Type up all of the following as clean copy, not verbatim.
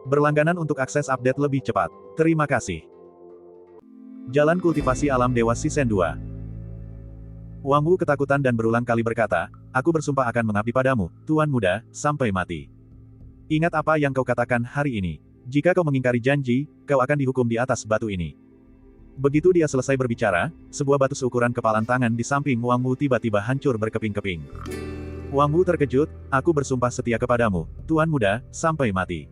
Berlangganan untuk akses update lebih cepat. Terima kasih. Jalan Kultivasi Alam Dewa Season 2. Wang Wu ketakutan dan berulang kali berkata, "Aku bersumpah akan mengabdi padamu, Tuan Muda, sampai mati. Ingat apa yang kau katakan hari ini. Jika kau mengingkari janji, kau akan dihukum di atas batu ini." Begitu dia selesai berbicara, sebuah batu seukuran kepalan tangan di samping Wang Wu tiba-tiba hancur berkeping-keping. Wang Wu terkejut, "Aku bersumpah setia kepadamu, Tuan Muda, sampai mati.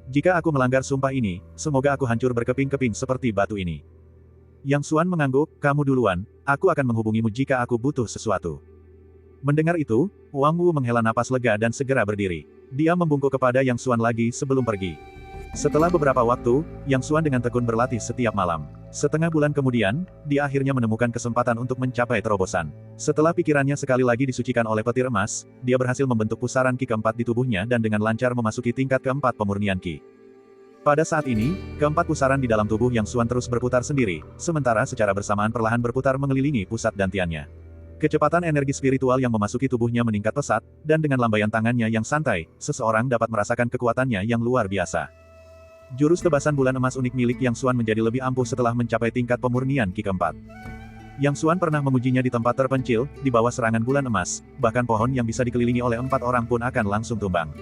Jika aku melanggar sumpah ini, semoga aku hancur berkeping-keping seperti batu ini." Yang Xuan mengangguk, "Kamu duluan, aku akan menghubungimu jika aku butuh sesuatu." Mendengar itu, Wang Wu menghela napas lega dan segera berdiri. Dia membungkuk kepada Yang Xuan lagi sebelum pergi. Setelah beberapa waktu, Yang Xuan dengan tekun berlatih setiap malam. Setengah bulan kemudian, dia akhirnya menemukan kesempatan untuk mencapai terobosan. Setelah pikirannya sekali lagi disucikan oleh petir emas, dia berhasil membentuk pusaran Qi keempat di tubuhnya dan dengan lancar memasuki tingkat keempat pemurnian Qi. Pada saat ini, keempat pusaran di dalam tubuh Yang Xuan terus berputar sendiri, sementara secara bersamaan perlahan berputar mengelilingi pusat dantiannya. Kecepatan energi spiritual yang memasuki tubuhnya meningkat pesat, dan dengan lambaian tangannya yang santai, seseorang dapat merasakan kekuatannya yang luar biasa. Jurus tebasan bulan emas unik milik Yang Xuan menjadi lebih ampuh setelah mencapai tingkat pemurnian Qi keempat. Yang Xuan pernah mengujinya di tempat terpencil, di bawah serangan bulan emas, bahkan pohon yang bisa dikelilingi oleh 4 orang pun akan langsung tumbang.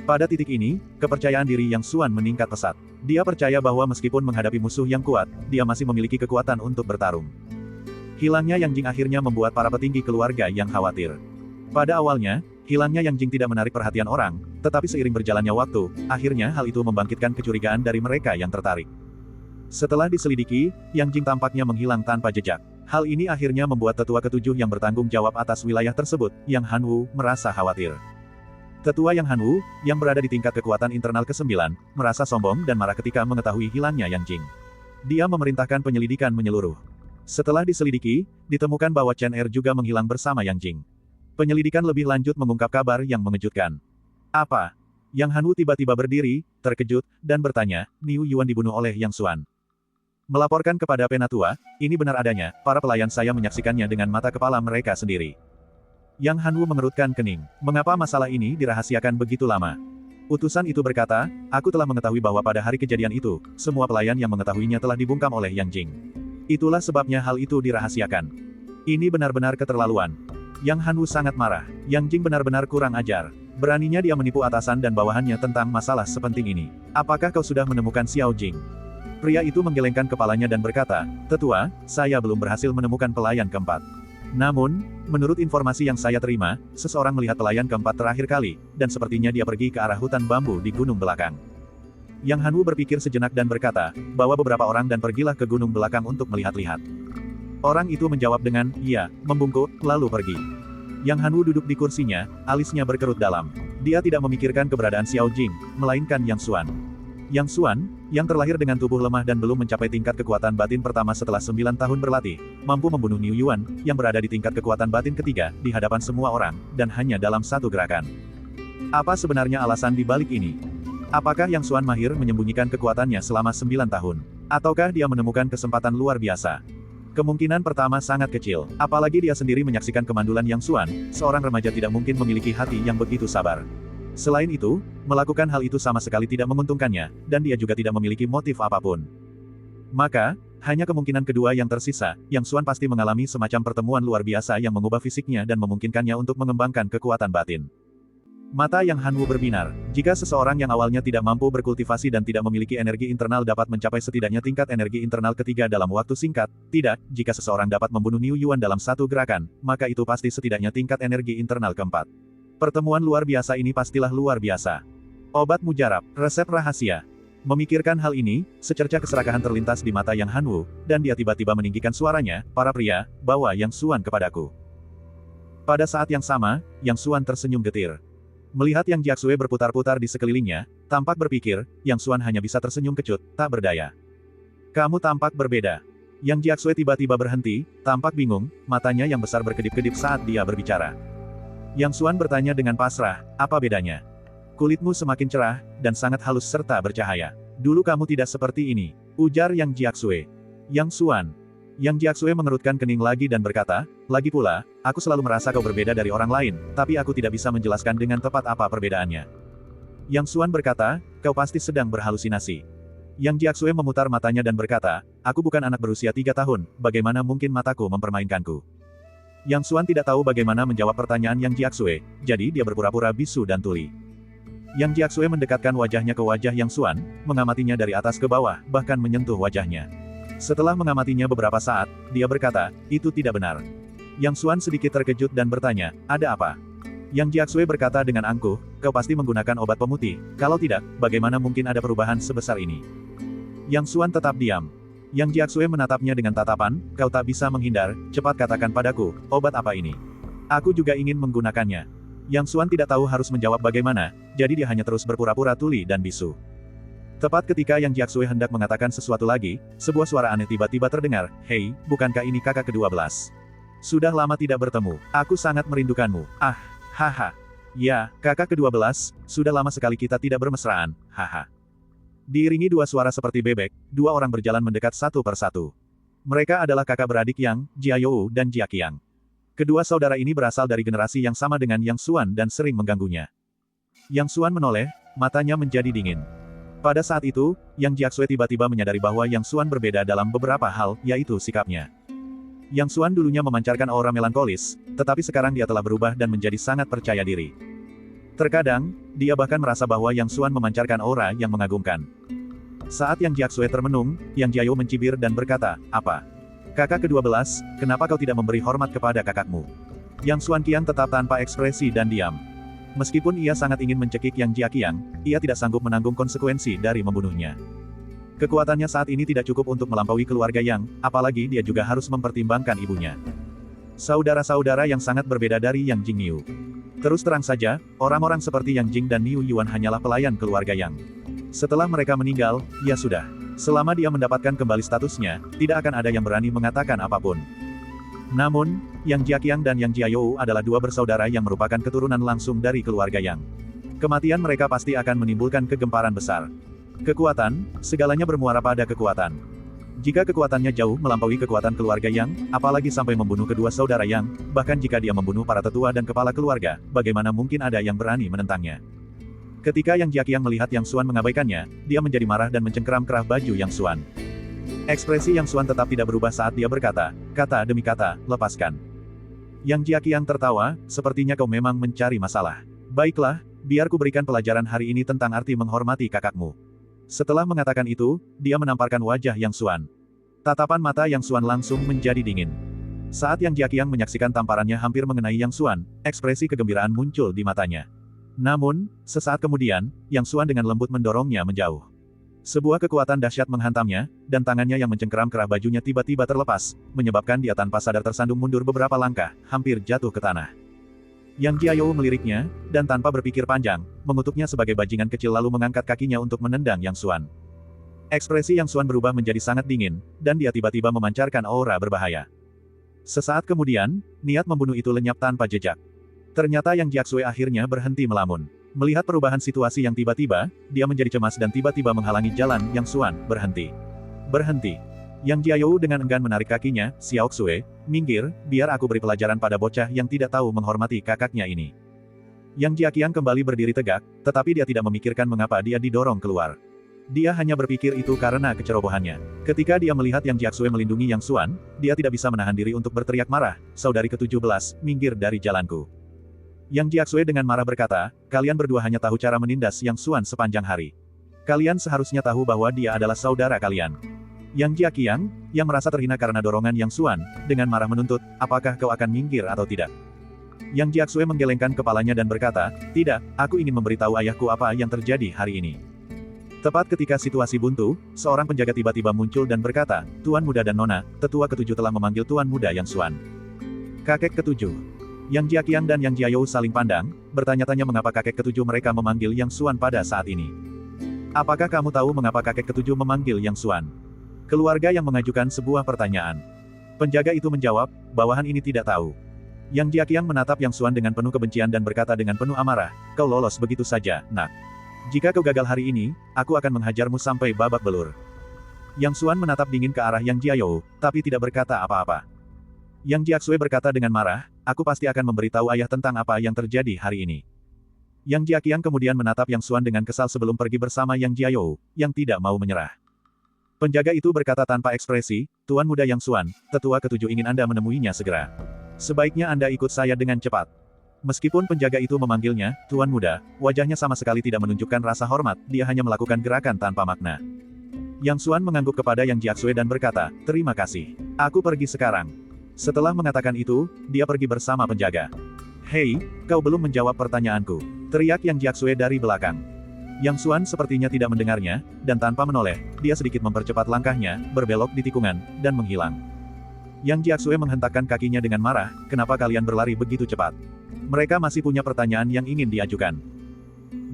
Pada titik ini, kepercayaan diri Yang Xuan meningkat pesat. Dia percaya bahwa meskipun menghadapi musuh yang kuat, dia masih memiliki kekuatan untuk bertarung. Hilangnya Yang Jing akhirnya membuat para petinggi keluarga yang khawatir. Pada awalnya, hilangnya Yang Jing tidak menarik perhatian orang, tetapi seiring berjalannya waktu, akhirnya hal itu membangkitkan kecurigaan dari mereka yang tertarik. Setelah diselidiki, Yang Jing tampaknya menghilang tanpa jejak. Hal ini akhirnya membuat tetua ketujuh yang bertanggung jawab atas wilayah tersebut, Yang Han Wu, merasa khawatir. Tetua Yang Han Wu, yang berada di tingkat kekuatan internal ke-9, merasa sombong dan marah ketika mengetahui hilangnya Yang Jing. Dia memerintahkan penyelidikan menyeluruh. Setelah diselidiki, ditemukan bahwa Chen Er juga menghilang bersama Yang Jing. Penyelidikan lebih lanjut mengungkap kabar yang mengejutkan. "Apa?" Yang Han Wu tiba-tiba berdiri, terkejut, dan bertanya, "Niu Yuan dibunuh oleh Yang Xuan." Melaporkan kepada Penatua, "Ini benar adanya, para pelayan saya menyaksikannya dengan mata kepala mereka sendiri." Yang Han Wu mengerutkan kening. Mengapa masalah ini dirahasiakan begitu lama? Utusan itu berkata, "Aku telah mengetahui bahwa pada hari kejadian itu, semua pelayan yang mengetahuinya telah dibungkam oleh Yang Jing. Itulah sebabnya hal itu dirahasiakan. Ini benar-benar keterlaluan." Yang Han Wu sangat marah. Yang Jing benar-benar kurang ajar. Beraninya dia menipu atasan dan bawahannya tentang masalah sepenting ini. "Apakah kau sudah menemukan Xiao Jing?" Pria itu menggelengkan kepalanya dan berkata, "Tetua, saya belum berhasil menemukan pelayan keempat. Namun, menurut informasi yang saya terima, seseorang melihat pelayan keempat terakhir kali, dan sepertinya dia pergi ke arah hutan bambu di gunung belakang." Yang Han Wu berpikir sejenak dan berkata, "Bawa beberapa orang dan pergilah ke gunung belakang untuk melihat-lihat." Orang itu menjawab dengan, "Iya," membungkuk, lalu pergi. Yang Han Wu duduk di kursinya, alisnya berkerut dalam. Dia tidak memikirkan keberadaan Xiao Jing, melainkan Yang Xuan. Yang Xuan, yang terlahir dengan tubuh lemah dan belum mencapai tingkat kekuatan batin pertama setelah 9 tahun berlatih, mampu membunuh Niu Yuan, yang berada di tingkat kekuatan batin ketiga, di hadapan semua orang, dan hanya dalam satu gerakan. Apa sebenarnya alasan di balik ini? Apakah Yang Xuan mahir menyembunyikan kekuatannya selama 9 tahun? Ataukah dia menemukan kesempatan luar biasa? Kemungkinan pertama sangat kecil, apalagi dia sendiri menyaksikan kemandulan Yang Xuan, seorang remaja tidak mungkin memiliki hati yang begitu sabar. Selain itu, melakukan hal itu sama sekali tidak menguntungkannya, dan dia juga tidak memiliki motif apapun. Maka, hanya kemungkinan kedua yang tersisa, Yang Xuan pasti mengalami semacam pertemuan luar biasa yang mengubah fisiknya dan memungkinkannya untuk mengembangkan kekuatan batin. Mata Yang Han Wu berbinar. Jika seseorang yang awalnya tidak mampu berkultivasi dan tidak memiliki energi internal dapat mencapai setidaknya tingkat energi internal ketiga dalam waktu singkat, tidak, jika seseorang dapat membunuh Niu Yuan dalam satu gerakan, maka itu pasti setidaknya tingkat energi internal keempat. Pertemuan luar biasa ini pastilah luar biasa. Obat mujarab, resep rahasia. Memikirkan hal ini, secercah keserakahan terlintas di mata Yang Han Wu, dan dia tiba-tiba meninggikan suaranya, "Para pria, bawa Yang Xuan kepadaku." Pada saat yang sama, Yang Xuan tersenyum getir. Melihat Yang Jiaxue berputar-putar di sekelilingnya, tampak berpikir, Yang Xuan hanya bisa tersenyum kecut, tak berdaya. "Kamu tampak berbeda." Yang Jiaxue tiba-tiba berhenti, tampak bingung, matanya yang besar berkedip-kedip saat dia berbicara. Yang Xuan bertanya dengan pasrah, "Apa bedanya?" "Kulitmu semakin cerah, dan sangat halus serta bercahaya. Dulu kamu tidak seperti ini," ujar Yang Jiaxue. Yang Xuan. Yang Jiaxue mengerutkan kening lagi dan berkata, "Lagi pula, aku selalu merasa kau berbeda dari orang lain, tapi aku tidak bisa menjelaskan dengan tepat apa perbedaannya." Yang Xuan berkata, kau pasti sedang berhalusinasi. Yang Jiaxue memutar matanya dan berkata, aku bukan anak berusia 3 tahun, bagaimana mungkin mataku mempermainkanku? Yang Xuan tidak tahu bagaimana menjawab pertanyaan Yang Jiaxue, jadi dia berpura-pura bisu dan tuli. Yang Jiaxue mendekatkan wajahnya ke wajah Yang Xuan, mengamatinya dari atas ke bawah, bahkan menyentuh wajahnya. Setelah mengamatinya beberapa saat, dia berkata, itu tidak benar. Yang Xuan sedikit terkejut dan bertanya, ada apa? Yang Jiaxue berkata dengan angkuh, kau pasti menggunakan obat pemutih, kalau tidak, bagaimana mungkin ada perubahan sebesar ini? Yang Xuan tetap diam. Yang Jiaxue menatapnya dengan tatapan, kau tak bisa menghindar, cepat katakan padaku, obat apa ini? Aku juga ingin menggunakannya. Yang Xuan tidak tahu harus menjawab bagaimana, jadi dia hanya terus berpura-pura tuli dan bisu. Tepat ketika Yang Jiaxue hendak mengatakan sesuatu lagi, sebuah suara aneh tiba-tiba terdengar, hei, bukankah ini kakak ke-12? Sudah lama tidak bertemu, aku sangat merindukanmu, haha. Ya, kakak ke-12, sudah lama sekali kita tidak bermesraan, haha. Diiringi dua suara seperti bebek, dua orang berjalan mendekat satu persatu. Mereka adalah kakak beradik Yang, Jiayou dan Jiaqiang. Kedua saudara ini berasal dari generasi yang sama dengan Yang Xuan dan sering mengganggunya. Yang Xuan menoleh, matanya menjadi dingin. Pada saat itu, Yang Jiaxue tiba-tiba menyadari bahwa Yang Xuan berbeda dalam beberapa hal, yaitu sikapnya. Yang Xuan dulunya memancarkan aura melankolis, tetapi sekarang dia telah berubah dan menjadi sangat percaya diri. Terkadang, dia bahkan merasa bahwa Yang Xuan memancarkan aura yang mengagumkan. Saat Yang Jiaxue termenung, Yang Jiayou mencibir dan berkata, apa? Kakak ke-12, kenapa kau tidak memberi hormat kepada kakakmu? Yang Xuan Qiang tetap tanpa ekspresi dan diam. Meskipun ia sangat ingin mencekik Yang Jiaqiang, ia tidak sanggup menanggung konsekuensi dari membunuhnya. Kekuatannya saat ini tidak cukup untuk melampaui keluarga Yang, apalagi dia juga harus mempertimbangkan ibunya. Saudara-saudara yang sangat berbeda dari Yang Jingniu. Terus terang saja, orang-orang seperti Yang Jing dan Niu Yuan hanyalah pelayan keluarga Yang. Setelah mereka meninggal, ya sudah. Selama dia mendapatkan kembali statusnya, tidak akan ada yang berani mengatakan apapun. Namun, Yang Jiaqiang dan Yang Jiayou adalah dua bersaudara yang merupakan keturunan langsung dari keluarga Yang. Kematian mereka pasti akan menimbulkan kegemparan besar. Kekuatan, segalanya bermuara pada kekuatan. Jika kekuatannya jauh melampaui kekuatan keluarga Yang, apalagi sampai membunuh kedua saudara Yang, bahkan jika dia membunuh para tetua dan kepala keluarga, bagaimana mungkin ada yang berani menentangnya? Ketika Yang Jiaqiang melihat Yang Xuan mengabaikannya, dia menjadi marah dan mencengkeram kerah baju Yang Xuan. Ekspresi Yang Xuan tetap tidak berubah saat dia berkata, kata demi kata, lepaskan. Yang Jiaqiang tertawa, sepertinya kau memang mencari masalah. Baiklah, biar ku berikan pelajaran hari ini tentang arti menghormati kakakmu. Setelah mengatakan itu, dia menamparkan wajah Yang Xuan. Tatapan mata Yang Xuan langsung menjadi dingin. Saat Yang Jiaqiang menyaksikan tamparannya hampir mengenai Yang Xuan, ekspresi kegembiraan muncul di matanya. Namun, sesaat kemudian, Yang Xuan dengan lembut mendorongnya menjauh. Sebuah kekuatan dahsyat menghantamnya, dan tangannya yang mencengkeram kerah bajunya tiba-tiba terlepas, menyebabkan dia tanpa sadar tersandung mundur beberapa langkah, hampir jatuh ke tanah. Yang Jiayou meliriknya, dan tanpa berpikir panjang, mengutuknya sebagai bajingan kecil lalu mengangkat kakinya untuk menendang Yang Xuan. Ekspresi Yang Xuan berubah menjadi sangat dingin, dan dia tiba-tiba memancarkan aura berbahaya. Sesaat kemudian, niat membunuh itu lenyap tanpa jejak. Ternyata Yang Jiaxue akhirnya berhenti melamun. Melihat perubahan situasi yang tiba-tiba, dia menjadi cemas dan tiba-tiba menghalangi jalan Yang Xuan, berhenti. Berhenti. Yang Jiayou dengan enggan menarik kakinya, Xiaoxue, minggir, biar aku beri pelajaran pada bocah yang tidak tahu menghormati kakaknya ini. Yang Jiaqiang kembali berdiri tegak, tetapi dia tidak memikirkan mengapa dia didorong keluar. Dia hanya berpikir itu karena kecerobohannya. Ketika dia melihat Yang Jiaxue melindungi Yang Xuan, dia tidak bisa menahan diri untuk berteriak marah, saudari ke-17, minggir dari jalanku. Yang Jiaxue dengan marah berkata, kalian berdua hanya tahu cara menindas Yang Xuan sepanjang hari. Kalian seharusnya tahu bahwa dia adalah saudara kalian. Yang Jiaqiang, yang merasa terhina karena dorongan Yang Xuan, dengan marah menuntut, apakah kau akan minggir atau tidak? Yang Jiaxue menggelengkan kepalanya dan berkata, tidak, aku ingin memberitahu ayahku apa yang terjadi hari ini. Tepat ketika situasi buntu, seorang penjaga tiba-tiba muncul dan berkata, Tuan Muda dan Nona, tetua ke-7 telah memanggil Tuan Muda Yang Xuan. Kakek ke-7. Yang Jiaqiang dan Yang Jiayou saling pandang, bertanya-tanya mengapa kakek ke-7 mereka memanggil Yang Xuan pada saat ini. Apakah kamu tahu mengapa kakek ke-7 memanggil Yang Xuan? Keluarga yang mengajukan sebuah pertanyaan. Penjaga itu menjawab, bawahan ini tidak tahu. Yang Jiaqiang menatap Yang Xuan dengan penuh kebencian dan berkata dengan penuh amarah, kau lolos begitu saja, nak. Jika kau gagal hari ini, aku akan menghajarmu sampai babak belur. Yang Xuan menatap dingin ke arah Yang Jiayou, tapi tidak berkata apa-apa. Yang Jiaxue berkata dengan marah, aku pasti akan memberitahu ayah tentang apa yang terjadi hari ini. Yang Jiaqiang kemudian menatap Yang Xuan dengan kesal sebelum pergi bersama Yang Jiayou, yang tidak mau menyerah. Penjaga itu berkata tanpa ekspresi, Tuan Muda Yang Xuan, tetua ketujuh ingin Anda menemuinya segera. Sebaiknya Anda ikut saya dengan cepat. Meskipun penjaga itu memanggilnya, Tuan Muda, wajahnya sama sekali tidak menunjukkan rasa hormat, dia hanya melakukan gerakan tanpa makna. Yang Xuan mengangguk kepada Yang Jiaxue dan berkata, terima kasih. Aku pergi sekarang. Setelah mengatakan itu, dia pergi bersama penjaga. Hei, kau belum menjawab pertanyaanku. Teriak Yang Jiaxue dari belakang. Yang Xuan sepertinya tidak mendengarnya, dan tanpa menoleh, dia sedikit mempercepat langkahnya, berbelok di tikungan, dan menghilang. Yang Jiaxue menghentakkan kakinya dengan marah, kenapa kalian berlari begitu cepat? Mereka masih punya pertanyaan yang ingin diajukan.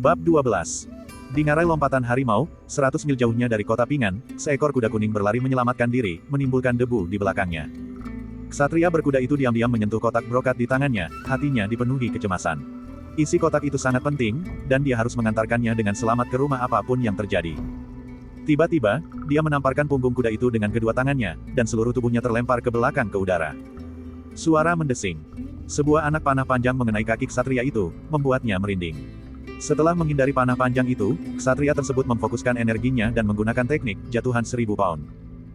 Bab 12. Di ngarai lompatan harimau, 100 mil jauhnya dari kota Pingan, seekor kuda kuning berlari menyelamatkan diri, menimbulkan debu di belakangnya. Ksatria berkuda itu diam-diam menyentuh kotak brokat di tangannya, hatinya dipenuhi kecemasan. Isi kotak itu sangat penting, dan dia harus mengantarkannya dengan selamat ke rumah apapun yang terjadi. Tiba-tiba, dia menamparkan punggung kuda itu dengan kedua tangannya, dan seluruh tubuhnya terlempar ke belakang ke udara. Suara mendesing. Sebuah anak panah panjang mengenai kaki ksatria itu, membuatnya merinding. Setelah menghindari panah panjang itu, ksatria tersebut memfokuskan energinya dan menggunakan teknik jatuhan 1000 pound.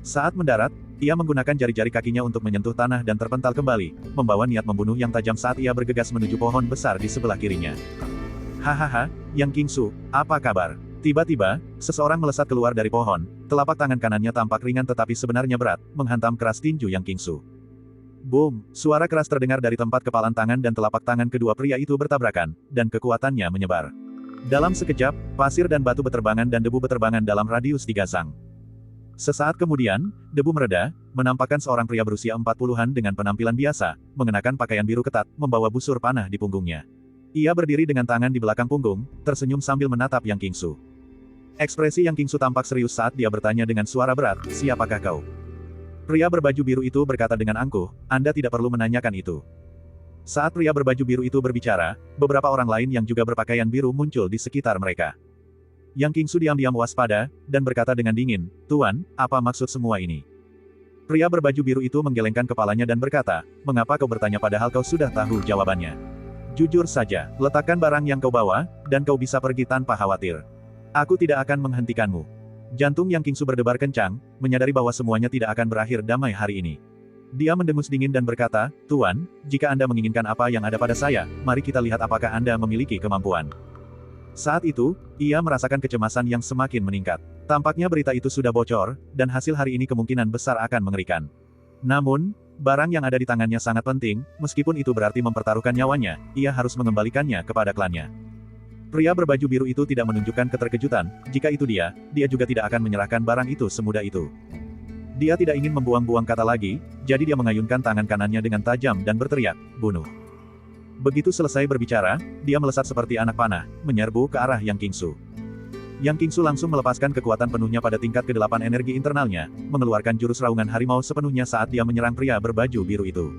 Saat mendarat, ia menggunakan jari-jari kakinya untuk menyentuh tanah dan terpental kembali, membawa niat membunuh yang tajam saat ia bergegas menuju pohon besar di sebelah kirinya. Hahaha, Yang Qingsu, apa kabar? Tiba-tiba, seseorang melesat keluar dari pohon, telapak tangan kanannya tampak ringan tetapi sebenarnya berat, menghantam keras tinju Yang Qingsu. Boom! Suara keras terdengar dari tempat kepalan tangan dan telapak tangan kedua pria itu bertabrakan, dan kekuatannya menyebar. Dalam sekejap, pasir dan batu beterbangan dan debu beterbangan dalam radius 3 sang. Sesaat kemudian, debu mereda, menampakkan seorang pria berusia 40-an dengan penampilan biasa, mengenakan pakaian biru ketat, membawa busur panah di punggungnya. Ia berdiri dengan tangan di belakang punggung, tersenyum sambil menatap Yang Qingsu. Ekspresi Yang Qingsu tampak serius saat dia bertanya dengan suara berat, siapakah kau? Pria berbaju biru itu berkata dengan angkuh, Anda tidak perlu menanyakan itu. Saat pria berbaju biru itu berbicara, beberapa orang lain yang juga berpakaian biru muncul di sekitar mereka. Yang Qingsu diam-diam waspada, dan berkata dengan dingin, Tuan, apa maksud semua ini? Pria berbaju biru itu menggelengkan kepalanya dan berkata, mengapa kau bertanya padahal kau sudah tahu jawabannya? Jujur saja, letakkan barang yang kau bawa, dan kau bisa pergi tanpa khawatir. Aku tidak akan menghentikanmu. Jantung Yang Qingsu berdebar kencang, menyadari bahwa semuanya tidak akan berakhir damai hari ini. Dia mendengus dingin dan berkata, Tuan, jika Anda menginginkan apa yang ada pada saya, mari kita lihat apakah Anda memiliki kemampuan. Saat itu, ia merasakan kecemasan yang semakin meningkat. Tampaknya berita itu sudah bocor, dan hasil hari ini kemungkinan besar akan mengerikan. Namun, barang yang ada di tangannya sangat penting, meskipun itu berarti mempertaruhkan nyawanya, ia harus mengembalikannya kepada klannya. Pria berbaju biru itu tidak menunjukkan keterkejutan, jika itu dia juga tidak akan menyerahkan barang itu semudah itu. Dia tidak ingin membuang-buang kata lagi, jadi dia mengayunkan tangan kanannya dengan tajam dan berteriak, bunuh. Begitu selesai berbicara, dia melesat seperti anak panah, menyerbu ke arah Yang Qingsu. Yang Qingsu langsung melepaskan kekuatan penuhnya pada tingkat ke-8 energi internalnya, mengeluarkan jurus raungan harimau sepenuhnya saat dia menyerang pria berbaju biru itu.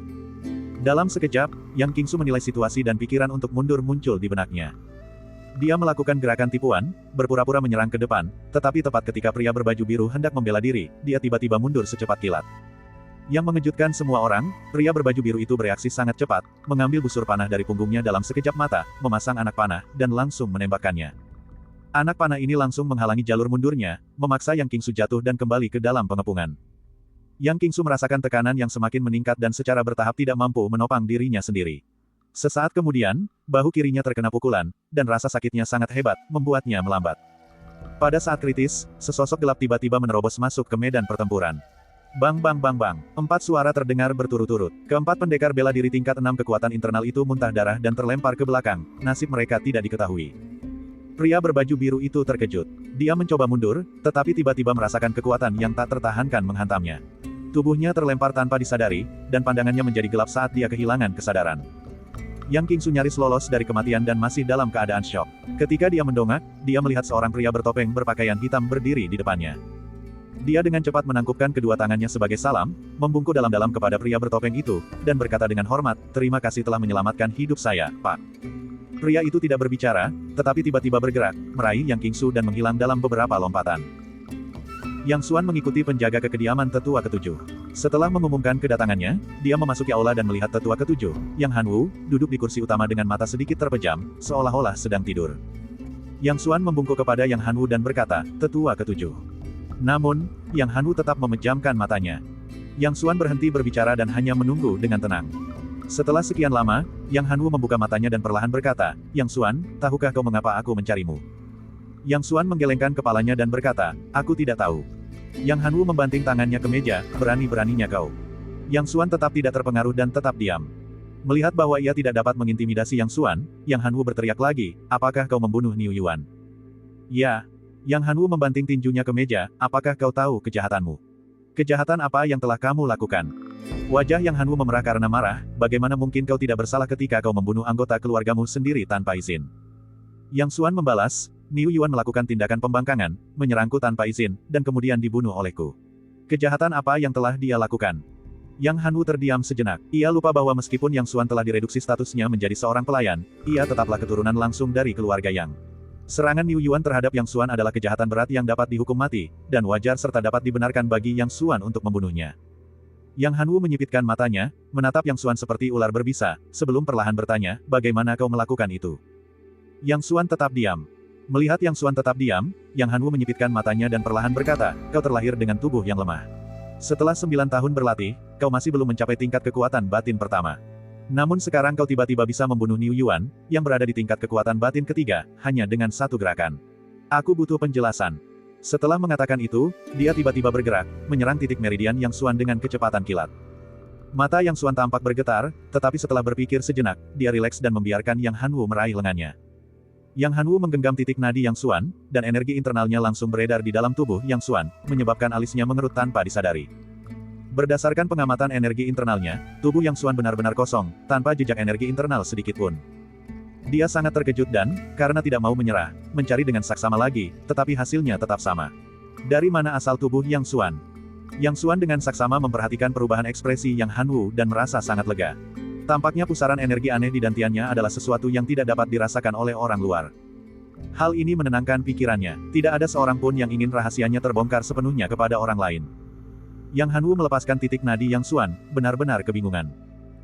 Dalam sekejap, Yang Qingsu menilai situasi dan pikiran untuk mundur muncul di benaknya. Dia melakukan gerakan tipuan, berpura-pura menyerang ke depan, tetapi tepat ketika pria berbaju biru hendak membela diri, dia tiba-tiba mundur secepat kilat. Yang mengejutkan semua orang, pria berbaju biru itu bereaksi sangat cepat, mengambil busur panah dari punggungnya dalam sekejap mata, memasang anak panah, dan langsung menembakkannya. Anak panah ini langsung menghalangi jalur mundurnya, memaksa Yang Qingsu jatuh dan kembali ke dalam pengepungan. Yang Qingsu merasakan tekanan yang semakin meningkat dan secara bertahap tidak mampu menopang dirinya sendiri. Sesaat kemudian, bahu kirinya terkena pukulan, dan rasa sakitnya sangat hebat, membuatnya melambat. Pada saat kritis, sesosok gelap tiba-tiba menerobos masuk ke medan pertempuran. Bang bang bang bang, 4 suara terdengar berturut-turut. Keempat pendekar bela diri tingkat 6 kekuatan internal itu muntah darah dan terlempar ke belakang, nasib mereka tidak diketahui. Pria berbaju biru itu terkejut. Dia mencoba mundur, tetapi tiba-tiba merasakan kekuatan yang tak tertahankan menghantamnya. Tubuhnya terlempar tanpa disadari, dan pandangannya menjadi gelap saat dia kehilangan kesadaran. Yang Qingsu nyaris lolos dari kematian dan masih dalam keadaan syok. Ketika dia mendongak, dia melihat seorang pria bertopeng berpakaian hitam berdiri di depannya. Dia dengan cepat menangkupkan kedua tangannya sebagai salam, membungkuk dalam-dalam kepada pria bertopeng itu, dan berkata dengan hormat, terima kasih telah menyelamatkan hidup saya, Pak. Pria itu tidak berbicara, tetapi tiba-tiba bergerak, meraih Yang Qingsu dan menghilang dalam beberapa lompatan. Yang Xuan mengikuti penjaga ke kediaman tetua ketujuh. Setelah mengumumkan kedatangannya, dia memasuki aula dan melihat tetua ketujuh, Yang Hanwu, duduk di kursi utama dengan mata sedikit terpejam, seolah-olah sedang tidur. Yang Xuan membungkuk kepada Yang Hanwu dan berkata, "Tetua ketujuh." Namun, Yang Hanwu tetap memejamkan matanya. Yang Xuan berhenti berbicara dan hanya menunggu dengan tenang. Setelah sekian lama, Yang Hanwu membuka matanya dan perlahan berkata, "Yang Xuan, tahukah kau mengapa aku mencarimu?" Yang Xuan menggelengkan kepalanya dan berkata, "Aku tidak tahu." Yang Hanwu membanting tangannya ke meja, "Berani-beraninya kau." Yang Xuan tetap tidak terpengaruh dan tetap diam. Melihat bahwa ia tidak dapat mengintimidasi Yang Xuan, Yang Hanwu berteriak lagi, "Apakah kau membunuh Niu Yuan?" "Ya." Yang Hanwu membanting tinjunya ke meja, "Apakah kau tahu kejahatanmu?" "Kejahatan apa yang telah kamu lakukan?" Wajah Yang Hanwu memerah karena marah, "Bagaimana mungkin kau tidak bersalah ketika kau membunuh anggota keluargamu sendiri tanpa izin?" Yang Xuan membalas, "Niu Yuan melakukan tindakan pembangkangan, menyerangku tanpa izin, dan kemudian dibunuh olehku. Kejahatan apa yang telah dia lakukan?" Yang Hanwu terdiam sejenak. Ia lupa bahwa meskipun Yang Xuan telah direduksi statusnya menjadi seorang pelayan, ia tetaplah keturunan langsung dari keluarga Yang. Serangan Niu Yuan terhadap Yang Xuan adalah kejahatan berat yang dapat dihukum mati, dan wajar serta dapat dibenarkan bagi Yang Xuan untuk membunuhnya. Yang Hanwu menyipitkan matanya, menatap Yang Xuan seperti ular berbisa, sebelum perlahan bertanya, "Bagaimana kau melakukan itu?" Yang Xuan tetap diam. Melihat Yang Xuan tetap diam, Yang Hanwu menyipitkan matanya dan perlahan berkata, "Kau terlahir dengan tubuh yang lemah. Setelah 9 tahun berlatih, kau masih belum mencapai tingkat kekuatan batin pertama. Namun sekarang kau tiba-tiba bisa membunuh Niu Yuan, yang berada di tingkat kekuatan batin ketiga, hanya dengan satu gerakan. Aku butuh penjelasan." Setelah mengatakan itu, dia tiba-tiba bergerak, menyerang titik meridian Yang Xuan dengan kecepatan kilat. Mata Yang Xuan tampak bergetar, tetapi setelah berpikir sejenak, dia rileks dan membiarkan Yang Hanwu meraih lengannya. Yang Hanwu menggenggam titik nadi Yang Xuan, dan energi internalnya langsung beredar di dalam tubuh Yang Xuan, menyebabkan alisnya mengerut tanpa disadari. Berdasarkan pengamatan energi internalnya, tubuh Yang Xuan benar-benar kosong, tanpa jejak energi internal sedikit pun. Dia sangat terkejut dan, karena tidak mau menyerah, mencari dengan saksama lagi, tetapi hasilnya tetap sama. Dari mana asal tubuh Yang Xuan? Yang Xuan dengan saksama memperhatikan perubahan ekspresi Yang Hanwu dan merasa sangat lega. Tampaknya pusaran energi aneh di dantiannya adalah sesuatu yang tidak dapat dirasakan oleh orang luar. Hal ini menenangkan pikirannya, tidak ada seorang pun yang ingin rahasianya terbongkar sepenuhnya kepada orang lain. Yang Hanwu melepaskan titik nadi Yang Xuan, benar-benar kebingungan.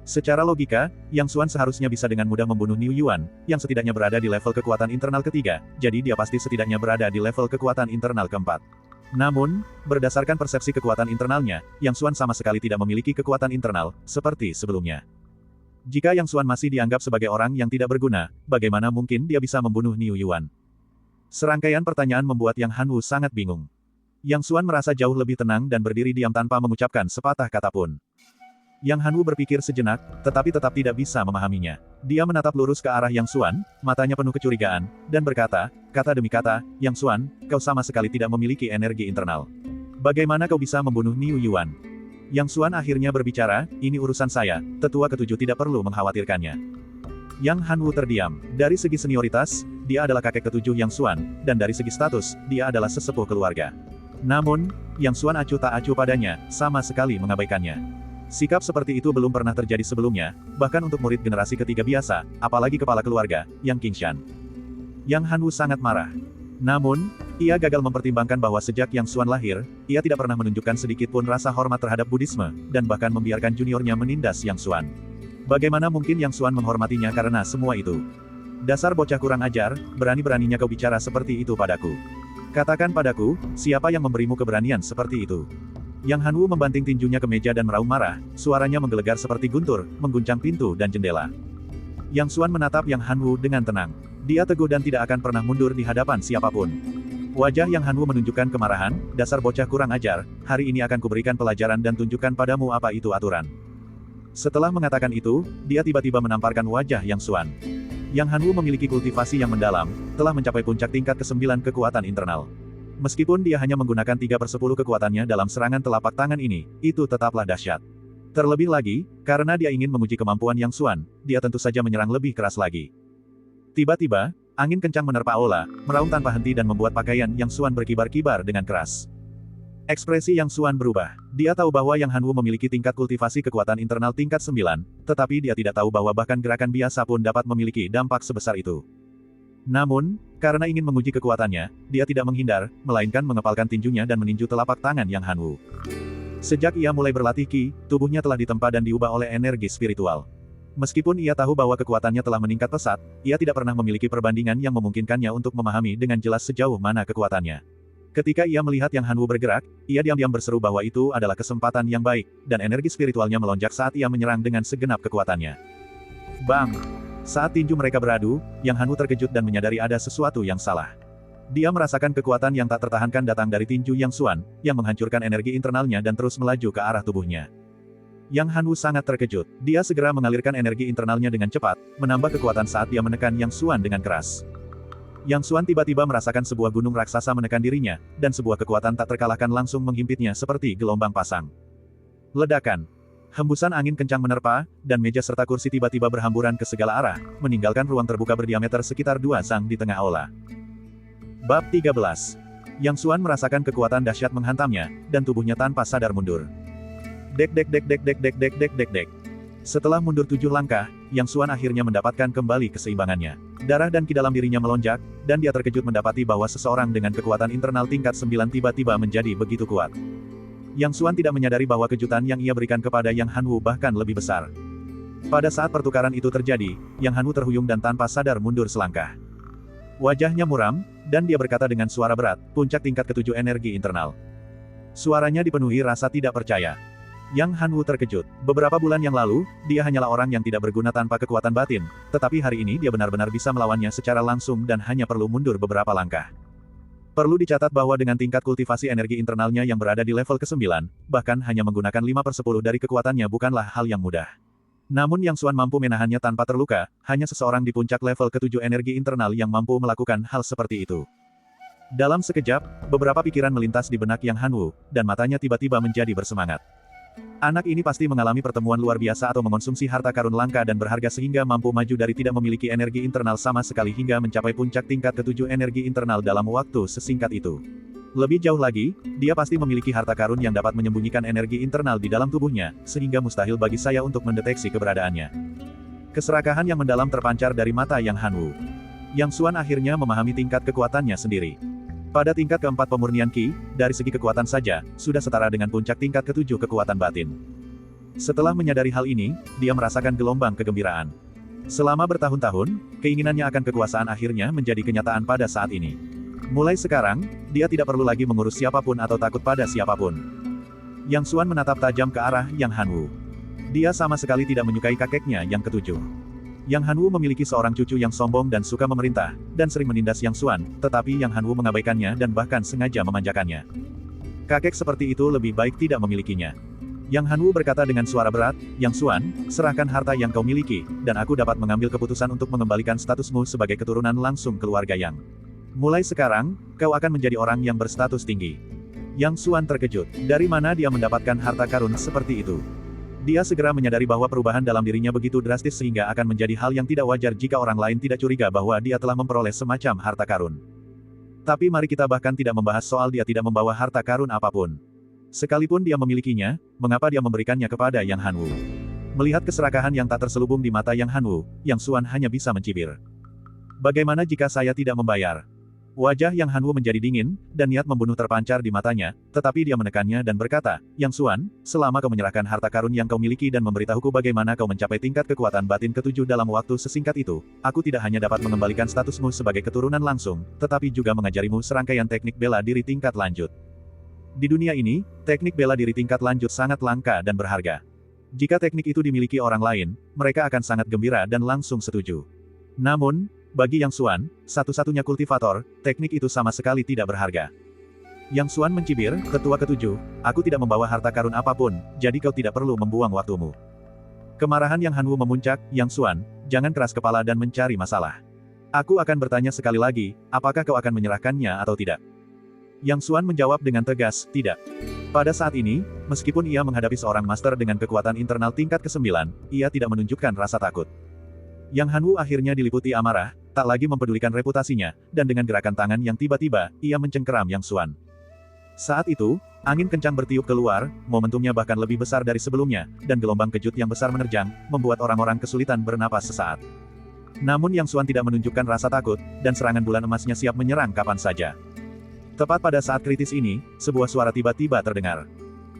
Secara logika, Yang Xuan seharusnya bisa dengan mudah membunuh Niu Yuan, yang setidaknya berada di level kekuatan internal ketiga, jadi dia pasti setidaknya berada di level kekuatan internal keempat. Namun, berdasarkan persepsi kekuatan internalnya, Yang Xuan sama sekali tidak memiliki kekuatan internal, seperti sebelumnya. Jika Yang Xuan masih dianggap sebagai orang yang tidak berguna, bagaimana mungkin dia bisa membunuh Niu Yuan? Serangkaian pertanyaan membuat Yang Hanwu sangat bingung. Yang Xuan merasa jauh lebih tenang dan berdiri diam tanpa mengucapkan sepatah kata pun. Yang Hanwu berpikir sejenak, tetapi tetap tidak bisa memahaminya. Dia menatap lurus ke arah Yang Xuan, matanya penuh kecurigaan, dan berkata, kata demi kata, "Yang Xuan, kau sama sekali tidak memiliki energi internal. Bagaimana kau bisa membunuh Niu Yuan?" Yang Xuan akhirnya berbicara, "Ini urusan saya, tetua ketujuh tidak perlu mengkhawatirkannya." Yang Hanwu terdiam. Dari segi senioritas, dia adalah kakek ketujuh Yang Xuan, dan dari segi status, dia adalah sesepuh keluarga. Namun, Yang Xuan acuh tak acuh padanya, sama sekali mengabaikannya. Sikap seperti itu belum pernah terjadi sebelumnya, bahkan untuk murid generasi ketiga biasa, apalagi kepala keluarga, Yang Qingshan. Yang Hanwu sangat marah. Namun, ia gagal mempertimbangkan bahwa sejak Yang Xuan lahir, ia tidak pernah menunjukkan sedikit pun rasa hormat terhadap Buddhisme, dan bahkan membiarkan juniornya menindas Yang Xuan. Bagaimana mungkin Yang Xuan menghormatinya karena semua itu? "Dasar bocah kurang ajar, berani-beraninya kau bicara seperti itu padaku. Katakan padaku, siapa yang memberimu keberanian seperti itu?" Yang Hanwu membanting tinjunya ke meja dan meraung marah, suaranya menggelegar seperti guntur, mengguncang pintu dan jendela. Yang Xuan menatap Yang Hanwu dengan tenang. Dia teguh dan tidak akan pernah mundur di hadapan siapapun. Wajah Yang Hanwu menunjukkan kemarahan, "Dasar bocah kurang ajar, hari ini akan kuberikan pelajaran dan tunjukkan padamu apa itu aturan." Setelah mengatakan itu, dia tiba-tiba menamparkan wajah Yang Xuan. Yang Hanwu memiliki kultivasi yang mendalam, telah mencapai puncak tingkat ke-9 kekuatan internal. Meskipun dia hanya menggunakan 3/10 kekuatannya dalam serangan telapak tangan ini, itu tetaplah dahsyat. Terlebih lagi, karena dia ingin menguji kemampuan Yang Xuan, dia tentu saja menyerang lebih keras lagi. Tiba-tiba, angin kencang menerpa aula, meraung tanpa henti dan membuat pakaian Yang Xuan berkibar-kibar dengan keras. Ekspresi Yang Xuan berubah. Dia tahu bahwa Yang Hanwu memiliki tingkat kultivasi kekuatan internal tingkat 9, tetapi dia tidak tahu bahwa bahkan gerakan biasa pun dapat memiliki dampak sebesar itu. Namun, karena ingin menguji kekuatannya, dia tidak menghindar, melainkan mengepalkan tinjunya dan meninju telapak tangan Yang Hanwu. Sejak ia mulai berlatih Qi, tubuhnya telah ditempa dan diubah oleh energi spiritual. Meskipun ia tahu bahwa kekuatannya telah meningkat pesat, ia tidak pernah memiliki perbandingan yang memungkinkannya untuk memahami dengan jelas sejauh mana kekuatannya. Ketika ia melihat Yang Hanwu bergerak, ia diam-diam berseru bahwa itu adalah kesempatan yang baik, dan energi spiritualnya melonjak saat ia menyerang dengan segenap kekuatannya. Bang! Saat tinju mereka beradu, Yang Hanwu terkejut dan menyadari ada sesuatu yang salah. Dia merasakan kekuatan yang tak tertahankan datang dari tinju Yang Xuan, yang menghancurkan energi internalnya dan terus melaju ke arah tubuhnya. Yang Hanwu sangat terkejut. Dia segera mengalirkan energi internalnya dengan cepat, menambah kekuatan saat dia menekan Yang Xuan dengan keras. Yang Xuan tiba-tiba merasakan sebuah gunung raksasa menekan dirinya, dan sebuah kekuatan tak terkalahkan langsung menghimpitnya seperti gelombang pasang. Ledakan. Hembusan angin kencang menerpa, dan meja serta kursi tiba-tiba berhamburan ke segala arah, meninggalkan ruang terbuka berdiameter sekitar 2 zang di tengah aula. Bab 13. Yang Xuan merasakan kekuatan dahsyat menghantamnya, dan tubuhnya tanpa sadar mundur. Dek dek dek dek dek dek dek dek dek dek. Setelah mundur 7 langkah, Yang Xuan akhirnya mendapatkan kembali keseimbangannya. Darah dan Qi dalam dirinya melonjak, dan dia terkejut mendapati bahwa seseorang dengan kekuatan internal tingkat 9 tiba-tiba menjadi begitu kuat. Yang Xuan tidak menyadari bahwa kejutan yang ia berikan kepada Yang Hanwu bahkan lebih besar. Pada saat pertukaran itu terjadi, Yang Hanwu terhuyung dan tanpa sadar mundur selangkah. Wajahnya muram, dan dia berkata dengan suara berat, puncak tingkat ke-7 energi internal. Suaranya dipenuhi rasa tidak percaya. Yang Hanwu terkejut. Beberapa bulan yang lalu, dia hanyalah orang yang tidak berguna tanpa kekuatan batin, tetapi hari ini dia benar-benar bisa melawannya secara langsung dan hanya perlu mundur beberapa langkah. Perlu dicatat bahwa dengan tingkat kultivasi energi internalnya yang berada di level ke-9, bahkan hanya menggunakan 5/10 dari kekuatannya bukanlah hal yang mudah. Namun Yang Xuan mampu menahannya tanpa terluka, hanya seseorang di puncak level ke-7 energi internal yang mampu melakukan hal seperti itu. Dalam sekejap, beberapa pikiran melintas di benak Yang Hanwu, dan matanya tiba-tiba menjadi bersemangat. Anak ini pasti mengalami pertemuan luar biasa atau mengonsumsi harta karun langka dan berharga sehingga mampu maju dari tidak memiliki energi internal sama sekali hingga mencapai puncak tingkat ke-7 energi internal dalam waktu sesingkat itu. Lebih jauh lagi, dia pasti memiliki harta karun yang dapat menyembunyikan energi internal di dalam tubuhnya, sehingga mustahil bagi saya untuk mendeteksi keberadaannya. Keserakahan yang mendalam terpancar dari mata Yang Hanwu. Yang Xuan akhirnya memahami tingkat kekuatannya sendiri. Pada tingkat keempat pemurnian Qi, dari segi kekuatan saja, sudah setara dengan puncak tingkat ke-7 kekuatan batin. Setelah menyadari hal ini, dia merasakan gelombang kegembiraan. Selama bertahun-tahun, keinginannya akan kekuasaan akhirnya menjadi kenyataan pada saat ini. Mulai sekarang, dia tidak perlu lagi mengurus siapapun atau takut pada siapapun. Yang Xuan menatap tajam ke arah Yang Hanwu. Dia sama sekali tidak menyukai kakeknya yang ke-7. Yang Hanwu memiliki seorang cucu yang sombong dan suka memerintah, dan sering menindas Yang Xuan, tetapi Yang Hanwu mengabaikannya dan bahkan sengaja memanjakannya. Kakek seperti itu lebih baik tidak memilikinya. Yang Hanwu berkata dengan suara berat, Yang Xuan, serahkan harta yang kau miliki, dan aku dapat mengambil keputusan untuk mengembalikan statusmu sebagai keturunan langsung keluarga Yang. Mulai sekarang, kau akan menjadi orang yang berstatus tinggi. Yang Xuan terkejut. Dari mana dia mendapatkan harta karun seperti itu? Dia segera menyadari bahwa perubahan dalam dirinya begitu drastis sehingga akan menjadi hal yang tidak wajar jika orang lain tidak curiga bahwa dia telah memperoleh semacam harta karun. Tapi mari kita bahkan tidak membahas soal dia tidak membawa harta karun apapun. Sekalipun dia memilikinya, mengapa dia memberikannya kepada Yang Hanwu? Melihat keserakahan yang tak terselubung di mata Yang Hanwu, Yang Xuan hanya bisa mencibir. Bagaimana jika saya tidak membayar? Wajah Yang Hanwu menjadi dingin, dan niat membunuh terpancar di matanya, tetapi dia menekannya dan berkata, Yang Xuan, selama kau menyerahkan harta karun yang kau miliki dan memberitahuku bagaimana kau mencapai tingkat kekuatan batin ke-7 dalam waktu sesingkat itu, aku tidak hanya dapat mengembalikan statusmu sebagai keturunan langsung, tetapi juga mengajarimu serangkaian teknik bela diri tingkat lanjut. Di dunia ini, teknik bela diri tingkat lanjut sangat langka dan berharga. Jika teknik itu dimiliki orang lain, mereka akan sangat gembira dan langsung setuju. Namun, bagi Yang Xuan, satu-satunya kultivator, teknik itu sama sekali tidak berharga. Yang Xuan mencibir, tetua ke-7, aku tidak membawa harta karun apapun, jadi kau tidak perlu membuang waktumu. Kemarahan Yang Hanwu memuncak, Yang Xuan, jangan keras kepala dan mencari masalah. Aku akan bertanya sekali lagi, apakah kau akan menyerahkannya atau tidak? Yang Xuan menjawab dengan tegas, tidak. Pada saat ini, meskipun ia menghadapi seorang master dengan kekuatan internal tingkat ke-9, ia tidak menunjukkan rasa takut. Yang Hanwu akhirnya diliputi amarah, tak lagi mempedulikan reputasinya, dan dengan gerakan tangan yang tiba-tiba, ia mencengkeram Yang Xuan. Saat itu, angin kencang bertiup keluar, momentumnya bahkan lebih besar dari sebelumnya, dan gelombang kejut yang besar menerjang, membuat orang-orang kesulitan bernapas sesaat. Namun Yang Xuan tidak menunjukkan rasa takut, dan serangan bulan emasnya siap menyerang kapan saja. Tepat pada saat kritis ini, sebuah suara tiba-tiba terdengar.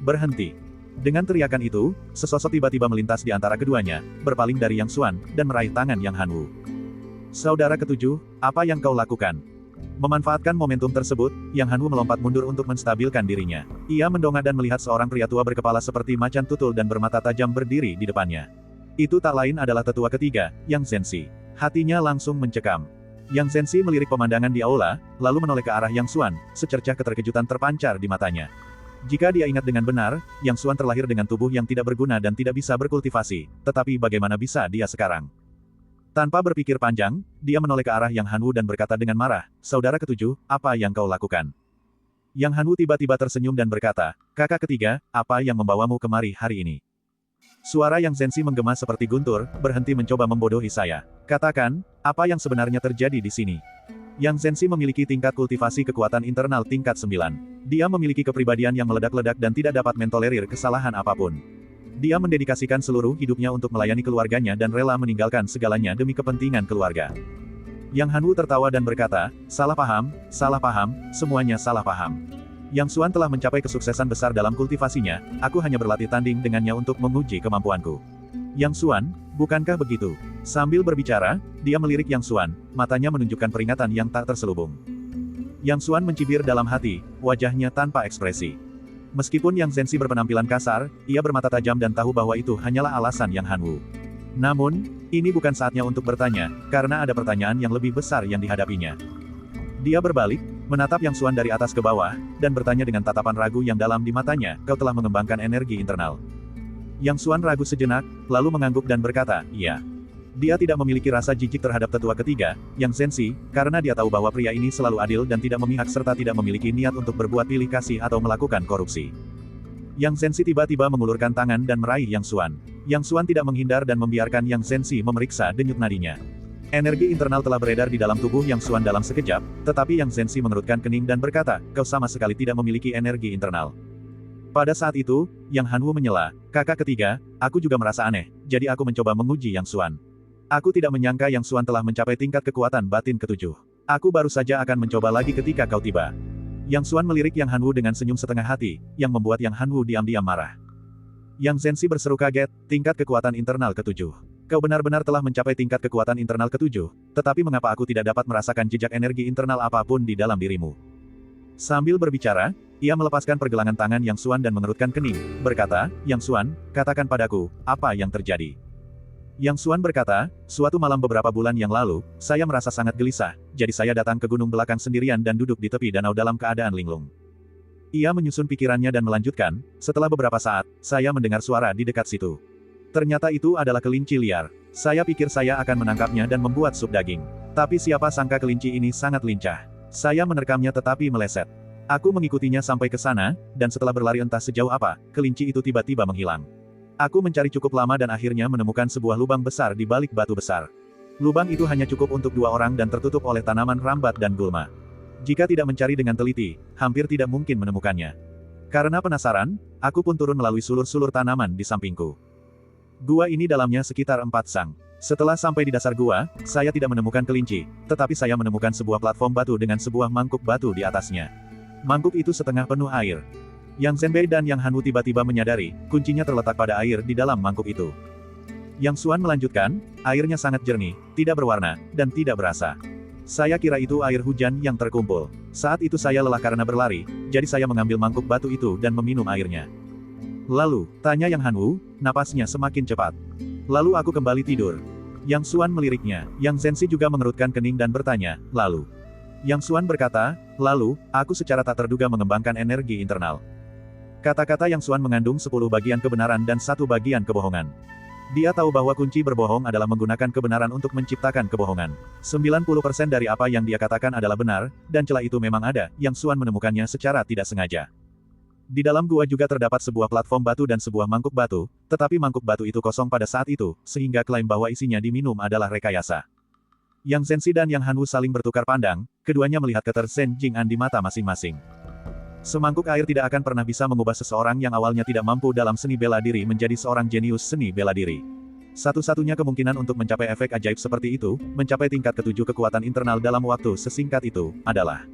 Berhenti. Dengan teriakan itu, sesosok tiba-tiba melintas di antara keduanya, berpaling dari Yang Xuan, dan meraih tangan Yang Han Wu. Saudara ketujuh, apa yang kau lakukan? Memanfaatkan momentum tersebut, Yang Han Wu melompat mundur untuk menstabilkan dirinya. Ia mendongak dan melihat seorang pria tua berkepala seperti macan tutul dan bermata tajam berdiri di depannya. Itu tak lain adalah tetua ketiga, Yang Zhenxi. Hatinya langsung mencekam. Yang Zhenxi melirik pemandangan di aula, lalu menoleh ke arah Yang Xuan, secercah keterkejutan terpancar di matanya. Jika dia ingat dengan benar, Yang Xuan terlahir dengan tubuh yang tidak berguna dan tidak bisa berkultivasi, tetapi bagaimana bisa dia sekarang? Tanpa berpikir panjang, dia menoleh ke arah Yang Han Wu dan berkata dengan marah, "Saudara ketujuh, apa yang kau lakukan?" Yang Han Wu tiba-tiba tersenyum dan berkata, "Kakak ketiga, apa yang membawamu kemari hari ini?" Suara Yang Zhenxi menggema seperti guntur, "Berhenti mencoba membodohi saya. Katakan, apa yang sebenarnya terjadi di sini?" Yang Zhenxi memiliki tingkat kultivasi kekuatan internal tingkat 9. Dia memiliki kepribadian yang meledak-ledak dan tidak dapat mentolerir kesalahan apapun. Dia mendedikasikan seluruh hidupnya untuk melayani keluarganya dan rela meninggalkan segalanya demi kepentingan keluarga. Yang Han Wu tertawa dan berkata, salah paham, semuanya salah paham. Yang Xuan telah mencapai kesuksesan besar dalam kultivasinya, aku hanya berlatih tanding dengannya untuk menguji kemampuanku. Yang Xuan, bukankah begitu? Sambil berbicara, dia melirik Yang Xuan, matanya menunjukkan peringatan yang tak terselubung. Yang Xuan mencibir dalam hati, wajahnya tanpa ekspresi. Meskipun Yang Zhenxi berpenampilan kasar, ia bermata tajam dan tahu bahwa itu hanyalah alasan Yang Han Wu. Namun, ini bukan saatnya untuk bertanya, karena ada pertanyaan yang lebih besar yang dihadapinya. Dia berbalik, menatap Yang Xuan dari atas ke bawah, dan bertanya dengan tatapan ragu yang dalam di matanya, "Kau telah mengembangkan energi internal?" Yang Xuan ragu sejenak, lalu mengangguk dan berkata, "Iya." Dia tidak memiliki rasa jijik terhadap tetua ketiga, Yang Zhenxi, karena dia tahu bahwa pria ini selalu adil dan tidak memihak serta tidak memiliki niat untuk berbuat pilih kasih atau melakukan korupsi. Yang Zhenxi tiba-tiba mengulurkan tangan dan meraih Yang Xuan. Yang Xuan tidak menghindar dan membiarkan Yang Zhenxi memeriksa denyut nadinya. Energi internal telah beredar di dalam tubuh Yang Xuan dalam sekejap, tetapi Yang Zhenxi mengerutkan kening dan berkata, "Kau sama sekali tidak memiliki energi internal." Pada saat itu, Yang Han Wu menyela, "Kakak ketiga, aku juga merasa aneh, jadi aku mencoba menguji Yang Xuan. Aku tidak menyangka Yang Xuan telah mencapai tingkat kekuatan batin ketujuh. Aku baru saja akan mencoba lagi ketika kau tiba." Yang Xuan melirik Yang Han Wu dengan senyum setengah hati, yang membuat Yang Han Wu diam-diam marah. Yang Zhenxi berseru kaget, "Tingkat kekuatan internal ketujuh. Kau benar-benar telah mencapai tingkat kekuatan internal ketujuh, tetapi mengapa aku tidak dapat merasakan jejak energi internal apapun di dalam dirimu?" Sambil berbicara, ia melepaskan pergelangan tangan Yang Xuan dan mengerutkan kening, berkata, "Yang Xuan, katakan padaku, apa yang terjadi?" Yang Xuan berkata, "Suatu malam beberapa bulan yang lalu, saya merasa sangat gelisah, jadi saya datang ke gunung belakang sendirian dan duduk di tepi danau dalam keadaan linglung." Ia menyusun pikirannya dan melanjutkan, "Setelah beberapa saat, saya mendengar suara di dekat situ. Ternyata itu adalah kelinci liar. Saya pikir saya akan menangkapnya dan membuat sup daging. Tapi siapa sangka kelinci ini sangat lincah. Saya menerkamnya tetapi meleset. Aku mengikutinya sampai ke sana, dan setelah berlari entah sejauh apa, kelinci itu tiba-tiba menghilang. Aku mencari cukup lama dan akhirnya menemukan sebuah lubang besar di balik batu besar. Lubang itu hanya cukup untuk 2 orang dan tertutup oleh tanaman rambat dan gulma. Jika tidak mencari dengan teliti, hampir tidak mungkin menemukannya. Karena penasaran, aku pun turun melalui sulur-sulur tanaman di sampingku. Gua ini dalamnya sekitar 4 sang. Setelah sampai di dasar gua, saya tidak menemukan kelinci, tetapi saya menemukan sebuah platform batu dengan sebuah mangkuk batu di atasnya. Mangkuk itu setengah penuh air. Yang Zhenbei dan Yang Han Wu tiba-tiba menyadari, kuncinya terletak pada air di dalam mangkuk itu. Yang Xuan melanjutkan, airnya sangat jernih, tidak berwarna, dan tidak berasa. Saya kira itu air hujan yang terkumpul. Saat itu saya lelah karena berlari, jadi saya mengambil mangkuk batu itu dan meminum airnya. Lalu, tanya Yang Han Wu, napasnya semakin cepat. Lalu aku kembali tidur. Yang Xuan meliriknya, Yang Zhenxi juga mengerutkan kening dan bertanya, lalu. Yang Xuan berkata, lalu, aku secara tak terduga mengembangkan energi internal. Kata-kata Yang Xuan mengandung 10 bagian kebenaran dan 1 bagian kebohongan. Dia tahu bahwa kunci berbohong adalah menggunakan kebenaran untuk menciptakan kebohongan. 90% dari apa yang dia katakan adalah benar, dan celah itu memang ada, Yang Xuan menemukannya secara tidak sengaja. Di dalam gua juga terdapat sebuah platform batu dan sebuah mangkuk batu, tetapi mangkuk batu itu kosong pada saat itu, sehingga klaim bahwa isinya diminum adalah rekayasa. Yang Zhenxi dan Yang Han Wu saling bertukar pandang, keduanya melihat keter Shen Jing'an di mata masing-masing. Semangkuk air tidak akan pernah bisa mengubah seseorang yang awalnya tidak mampu dalam seni bela diri menjadi seorang jenius seni bela diri. Satu-satunya kemungkinan untuk mencapai efek ajaib seperti itu, mencapai tingkat ketujuh kekuatan internal dalam waktu sesingkat itu, adalah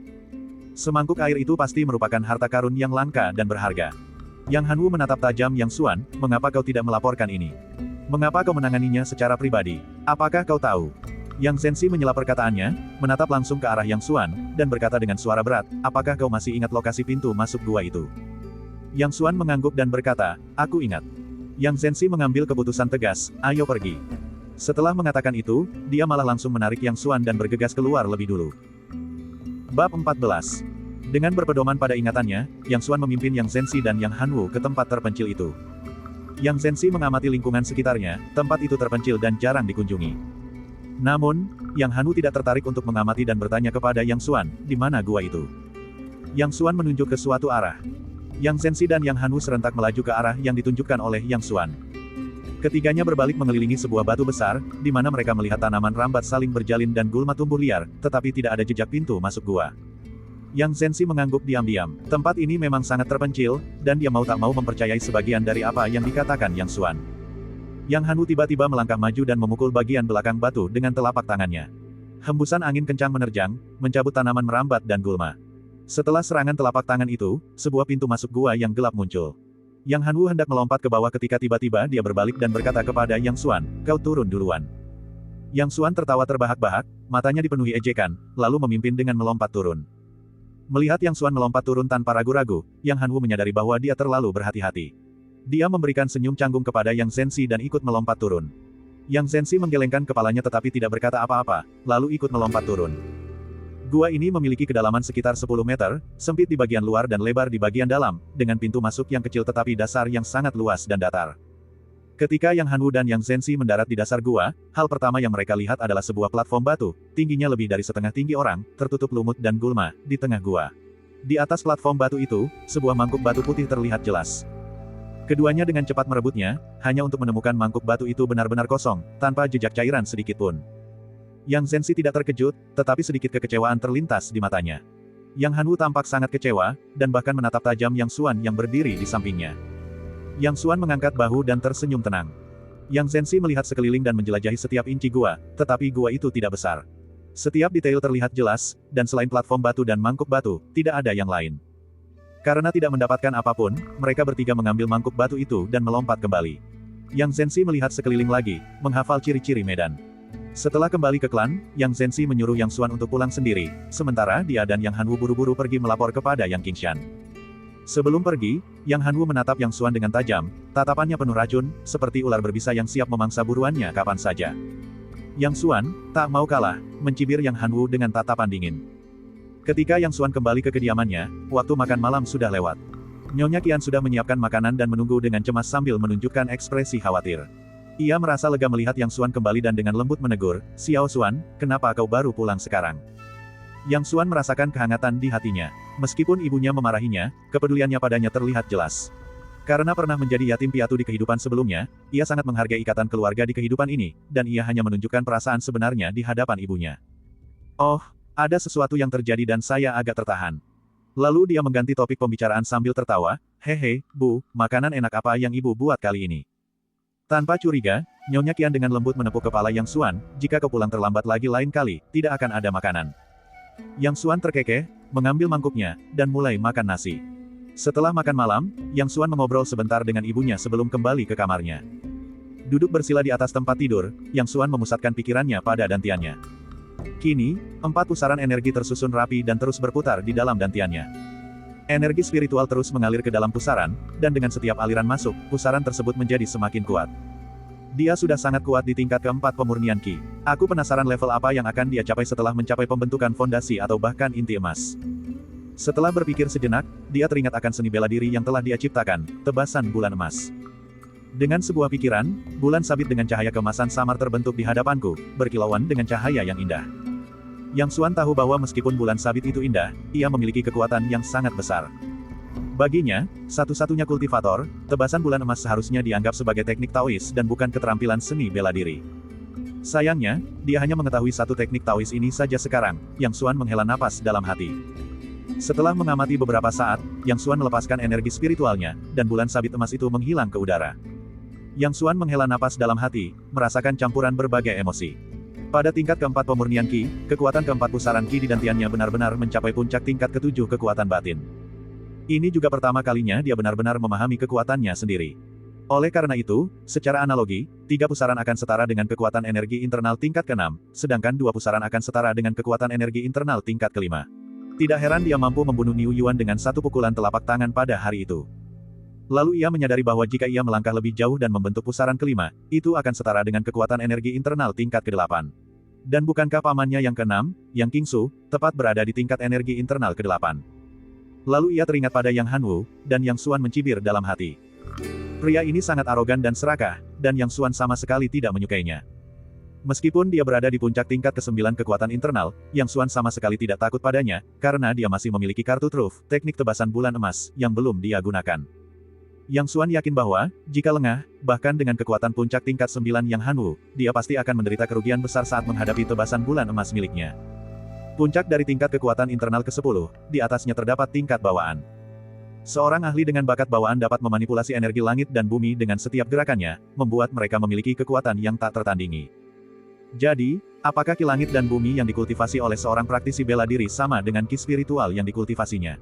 semangkuk air itu pasti merupakan harta karun yang langka dan berharga. Yang Hanwu menatap tajam Yang Xuan, mengapa kau tidak melaporkan ini? Mengapa kau menanganinya secara pribadi? Apakah kau tahu? Yang Zenzi menyela perkataannya, menatap langsung ke arah Yang Xuan, dan berkata dengan suara berat, apakah kau masih ingat lokasi pintu masuk gua itu? Yang Xuan mengangguk dan berkata, aku ingat. Yang Zenzi mengambil keputusan tegas, ayo pergi. Setelah mengatakan itu, dia malah langsung menarik Yang Xuan dan bergegas keluar lebih dulu. Bab 14. Dengan berpedoman pada ingatannya, Yang Xuan memimpin Yang Zenzi dan Yang Hanwu ke tempat terpencil itu. Yang Zenzi mengamati lingkungan sekitarnya, tempat itu terpencil dan jarang dikunjungi. Namun, Yang Hanwu tidak tertarik untuk mengamati dan bertanya kepada Yang Xuan, di mana gua itu? Yang Xuan menunjuk ke suatu arah. Yang Zenzi dan Yang Hanwu serentak melaju ke arah yang ditunjukkan oleh Yang Xuan. Ketiganya berbalik mengelilingi sebuah batu besar, di mana mereka melihat tanaman rambat saling berjalin dan gulma tumbuh liar, tetapi tidak ada jejak pintu masuk gua. Yang Zenzi mengangguk diam-diam. Tempat ini memang sangat terpencil, dan dia mau tak mau mempercayai sebagian dari apa yang dikatakan Yang Xuan. Yang Hanwu tiba-tiba melangkah maju dan memukul bagian belakang batu dengan telapak tangannya. Hembusan angin kencang menerjang, mencabut tanaman merambat dan gulma. Setelah serangan telapak tangan itu, sebuah pintu masuk gua yang gelap muncul. Yang Hanwu hendak melompat ke bawah ketika tiba-tiba dia berbalik dan berkata kepada Yang Xuan, kau turun duluan. Yang Xuan tertawa terbahak-bahak, matanya dipenuhi ejekan, lalu memimpin dengan melompat turun. Melihat Yang Xuan melompat turun tanpa ragu-ragu, Yang Hanwu menyadari bahwa dia terlalu berhati-hati. Dia memberikan senyum canggung kepada Yang Zenzi dan ikut melompat turun. Yang Zenzi menggelengkan kepalanya tetapi tidak berkata apa-apa, lalu ikut melompat turun. Gua ini memiliki kedalaman sekitar 10 meter, sempit di bagian luar dan lebar di bagian dalam, dengan pintu masuk yang kecil tetapi dasar yang sangat luas dan datar. Ketika Yang Hanwu dan Yang Zenzi mendarat di dasar gua, hal pertama yang mereka lihat adalah sebuah platform batu, tingginya lebih dari setengah tinggi orang, tertutup lumut dan gulma, di tengah gua. Di atas platform batu itu, sebuah mangkuk batu putih terlihat jelas. Keduanya dengan cepat merebutnya, hanya untuk menemukan mangkuk batu itu benar-benar kosong, tanpa jejak cairan sedikit pun. Yang Zenzi tidak terkejut, tetapi sedikit kekecewaan terlintas di matanya. Yang Hanwu tampak sangat kecewa, dan bahkan menatap tajam Yang Xuan yang berdiri di sampingnya. Yang Xuan mengangkat bahu dan tersenyum tenang. Yang Zenzi melihat sekeliling dan menjelajahi setiap inci gua, tetapi gua itu tidak besar. Setiap detail terlihat jelas, dan selain platform batu dan mangkuk batu, tidak ada yang lain. Karena tidak mendapatkan apapun, mereka bertiga mengambil mangkuk batu itu dan melompat kembali. Yang Zenzi melihat sekeliling lagi, menghafal ciri-ciri medan. Setelah kembali ke klan, Yang Zenzi menyuruh Yang Xuan untuk pulang sendiri, sementara dia dan Yang Hanwu buru-buru pergi melapor kepada Yang Qingshan. Sebelum pergi, Yang Hanwu menatap Yang Xuan dengan tajam, tatapannya penuh racun, seperti ular berbisa yang siap memangsa buruannya kapan saja. Yang Xuan, tak mau kalah, mencibir Yang Hanwu dengan tatapan dingin. Ketika Yang Xuan kembali ke kediamannya, waktu makan malam sudah lewat. Nyonya Qian sudah menyiapkan makanan dan menunggu dengan cemas sambil menunjukkan ekspresi khawatir. Ia merasa lega melihat Yang Xuan kembali dan dengan lembut menegur, Xiao Xuan, kenapa kau baru pulang sekarang? Yang Xuan merasakan kehangatan di hatinya. Meskipun ibunya memarahinya, kepeduliannya padanya terlihat jelas. Karena pernah menjadi yatim piatu di kehidupan sebelumnya, ia sangat menghargai ikatan keluarga di kehidupan ini, dan ia hanya menunjukkan perasaan sebenarnya di hadapan ibunya. Oh, ada sesuatu yang terjadi dan saya agak tertahan. Lalu dia mengganti topik pembicaraan sambil tertawa, hehe, Bu, makanan enak apa yang ibu buat kali ini? Tanpa curiga, Nyonya Qian dengan lembut menepuk kepala Yang Xuan, jika kau pulang terlambat lagi lain kali, tidak akan ada makanan. Yang Xuan terkekeh, mengambil mangkuknya, dan mulai makan nasi. Setelah makan malam, Yang Xuan mengobrol sebentar dengan ibunya sebelum kembali ke kamarnya. Duduk bersila di atas tempat tidur, Yang Xuan memusatkan pikirannya pada dantiannya. Kini, 4 pusaran energi tersusun rapi dan terus berputar di dalam dantiannya. Energi spiritual terus mengalir ke dalam pusaran, dan dengan setiap aliran masuk, pusaran tersebut menjadi semakin kuat. Dia sudah sangat kuat di tingkat keempat pemurnian Qi. Aku penasaran level apa yang akan dia capai setelah mencapai pembentukan fondasi atau bahkan inti emas. Setelah berpikir sejenak, dia teringat akan seni bela diri yang telah dia ciptakan, tebasan bulan emas. Dengan sebuah pikiran, bulan sabit dengan cahaya keemasan samar terbentuk di hadapanku, berkilauan dengan cahaya yang indah. Yang Xuan tahu bahwa meskipun bulan sabit itu indah, ia memiliki kekuatan yang sangat besar. Baginya, satu-satunya kultivator, tebasan bulan emas seharusnya dianggap sebagai teknik Taois dan bukan keterampilan seni bela diri. Sayangnya, dia hanya mengetahui satu teknik Taois ini saja sekarang. Yang Xuan menghela napas dalam hati. Setelah mengamati beberapa saat, Yang Xuan melepaskan energi spiritualnya, dan bulan sabit emas itu menghilang ke udara. Yang Xuan menghela napas dalam hati, merasakan campuran berbagai emosi. Pada tingkat keempat pemurnian Qi, kekuatan keempat pusaran Qi di dantiannya benar-benar mencapai puncak tingkat ketujuh kekuatan batin. Ini juga pertama kalinya dia benar-benar memahami kekuatannya sendiri. Oleh karena itu, secara analogi, 3 pusaran akan setara dengan kekuatan energi internal tingkat ke-6, sedangkan 2 pusaran akan setara dengan kekuatan energi internal tingkat ke-5. Tidak heran dia mampu membunuh Niu Yuan dengan satu pukulan telapak tangan pada hari itu. Lalu ia menyadari bahwa jika ia melangkah lebih jauh dan membentuk pusaran ke-5, itu akan setara dengan kekuatan energi internal tingkat ke-8. Dan bukankah pamannya yang ke-6, Yang Qingsu, tepat berada di tingkat energi internal ke-8? Lalu ia teringat pada Yang Hanwu, dan Yang Xuan mencibir dalam hati. Pria ini sangat arogan dan serakah, dan Yang Xuan sama sekali tidak menyukainya. Meskipun dia berada di puncak tingkat ke-9 kekuatan internal, Yang Xuan sama sekali tidak takut padanya, karena dia masih memiliki kartu truf, teknik tebasan bulan emas, yang belum dia gunakan. Yang Xuan yakin bahwa, jika lengah, bahkan dengan kekuatan puncak tingkat 9 Yang Hanwu, dia pasti akan menderita kerugian besar saat menghadapi tebasan bulan emas miliknya. Puncak dari tingkat kekuatan internal ke-10, di atasnya terdapat tingkat bawaan. Seorang ahli dengan bakat bawaan dapat memanipulasi energi langit dan bumi dengan setiap gerakannya, membuat mereka memiliki kekuatan yang tak tertandingi. Jadi, apakah ki langit dan bumi yang dikultivasi oleh seorang praktisi bela diri sama dengan ki spiritual yang dikultivasinya?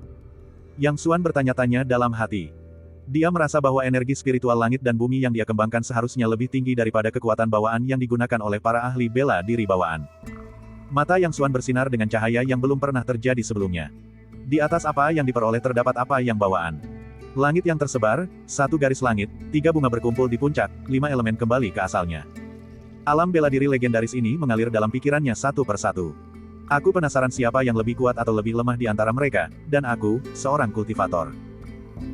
Yang Xuan bertanya-tanya dalam hati. Dia merasa bahwa energi spiritual langit dan bumi yang dia kembangkan seharusnya lebih tinggi daripada kekuatan bawaan yang digunakan oleh para ahli bela diri bawaan. Mata Yang Xuan bersinar dengan cahaya yang belum pernah terjadi sebelumnya. Di atas apa yang diperoleh terdapat apa yang bawaan. Langit yang tersebar, satu garis langit, 3 bunga berkumpul di puncak, 5 elemen kembali ke asalnya. Alam bela diri legendaris ini mengalir dalam pikirannya satu persatu. Aku penasaran siapa yang lebih kuat atau lebih lemah di antara mereka, dan aku, seorang kultivator.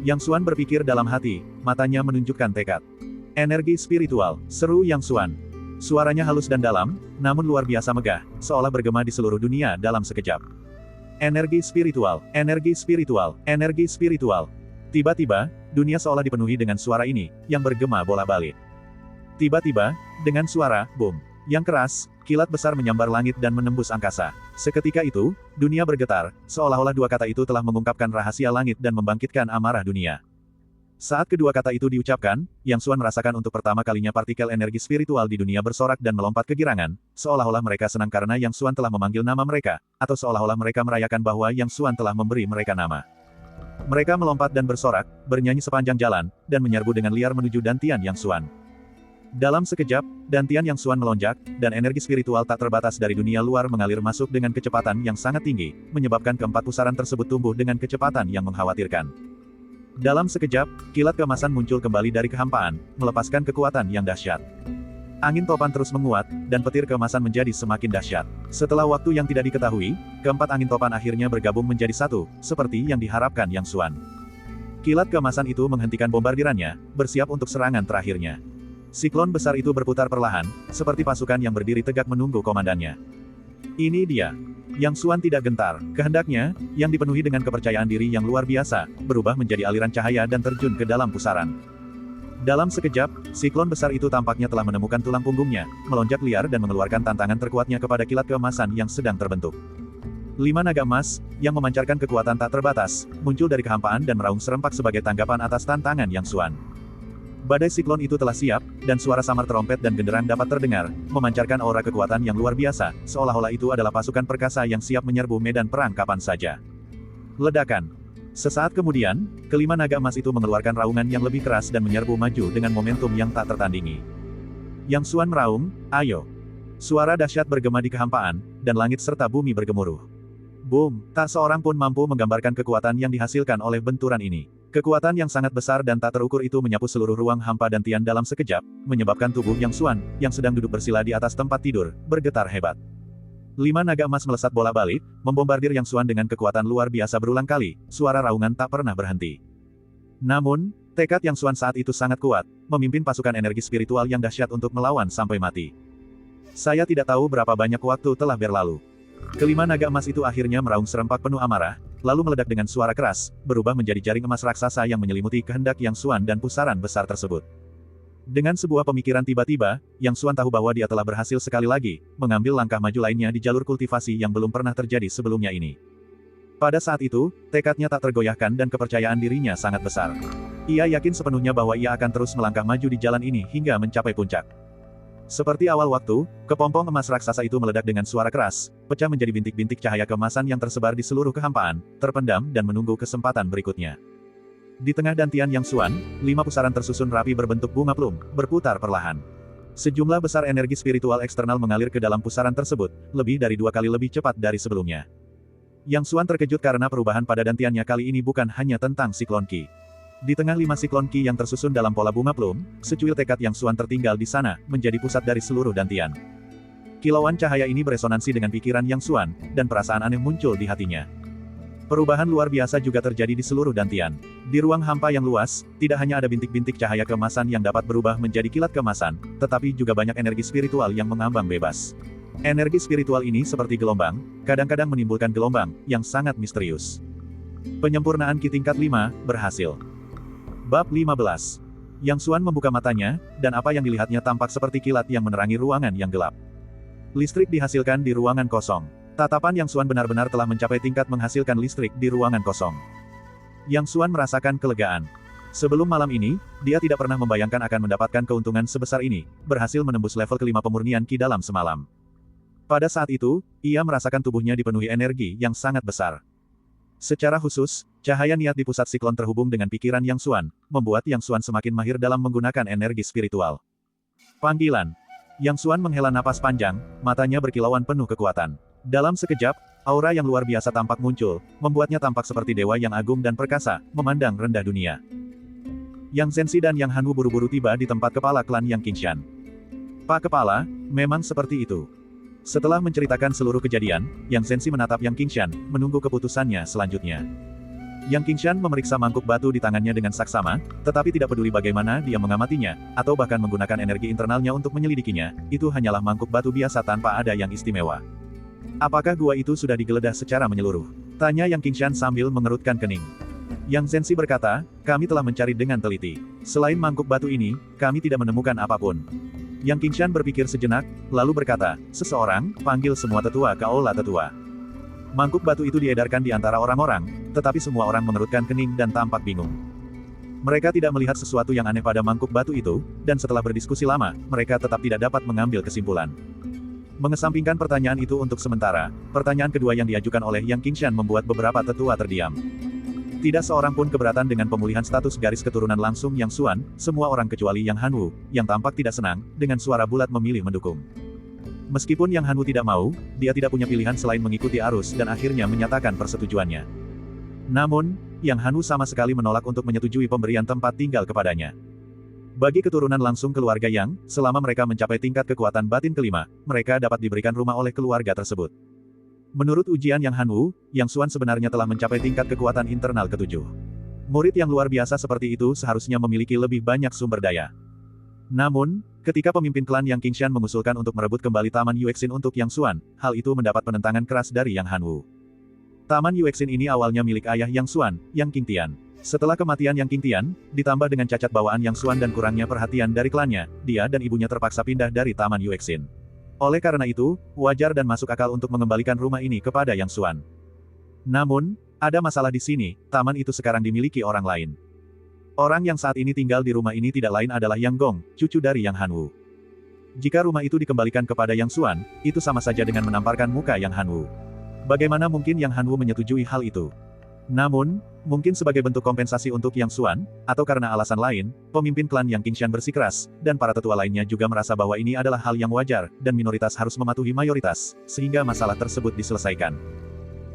Yang Xuan berpikir dalam hati, matanya menunjukkan tekad. Energi spiritual, seru Yang Xuan. Suaranya halus dan dalam, namun luar biasa megah, seolah bergema di seluruh dunia dalam sekejap. Energi spiritual, energi spiritual, energi spiritual. Tiba-tiba, dunia seolah dipenuhi dengan suara ini, yang bergema bolak-balik. Tiba-tiba, dengan suara, boom, yang keras, kilat besar menyambar langit dan menembus angkasa. Seketika itu, dunia bergetar, seolah-olah 2 kata itu telah mengungkapkan rahasia langit dan membangkitkan amarah dunia. Saat kedua kata itu diucapkan, Yang Xuan merasakan untuk pertama kalinya partikel energi spiritual di dunia bersorak dan melompat kegirangan, seolah-olah mereka senang karena Yang Xuan telah memanggil nama mereka, atau seolah-olah mereka merayakan bahwa Yang Xuan telah memberi mereka nama. Mereka melompat dan bersorak, bernyanyi sepanjang jalan, dan menyerbu dengan liar menuju dantian Yang Xuan. Dalam sekejap, dantian Yang Xuan melonjak, dan energi spiritual tak terbatas dari dunia luar mengalir masuk dengan kecepatan yang sangat tinggi, menyebabkan keempat pusaran tersebut tumbuh dengan kecepatan yang mengkhawatirkan. Dalam sekejap, kilat keemasan muncul kembali dari kehampaan, melepaskan kekuatan yang dahsyat. Angin topan terus menguat, dan petir keemasan menjadi semakin dahsyat. Setelah waktu yang tidak diketahui, keempat angin topan akhirnya bergabung menjadi satu, seperti yang diharapkan Yang Xuan. Kilat keemasan itu menghentikan bombardirannya, bersiap untuk serangan terakhirnya. Siklon besar itu berputar perlahan, seperti pasukan yang berdiri tegak menunggu komandannya. Ini dia. Yang Xuan tidak gentar, kehendaknya, yang dipenuhi dengan kepercayaan diri yang luar biasa, berubah menjadi aliran cahaya dan terjun ke dalam pusaran. Dalam sekejap, siklon besar itu tampaknya telah menemukan tulang punggungnya, melonjak liar dan mengeluarkan tantangan terkuatnya kepada kilat keemasan yang sedang terbentuk. 5 naga emas, yang memancarkan kekuatan tak terbatas, muncul dari kehampaan dan meraung serempak sebagai tanggapan atas tantangan Yang Xuan. Badai siklon itu telah siap, dan suara samar trompet dan genderang dapat terdengar, memancarkan aura kekuatan yang luar biasa, seolah-olah itu adalah pasukan perkasa yang siap menyerbu medan perang kapan saja. Ledakan. Sesaat kemudian, kelima naga emas itu mengeluarkan raungan yang lebih keras dan menyerbu maju dengan momentum yang tak tertandingi. Yang Xuan meraung, "Ayo!" Suara dahsyat bergema di kehampaan, dan langit serta bumi bergemuruh. Boom! Tak seorang pun mampu menggambarkan kekuatan yang dihasilkan oleh benturan ini. Kekuatan yang sangat besar dan tak terukur itu menyapu seluruh ruang hampa dan tian dalam sekejap, menyebabkan tubuh Yang Xuan, yang sedang duduk bersila di atas tempat tidur, bergetar hebat. 5 naga emas melesat bola-balik, membombardir Yang Xuan dengan kekuatan luar biasa berulang kali, suara raungan tak pernah berhenti. Namun, tekad Yang Xuan saat itu sangat kuat, memimpin pasukan energi spiritual yang dahsyat untuk melawan sampai mati. Saya tidak tahu berapa banyak waktu telah berlalu. Kelima naga emas itu akhirnya meraung serempak penuh amarah, lalu meledak dengan suara keras, berubah menjadi jaring emas raksasa yang menyelimuti kehendak Yang Xuan dan pusaran besar tersebut. Dengan sebuah pemikiran tiba-tiba, Yang Xuan tahu bahwa dia telah berhasil sekali lagi, mengambil langkah maju lainnya di jalur kultivasi yang belum pernah terjadi sebelumnya ini. Pada saat itu, tekadnya tak tergoyahkan dan kepercayaan dirinya sangat besar. Ia yakin sepenuhnya bahwa ia akan terus melangkah maju di jalan ini hingga mencapai puncak. Seperti awal waktu, kepompong emas raksasa itu meledak dengan suara keras, pecah menjadi bintik-bintik cahaya keemasan yang tersebar di seluruh kehampaan, terpendam dan menunggu kesempatan berikutnya. Di tengah dantian Yang Xuan, 5 pusaran tersusun rapi berbentuk bunga plum, berputar perlahan. Sejumlah besar energi spiritual eksternal mengalir ke dalam pusaran tersebut, lebih dari 2 kali lebih cepat dari sebelumnya. Yang Xuan terkejut karena perubahan pada dantiannya kali ini bukan hanya tentang siklon Qi. Di tengah 5 siklon Qi yang tersusun dalam pola bunga plum, secuil tekad Yang Xuan tertinggal di sana, menjadi pusat dari seluruh dantian. Kilauan cahaya ini beresonansi dengan pikiran Yang Xuan, dan perasaan aneh muncul di hatinya. Perubahan luar biasa juga terjadi di seluruh dantian. Di ruang hampa yang luas, tidak hanya ada bintik-bintik cahaya keemasan yang dapat berubah menjadi kilat keemasan, tetapi juga banyak energi spiritual yang mengambang bebas. Energi spiritual ini seperti gelombang, kadang-kadang menimbulkan gelombang, yang sangat misterius. Penyempurnaan Qi tingkat 5, berhasil. Bab 15. Yang Xuan membuka matanya, dan apa yang dilihatnya tampak seperti kilat yang menerangi ruangan yang gelap. Listrik dihasilkan di ruangan kosong. Tatapan Yang Xuan benar-benar telah mencapai tingkat menghasilkan listrik di ruangan kosong. Yang Xuan merasakan kelegaan. Sebelum malam ini, dia tidak pernah membayangkan akan mendapatkan keuntungan sebesar ini, berhasil menembus level kelima pemurnian Qi dalam semalam. Pada saat itu, ia merasakan tubuhnya dipenuhi energi yang sangat besar. Secara khusus, cahaya niat di pusat siklon terhubung dengan pikiran Yang Xuan, membuat Yang Xuan semakin mahir dalam menggunakan energi spiritual. Panggilan. Yang Xuan menghela napas panjang, matanya berkilauan penuh kekuatan. Dalam sekejap, aura yang luar biasa tampak muncul, membuatnya tampak seperti dewa yang agung dan perkasa, memandang rendah dunia. Yang Zhenxi dan Yang Hanwu buru-buru tiba di tempat kepala klan Yang Qingshan. Pak Kepala, memang seperti itu. Setelah menceritakan seluruh kejadian, Yang Zhenxi menatap Yang Qingshan, menunggu keputusannya selanjutnya. Yang Qingshan memeriksa mangkuk batu di tangannya dengan saksama, tetapi tidak peduli bagaimana dia mengamatinya, atau bahkan menggunakan energi internalnya untuk menyelidikinya, itu hanyalah mangkuk batu biasa tanpa ada yang istimewa. Apakah gua itu sudah digeledah secara menyeluruh? Tanya Yang Qingshan sambil mengerutkan kening. Yang Zhenxi berkata, kami telah mencari dengan teliti. Selain mangkuk batu ini, kami tidak menemukan apapun. Yang Qingshan berpikir sejenak, lalu berkata, seseorang, panggil semua tetua ke aula tetua. Mangkuk batu itu diedarkan di antara orang-orang, tetapi semua orang mengerutkan kening dan tampak bingung. Mereka tidak melihat sesuatu yang aneh pada mangkuk batu itu, dan setelah berdiskusi lama, mereka tetap tidak dapat mengambil kesimpulan. Mengesampingkan pertanyaan itu untuk sementara, pertanyaan kedua yang diajukan oleh Yang Qingshan membuat beberapa tetua terdiam. Tidak seorang pun keberatan dengan pemulihan status garis keturunan langsung Yang Xuan, semua orang kecuali Yang Hanwu, yang tampak tidak senang, dengan suara bulat memilih mendukung. Meskipun Yang Hanwu tidak mau, dia tidak punya pilihan selain mengikuti arus dan akhirnya menyatakan persetujuannya. Namun, Yang Hanwu sama sekali menolak untuk menyetujui pemberian tempat tinggal kepadanya. Bagi keturunan langsung keluarga Yang, selama mereka mencapai tingkat kekuatan batin kelima, mereka dapat diberikan rumah oleh keluarga tersebut. Menurut ujian Yang Hanwu, Yang Xuan sebenarnya telah mencapai tingkat kekuatan internal ketujuh. Murid yang luar biasa seperti itu seharusnya memiliki lebih banyak sumber daya. Namun, ketika pemimpin klan Yang Qingshan mengusulkan untuk merebut kembali Taman Yuexin untuk Yang Xuan, hal itu mendapat penentangan keras dari Yang Hanwu. Taman Yuexin ini awalnya milik ayah Yang Xuan, Yang Qingtian. Setelah kematian Yang Qingtian, ditambah dengan cacat bawaan Yang Xuan dan kurangnya perhatian dari klannya, dia dan ibunya terpaksa pindah dari Taman Yuexin. Oleh karena itu, wajar dan masuk akal untuk mengembalikan rumah ini kepada Yang Xuan. Namun, ada masalah di sini, taman itu sekarang dimiliki orang lain. Orang yang saat ini tinggal di rumah ini tidak lain adalah Yang Gong, cucu dari Yang Hanwu. Jika rumah itu dikembalikan kepada Yang Xuan, itu sama saja dengan menamparkan muka Yang Hanwu. Bagaimana mungkin Yang Hanwu menyetujui hal itu? Namun, mungkin sebagai bentuk kompensasi untuk Yang Xuan, atau karena alasan lain, pemimpin klan Yang Qingshan bersikeras, dan para tetua lainnya juga merasa bahwa ini adalah hal yang wajar, dan minoritas harus mematuhi mayoritas, sehingga masalah tersebut diselesaikan.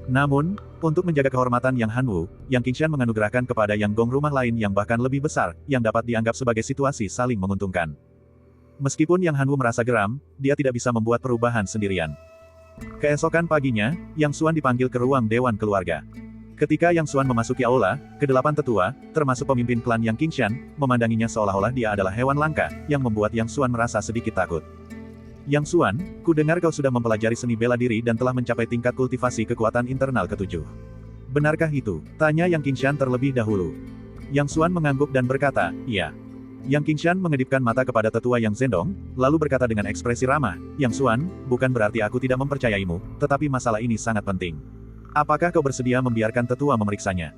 Namun, untuk menjaga kehormatan Yang Hanwu, Yang Qingshan menganugerahkan kepada Yang Gong rumah lain yang bahkan lebih besar, yang dapat dianggap sebagai situasi saling menguntungkan. Meskipun Yang Hanwu merasa geram, dia tidak bisa membuat perubahan sendirian. Keesokan paginya, Yang Xuan dipanggil ke ruang Dewan Keluarga. Ketika Yang Xuan memasuki aula, kedelapan tetua, termasuk pemimpin klan Yang Qingshan, memandanginya seolah-olah dia adalah hewan langka, yang membuat Yang Xuan merasa sedikit takut. Yang Xuan, ku dengar kau sudah mempelajari seni bela diri dan telah mencapai tingkat kultivasi kekuatan internal ketujuh. Benarkah itu? Tanya Yang Qingshan terlebih dahulu. Yang Xuan mengangguk dan berkata, iya. Yang Qingshan mengedipkan mata kepada tetua Yang Zhendong, lalu berkata dengan ekspresi ramah, Yang Xuan, bukan berarti aku tidak mempercayaimu, tetapi masalah ini sangat penting. Apakah kau bersedia membiarkan tetua memeriksanya?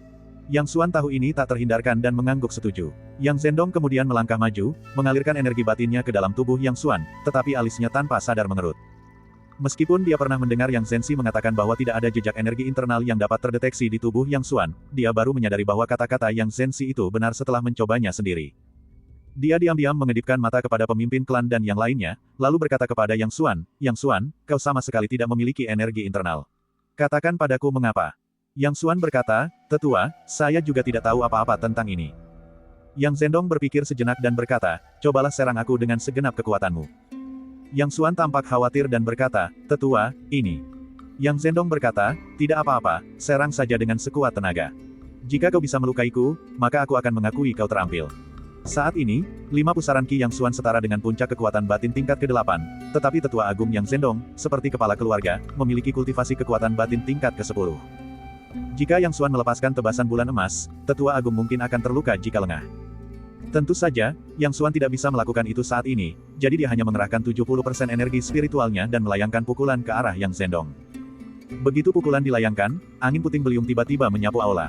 Yang Xuan tahu ini tak terhindarkan dan mengangguk setuju. Yang Zhendong kemudian melangkah maju, mengalirkan energi batinnya ke dalam tubuh Yang Xuan, tetapi alisnya tanpa sadar mengerut. Meskipun dia pernah mendengar Yang Zhenxi mengatakan bahwa tidak ada jejak energi internal yang dapat terdeteksi di tubuh Yang Xuan, dia baru menyadari bahwa kata-kata Yang Zhenxi itu benar setelah mencobanya sendiri. Dia diam-diam mengedipkan mata kepada pemimpin klan dan yang lainnya, lalu berkata kepada Yang Xuan, kau sama sekali tidak memiliki energi internal. Katakan padaku mengapa. Yang Xuan berkata, tetua, saya juga tidak tahu apa-apa tentang ini. Yang Zhendong berpikir sejenak dan berkata, cobalah serang aku dengan segenap kekuatanmu. Yang Xuan tampak khawatir dan berkata, tetua, ini. Yang Zhendong berkata, tidak apa-apa, serang saja dengan sekuat tenaga. Jika kau bisa melukaiku, maka aku akan mengakui kau terampil. Saat ini, 5 pusaran Ki Yang Xuan setara dengan puncak kekuatan batin tingkat ke-8, tetapi tetua agung Yang Zhendong, seperti kepala keluarga, memiliki kultivasi kekuatan batin tingkat ke-10. Jika Yang Xuan melepaskan tebasan bulan emas, tetua agung mungkin akan terluka jika lengah. Tentu saja, Yang Xuan tidak bisa melakukan itu saat ini, jadi dia hanya mengerahkan 70% energi spiritualnya dan melayangkan pukulan ke arah Yang Zhendong. Begitu pukulan dilayangkan, angin puting beliung tiba-tiba menyapu aula.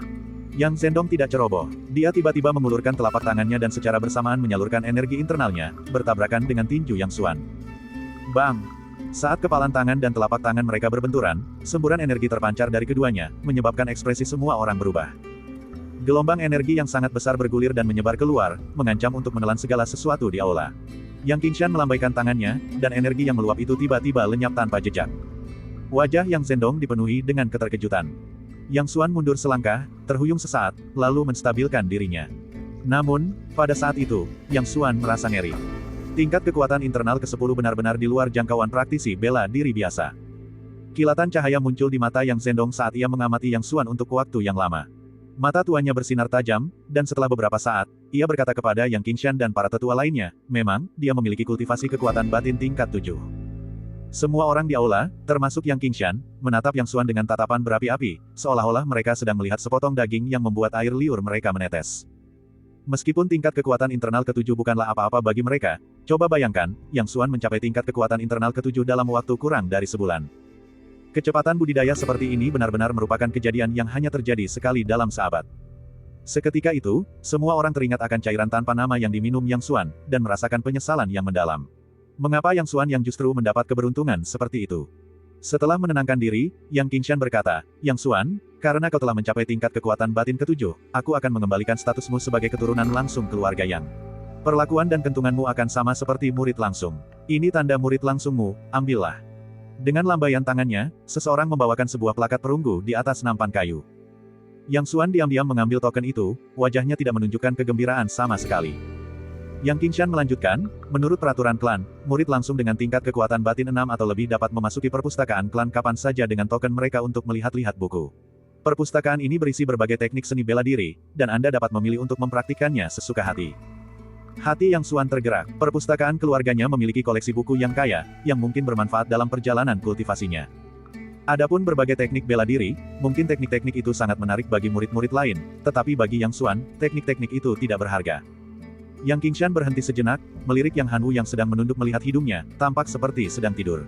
Yang Zhendong tidak ceroboh. Dia tiba-tiba mengulurkan telapak tangannya dan secara bersamaan menyalurkan energi internalnya, bertabrakan dengan tinju Yang Xuan. Bang! Saat kepalan tangan dan telapak tangan mereka berbenturan, semburan energi terpancar dari keduanya, menyebabkan ekspresi semua orang berubah. Gelombang energi yang sangat besar bergulir dan menyebar keluar, mengancam untuk menelan segala sesuatu di aula. Yang Qingshan melambaikan tangannya, dan energi yang meluap itu tiba-tiba lenyap tanpa jejak. Wajah Yang Zhendong dipenuhi dengan keterkejutan. Yang Xuan mundur selangkah, terhuyung sesaat, lalu menstabilkan dirinya. Namun, pada saat itu, Yang Xuan merasa ngeri. Tingkat kekuatan internal ke-10 benar-benar di luar jangkauan praktisi bela diri biasa. Kilatan cahaya muncul di mata Yang Zhendong saat ia mengamati Yang Xuan untuk waktu yang lama. Mata tuanya bersinar tajam, dan setelah beberapa saat, ia berkata kepada Yang Qingshan dan para tetua lainnya, memang, dia memiliki kultivasi kekuatan batin tingkat 7. Semua orang di aula, termasuk Yang Qingshan, menatap Yang Xuan dengan tatapan berapi-api, seolah-olah mereka sedang melihat sepotong daging yang membuat air liur mereka menetes. Meskipun tingkat kekuatan internal ke-7 bukanlah apa-apa bagi mereka, coba bayangkan, Yang Xuan mencapai tingkat kekuatan internal ke-7 dalam waktu kurang dari sebulan. Kecepatan budidaya seperti ini benar-benar merupakan kejadian yang hanya terjadi sekali dalam seabad. Seketika itu, semua orang teringat akan cairan tanpa nama yang diminum Yang Xuan, dan merasakan penyesalan yang mendalam. Mengapa Yang Xuan yang justru mendapat keberuntungan seperti itu? Setelah menenangkan diri, Yang Qingshan berkata, Yang Xuan, karena kau telah mencapai tingkat kekuatan batin ke-7, aku akan mengembalikan statusmu sebagai keturunan langsung keluarga Yang. Perlakuan dan kentunganmu akan sama seperti murid langsung. Ini tanda murid langsungmu, ambillah. Dengan lambaian tangannya, seseorang membawakan sebuah plakat perunggu di atas nampan kayu. Yang Xuan diam-diam mengambil token itu, wajahnya tidak menunjukkan kegembiraan sama sekali. Yang Qingshan melanjutkan, menurut peraturan klan, murid langsung dengan tingkat kekuatan batin 6 atau lebih dapat memasuki perpustakaan klan kapan saja dengan token mereka untuk melihat-lihat buku. Perpustakaan ini berisi berbagai teknik seni bela diri, dan Anda dapat memilih untuk mempraktikkannya sesuka hati. Hati Yang Xuan tergerak. Perpustakaan keluarganya memiliki koleksi buku yang kaya, yang mungkin bermanfaat dalam perjalanan kultivasinya. Adapun berbagai teknik bela diri, mungkin teknik-teknik itu sangat menarik bagi murid-murid lain, tetapi bagi Yang Xuan, teknik-teknik itu tidak berharga. Yang Qingshan berhenti sejenak, melirik Yang Hanwu yang sedang menunduk melihat hidungnya, tampak seperti sedang tidur.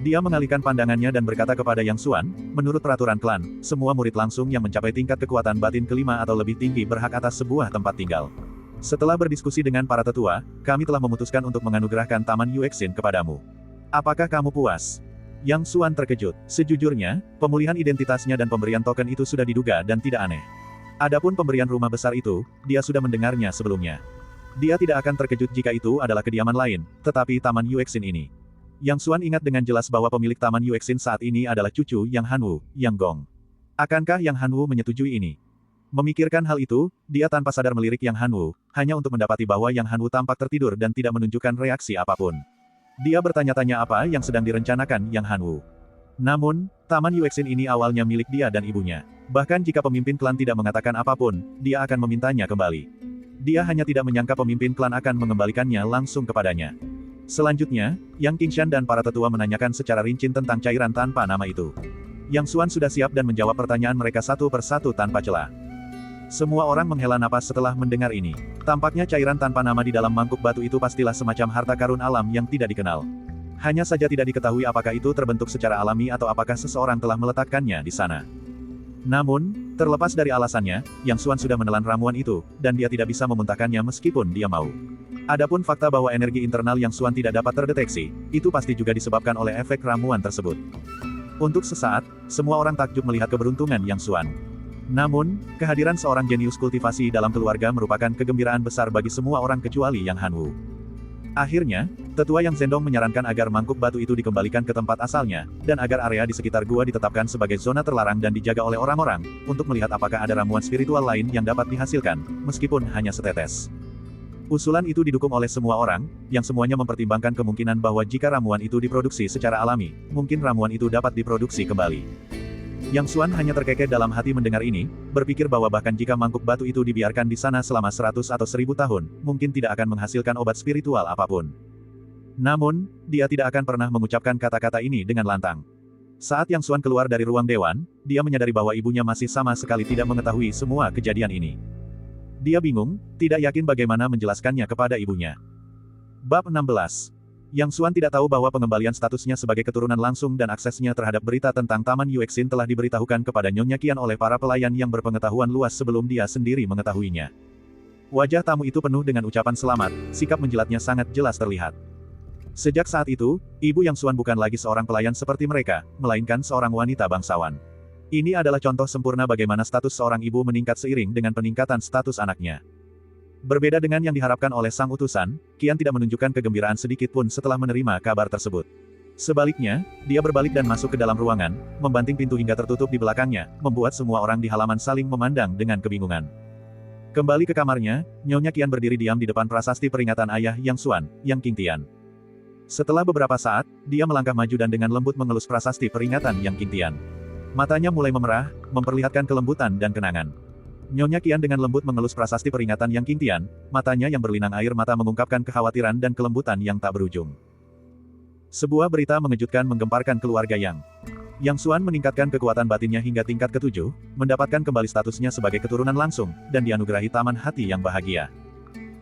Dia mengalihkan pandangannya dan berkata kepada Yang Xuan, menurut peraturan klan, semua murid langsung yang mencapai tingkat kekuatan batin ke-5 atau lebih tinggi berhak atas sebuah tempat tinggal. Setelah berdiskusi dengan para tetua, kami telah memutuskan untuk menganugerahkan Taman Yuexin kepadamu. Apakah kamu puas? Yang Xuan terkejut. Sejujurnya, pemulihan identitasnya dan pemberian token itu sudah diduga dan tidak aneh. Adapun pemberian rumah besar itu, dia sudah mendengarnya sebelumnya. Dia tidak akan terkejut jika itu adalah kediaman lain, tetapi Taman Yuexin ini. Yang Xuan ingat dengan jelas bahwa pemilik Taman Yuexin saat ini adalah cucu Yang Hanwu, Yang Gong. Akankah Yang Hanwu menyetujui ini? Memikirkan hal itu, dia tanpa sadar melirik Yang Hanwu, hanya untuk mendapati bahwa Yang Hanwu tampak tertidur dan tidak menunjukkan reaksi apapun. Dia bertanya-tanya apa yang sedang direncanakan Yang Hanwu. Namun, Taman Yuexin ini awalnya milik dia dan ibunya. Bahkan jika pemimpin klan tidak mengatakan apapun, dia akan memintanya kembali. Dia hanya tidak menyangka pemimpin klan akan mengembalikannya langsung kepadanya. Selanjutnya, Yang Qingshan dan para tetua menanyakan secara rinci tentang cairan tanpa nama itu. Yang Xuan sudah siap dan menjawab pertanyaan mereka satu persatu tanpa celah. Semua orang menghela napas setelah mendengar ini. Tampaknya cairan tanpa nama di dalam mangkuk batu itu pastilah semacam harta karun alam yang tidak dikenal. Hanya saja tidak diketahui apakah itu terbentuk secara alami atau apakah seseorang telah meletakkannya di sana. Namun, terlepas dari alasannya, Yang Xuan sudah menelan ramuan itu, dan dia tidak bisa memuntahkannya meskipun dia mau. Adapun fakta bahwa energi internal Yang Xuan tidak dapat terdeteksi, itu pasti juga disebabkan oleh efek ramuan tersebut. Untuk sesaat, semua orang takjub melihat keberuntungan Yang Xuan. Namun, kehadiran seorang jenius kultivasi dalam keluarga merupakan kegembiraan besar bagi semua orang kecuali Yang Hanwu. Akhirnya, tetua Yang Zhendong menyarankan agar mangkuk batu itu dikembalikan ke tempat asalnya, dan agar area di sekitar gua ditetapkan sebagai zona terlarang dan dijaga oleh orang-orang, untuk melihat apakah ada ramuan spiritual lain yang dapat dihasilkan, meskipun hanya setetes. Usulan itu didukung oleh semua orang, yang semuanya mempertimbangkan kemungkinan bahwa jika ramuan itu diproduksi secara alami, mungkin ramuan itu dapat diproduksi kembali. Yang Xuan hanya terkekeh dalam hati mendengar ini, berpikir bahwa bahkan jika mangkuk batu itu dibiarkan di sana selama 100 atau 1000 tahun, mungkin tidak akan menghasilkan obat spiritual apapun. Namun, dia tidak akan pernah mengucapkan kata-kata ini dengan lantang. Saat Yang Xuan keluar dari ruang dewan, dia menyadari bahwa ibunya masih sama sekali tidak mengetahui semua kejadian ini. Dia bingung, tidak yakin bagaimana menjelaskannya kepada ibunya. Bab 16. Yang Xuan tidak tahu bahwa pengembalian statusnya sebagai keturunan langsung dan aksesnya terhadap berita tentang Taman Yuexin telah diberitahukan kepada Nyonya Qian oleh para pelayan yang berpengetahuan luas sebelum dia sendiri mengetahuinya. Wajah tamu itu penuh dengan ucapan selamat, sikap menjilatnya sangat jelas terlihat. Sejak saat itu, Ibu Yang Xuan bukan lagi seorang pelayan seperti mereka, melainkan seorang wanita bangsawan. Ini adalah contoh sempurna bagaimana status seorang ibu meningkat seiring dengan peningkatan status anaknya. Berbeda dengan yang diharapkan oleh sang utusan, Qian tidak menunjukkan kegembiraan sedikit pun setelah menerima kabar tersebut. Sebaliknya, dia berbalik dan masuk ke dalam ruangan, membanting pintu hingga tertutup di belakangnya, membuat semua orang di halaman saling memandang dengan kebingungan. Kembali ke kamarnya, Nyonya Qian berdiri diam di depan prasasti peringatan ayah Yang Xuan, Yang Qingtian. Setelah beberapa saat, dia melangkah maju dan dengan lembut mengelus prasasti peringatan Yang Qingtian. Matanya mulai memerah, memperlihatkan kelembutan dan kenangan. Nyonya Qian dengan lembut mengelus prasasti peringatan Yang Qingtian, matanya yang berlinang air mata mengungkapkan kekhawatiran dan kelembutan yang tak berujung. Sebuah berita mengejutkan menggemparkan keluarga Yang. Yang Xuan meningkatkan kekuatan batinnya hingga tingkat ke-7, mendapatkan kembali statusnya sebagai keturunan langsung, dan dianugerahi taman hati yang bahagia.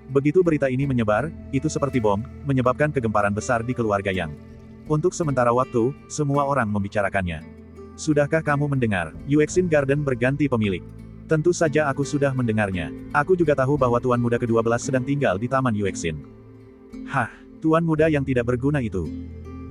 Begitu berita ini menyebar, itu seperti bom, menyebabkan kegemparan besar di keluarga Yang. Untuk sementara waktu, semua orang membicarakannya. Sudahkah kamu mendengar, Yuexin Garden berganti pemilik? Tentu saja aku sudah mendengarnya. Aku juga tahu bahwa Tuan Muda ke-12 sedang tinggal di Taman Yuexin. Hah, Tuan Muda yang tidak berguna itu.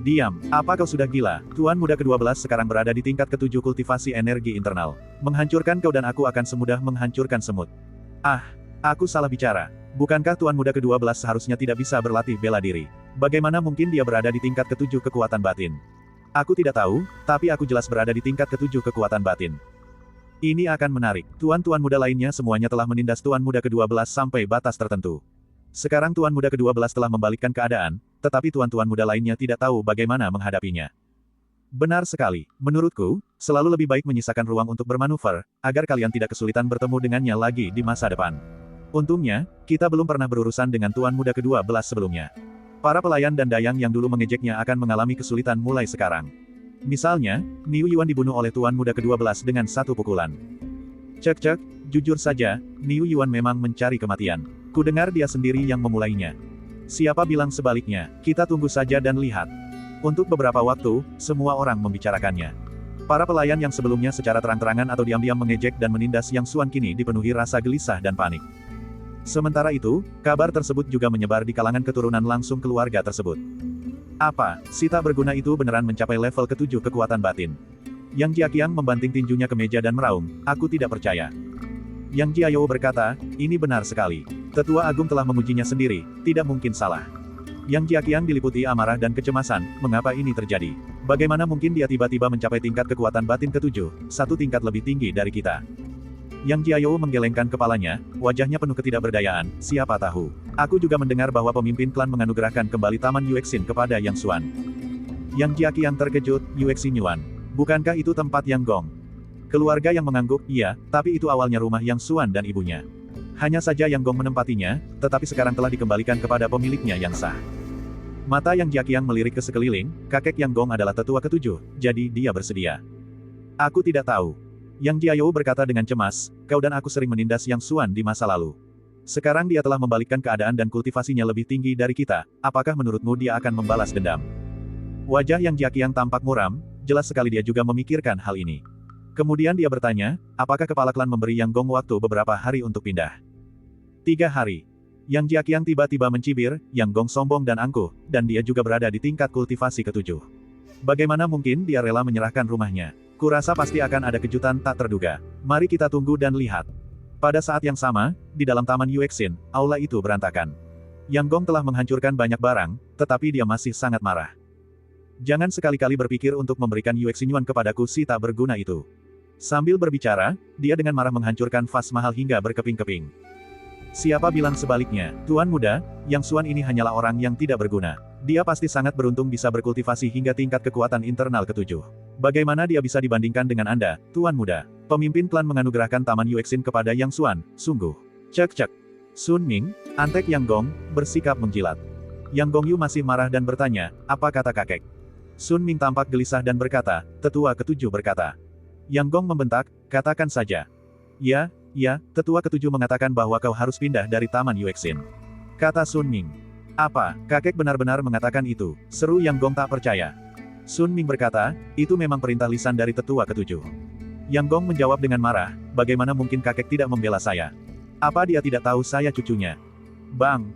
Diam, apa kau sudah gila? Tuan Muda ke-12 sekarang berada di tingkat ke-7 kultivasi energi internal. Menghancurkan kau dan aku akan semudah menghancurkan semut. Ah, aku salah bicara. Bukankah Tuan Muda ke-12 seharusnya tidak bisa berlatih bela diri? Bagaimana mungkin dia berada di tingkat ke-7 kekuatan batin? Aku tidak tahu, tapi aku jelas berada di tingkat ke-7 kekuatan batin. Ini akan menarik. Tuan-tuan muda lainnya semuanya telah menindas Tuan Muda ke-12 sampai batas tertentu. Sekarang Tuan Muda ke-12 telah membalikkan keadaan, tetapi tuan-tuan muda lainnya tidak tahu bagaimana menghadapinya. Benar sekali. Menurutku, selalu lebih baik menyisakan ruang untuk bermanuver, agar kalian tidak kesulitan bertemu dengannya lagi di masa depan. Untungnya, kita belum pernah berurusan dengan Tuan Muda ke-12 sebelumnya. Para pelayan dan dayang yang dulu mengejeknya akan mengalami kesulitan mulai sekarang. Misalnya, Niu Yuan dibunuh oleh Tuan Muda ke-12 dengan satu pukulan. Cek, jujur saja, Niu Yuan memang mencari kematian. Kudengar dia sendiri yang memulainya. Siapa bilang sebaliknya, kita tunggu saja dan lihat. Untuk beberapa waktu, semua orang membicarakannya. Para pelayan yang sebelumnya secara terang-terangan atau diam-diam mengejek dan menindas Yang Xuan kini dipenuhi rasa gelisah dan panik. Sementara itu, kabar tersebut juga menyebar di kalangan keturunan langsung keluarga tersebut. Apa, si tak berguna itu beneran mencapai level ke-7 kekuatan batin? Yang Jiaqiang membanting tinjunya ke meja dan meraung, aku tidak percaya. Yang Jiayou berkata, ini benar sekali. Tetua Agung telah mengujinya sendiri, tidak mungkin salah. Yang Jiaqiang diliputi amarah dan kecemasan, mengapa ini terjadi? Bagaimana mungkin dia tiba-tiba mencapai tingkat kekuatan batin ke-7, satu tingkat lebih tinggi dari kita? Yang Jiayou menggelengkan kepalanya, wajahnya penuh ketidakberdayaan, siapa tahu. Aku juga mendengar bahwa pemimpin klan menganugerahkan kembali Taman Yuexin kepada Yang Xuan. Yang Jiaqiang terkejut, Yuexin Yuan. Bukankah itu tempat Yang Gong? Keluarga yang mengangguk, iya, tapi itu awalnya rumah Yang Xuan dan ibunya. Hanya saja Yang Gong menempatinya, tetapi sekarang telah dikembalikan kepada pemiliknya yang sah. Mata Yang Jiaqiang melirik ke sekeliling, kakek Yang Gong adalah tetua ke-7, jadi dia bersedia. Aku tidak tahu. Yang Jiayou berkata dengan cemas, kau dan aku sering menindas Yang Xuan di masa lalu. Sekarang dia telah membalikkan keadaan dan kultivasinya lebih tinggi dari kita, apakah menurutmu dia akan membalas dendam? Wajah Yang Jiaqiang tampak muram, jelas sekali dia juga memikirkan hal ini. Kemudian dia bertanya, apakah kepala klan memberi Yang Gong waktu beberapa hari untuk pindah? 3 hari. Yang Jiaqiang tiba-tiba mencibir, Yang Gong sombong dan angkuh, dan dia juga berada di tingkat kultivasi ke-7. Bagaimana mungkin dia rela menyerahkan rumahnya? Kurasa pasti akan ada kejutan tak terduga. Mari kita tunggu dan lihat. Pada saat yang sama, di dalam taman Yuexin, aula itu berantakan. Yang Gong telah menghancurkan banyak barang, tetapi dia masih sangat marah. Jangan sekali-kali berpikir untuk memberikan Yuexin Yuan kepadaku si tak berguna itu. Sambil berbicara, dia dengan marah menghancurkan vas mahal hingga berkeping-keping. Siapa bilang sebaliknya, Tuan Muda, Yang Xuan ini hanyalah orang yang tidak berguna. Dia pasti sangat beruntung bisa berkultivasi hingga tingkat kekuatan internal ke-7. Bagaimana dia bisa dibandingkan dengan Anda, Tuan Muda? Pemimpin klan menganugerahkan Taman Yuexin kepada Yang Xuan, sungguh. Cek-cek. Sun Ming, antek Yang Gong, bersikap menjilat. Yang Gongyu masih marah dan bertanya, apa kata kakek? Sun Ming tampak gelisah dan berkata, Tetua ke-7 berkata. Yang Gong membentak, katakan saja. Ya, Tetua ke-7 mengatakan bahwa kau harus pindah dari Taman Yuexin. Kata Sun Ming. Apa, kakek benar-benar mengatakan itu? Seru Yang Gong tak percaya. Sun Ming berkata, itu memang perintah lisan dari Tetua ke-7. Yang Gong menjawab dengan marah, bagaimana mungkin kakek tidak membela saya? Apa dia tidak tahu saya cucunya? Bang,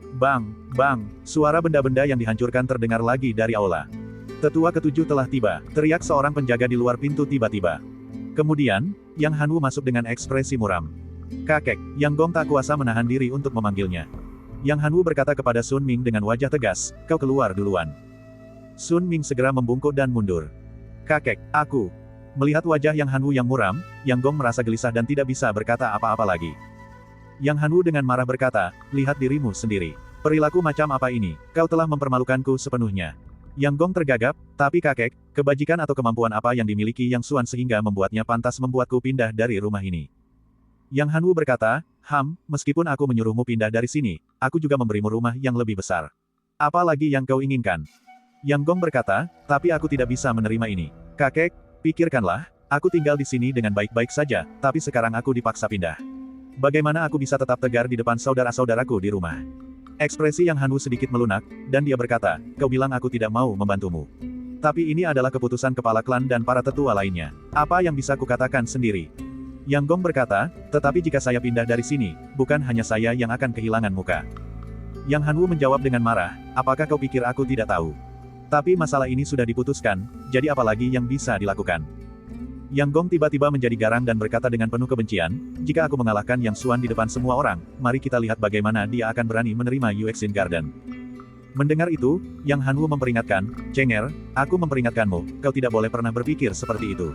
suara benda-benda yang dihancurkan terdengar lagi dari aula. Tetua ke-7 telah tiba, teriak seorang penjaga di luar pintu tiba-tiba. Kemudian, Yang Hanwu masuk dengan ekspresi muram. Kakek, Yang Gong tak kuasa menahan diri untuk memanggilnya. Yang Hanwu berkata kepada Sun Ming dengan wajah tegas, kau keluar duluan. Sun Ming segera membungkuk dan mundur. Kakek, aku. Melihat wajah Yang Hanwu yang muram, Yang Gong merasa gelisah dan tidak bisa berkata apa-apa lagi. Yang Hanwu dengan marah berkata, lihat dirimu sendiri. Perilaku macam apa ini? Kau telah mempermalukanku sepenuhnya. Yang Gong tergagap, tapi kakek, kebajikan atau kemampuan apa yang dimiliki Yang Xuan sehingga membuatnya pantas membuatku pindah dari rumah ini? Yang Hanwu berkata, meskipun aku menyuruhmu pindah dari sini, aku juga memberimu rumah yang lebih besar. Apa lagi yang kau inginkan? Yang Gong berkata, tapi aku tidak bisa menerima ini. Kakek, pikirkanlah, aku tinggal di sini dengan baik-baik saja, tapi sekarang aku dipaksa pindah. Bagaimana aku bisa tetap tegar di depan saudara-saudaraku di rumah? Ekspresi Yang Hanwu sedikit melunak, dan dia berkata, kau bilang aku tidak mau membantumu. Tapi ini adalah keputusan kepala klan dan para tetua lainnya. Apa yang bisa kukatakan sendiri? Yang Gong berkata, tetapi jika saya pindah dari sini, bukan hanya saya yang akan kehilangan muka. Yang Hanwu menjawab dengan marah, apakah kau pikir aku tidak tahu? Tapi masalah ini sudah diputuskan, jadi apalagi yang bisa dilakukan? Yang Gong tiba-tiba menjadi garang dan berkata dengan penuh kebencian, jika aku mengalahkan Yang Xuan di depan semua orang, mari kita lihat bagaimana dia akan berani menerima Yuexin Garden. Mendengar itu, Yang Hanwu memperingatkan, Cenger, aku memperingatkanmu, kau tidak boleh pernah berpikir seperti itu.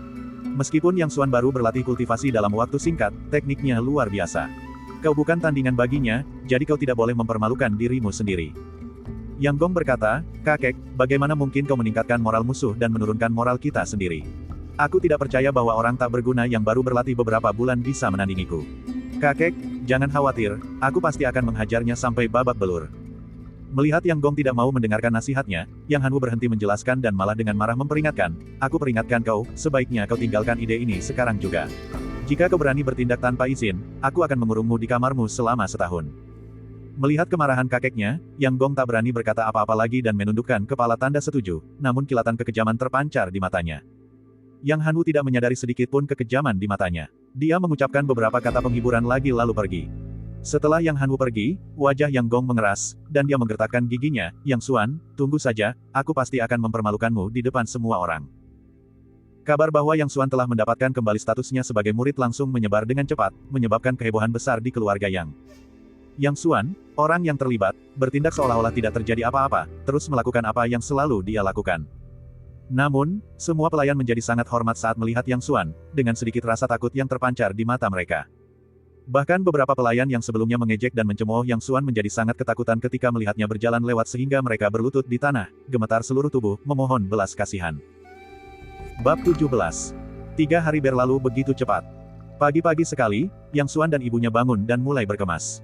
Meskipun Yang Xuan baru berlatih kultivasi dalam waktu singkat, tekniknya luar biasa. Kau bukan tandingan baginya, jadi kau tidak boleh mempermalukan dirimu sendiri. Yang Gong berkata, kakek, bagaimana mungkin kau meningkatkan moral musuh dan menurunkan moral kita sendiri? Aku tidak percaya bahwa orang tak berguna yang baru berlatih beberapa bulan bisa menandingiku. Kakek, jangan khawatir, aku pasti akan menghajarnya sampai babak belur. Melihat Yang Gong tidak mau mendengarkan nasihatnya, Yang Hanwu berhenti menjelaskan dan malah dengan marah memperingatkan, aku peringatkan kau, sebaiknya kau tinggalkan ide ini sekarang juga. Jika kau berani bertindak tanpa izin, aku akan mengurungmu di kamarmu selama setahun. Melihat kemarahan kakeknya, Yang Gong tak berani berkata apa-apa lagi dan menundukkan kepala tanda setuju, namun kilatan kekejaman terpancar di matanya. Yang Hanwu tidak menyadari sedikit pun kekejaman di matanya. Dia mengucapkan beberapa kata penghiburan lagi lalu pergi. Setelah Yang Hanwu pergi, wajah Yang Gong mengeras, dan dia menggertakkan giginya, Yang Xuan, tunggu saja, aku pasti akan mempermalukanmu di depan semua orang. Kabar bahwa Yang Xuan telah mendapatkan kembali statusnya sebagai murid langsung menyebar dengan cepat, menyebabkan kehebohan besar di keluarga Yang. Yang Xuan, orang yang terlibat, bertindak seolah-olah tidak terjadi apa-apa, terus melakukan apa yang selalu dia lakukan. Namun, semua pelayan menjadi sangat hormat saat melihat Yang Xuan, dengan sedikit rasa takut yang terpancar di mata mereka. Bahkan beberapa pelayan yang sebelumnya mengejek dan mencemooh Yang Xuan menjadi sangat ketakutan ketika melihatnya berjalan lewat sehingga mereka berlutut di tanah, gemetar seluruh tubuh, memohon belas kasihan. Bab 17. 3 hari berlalu begitu cepat. Pagi-pagi sekali, Yang Xuan dan ibunya bangun dan mulai berkemas.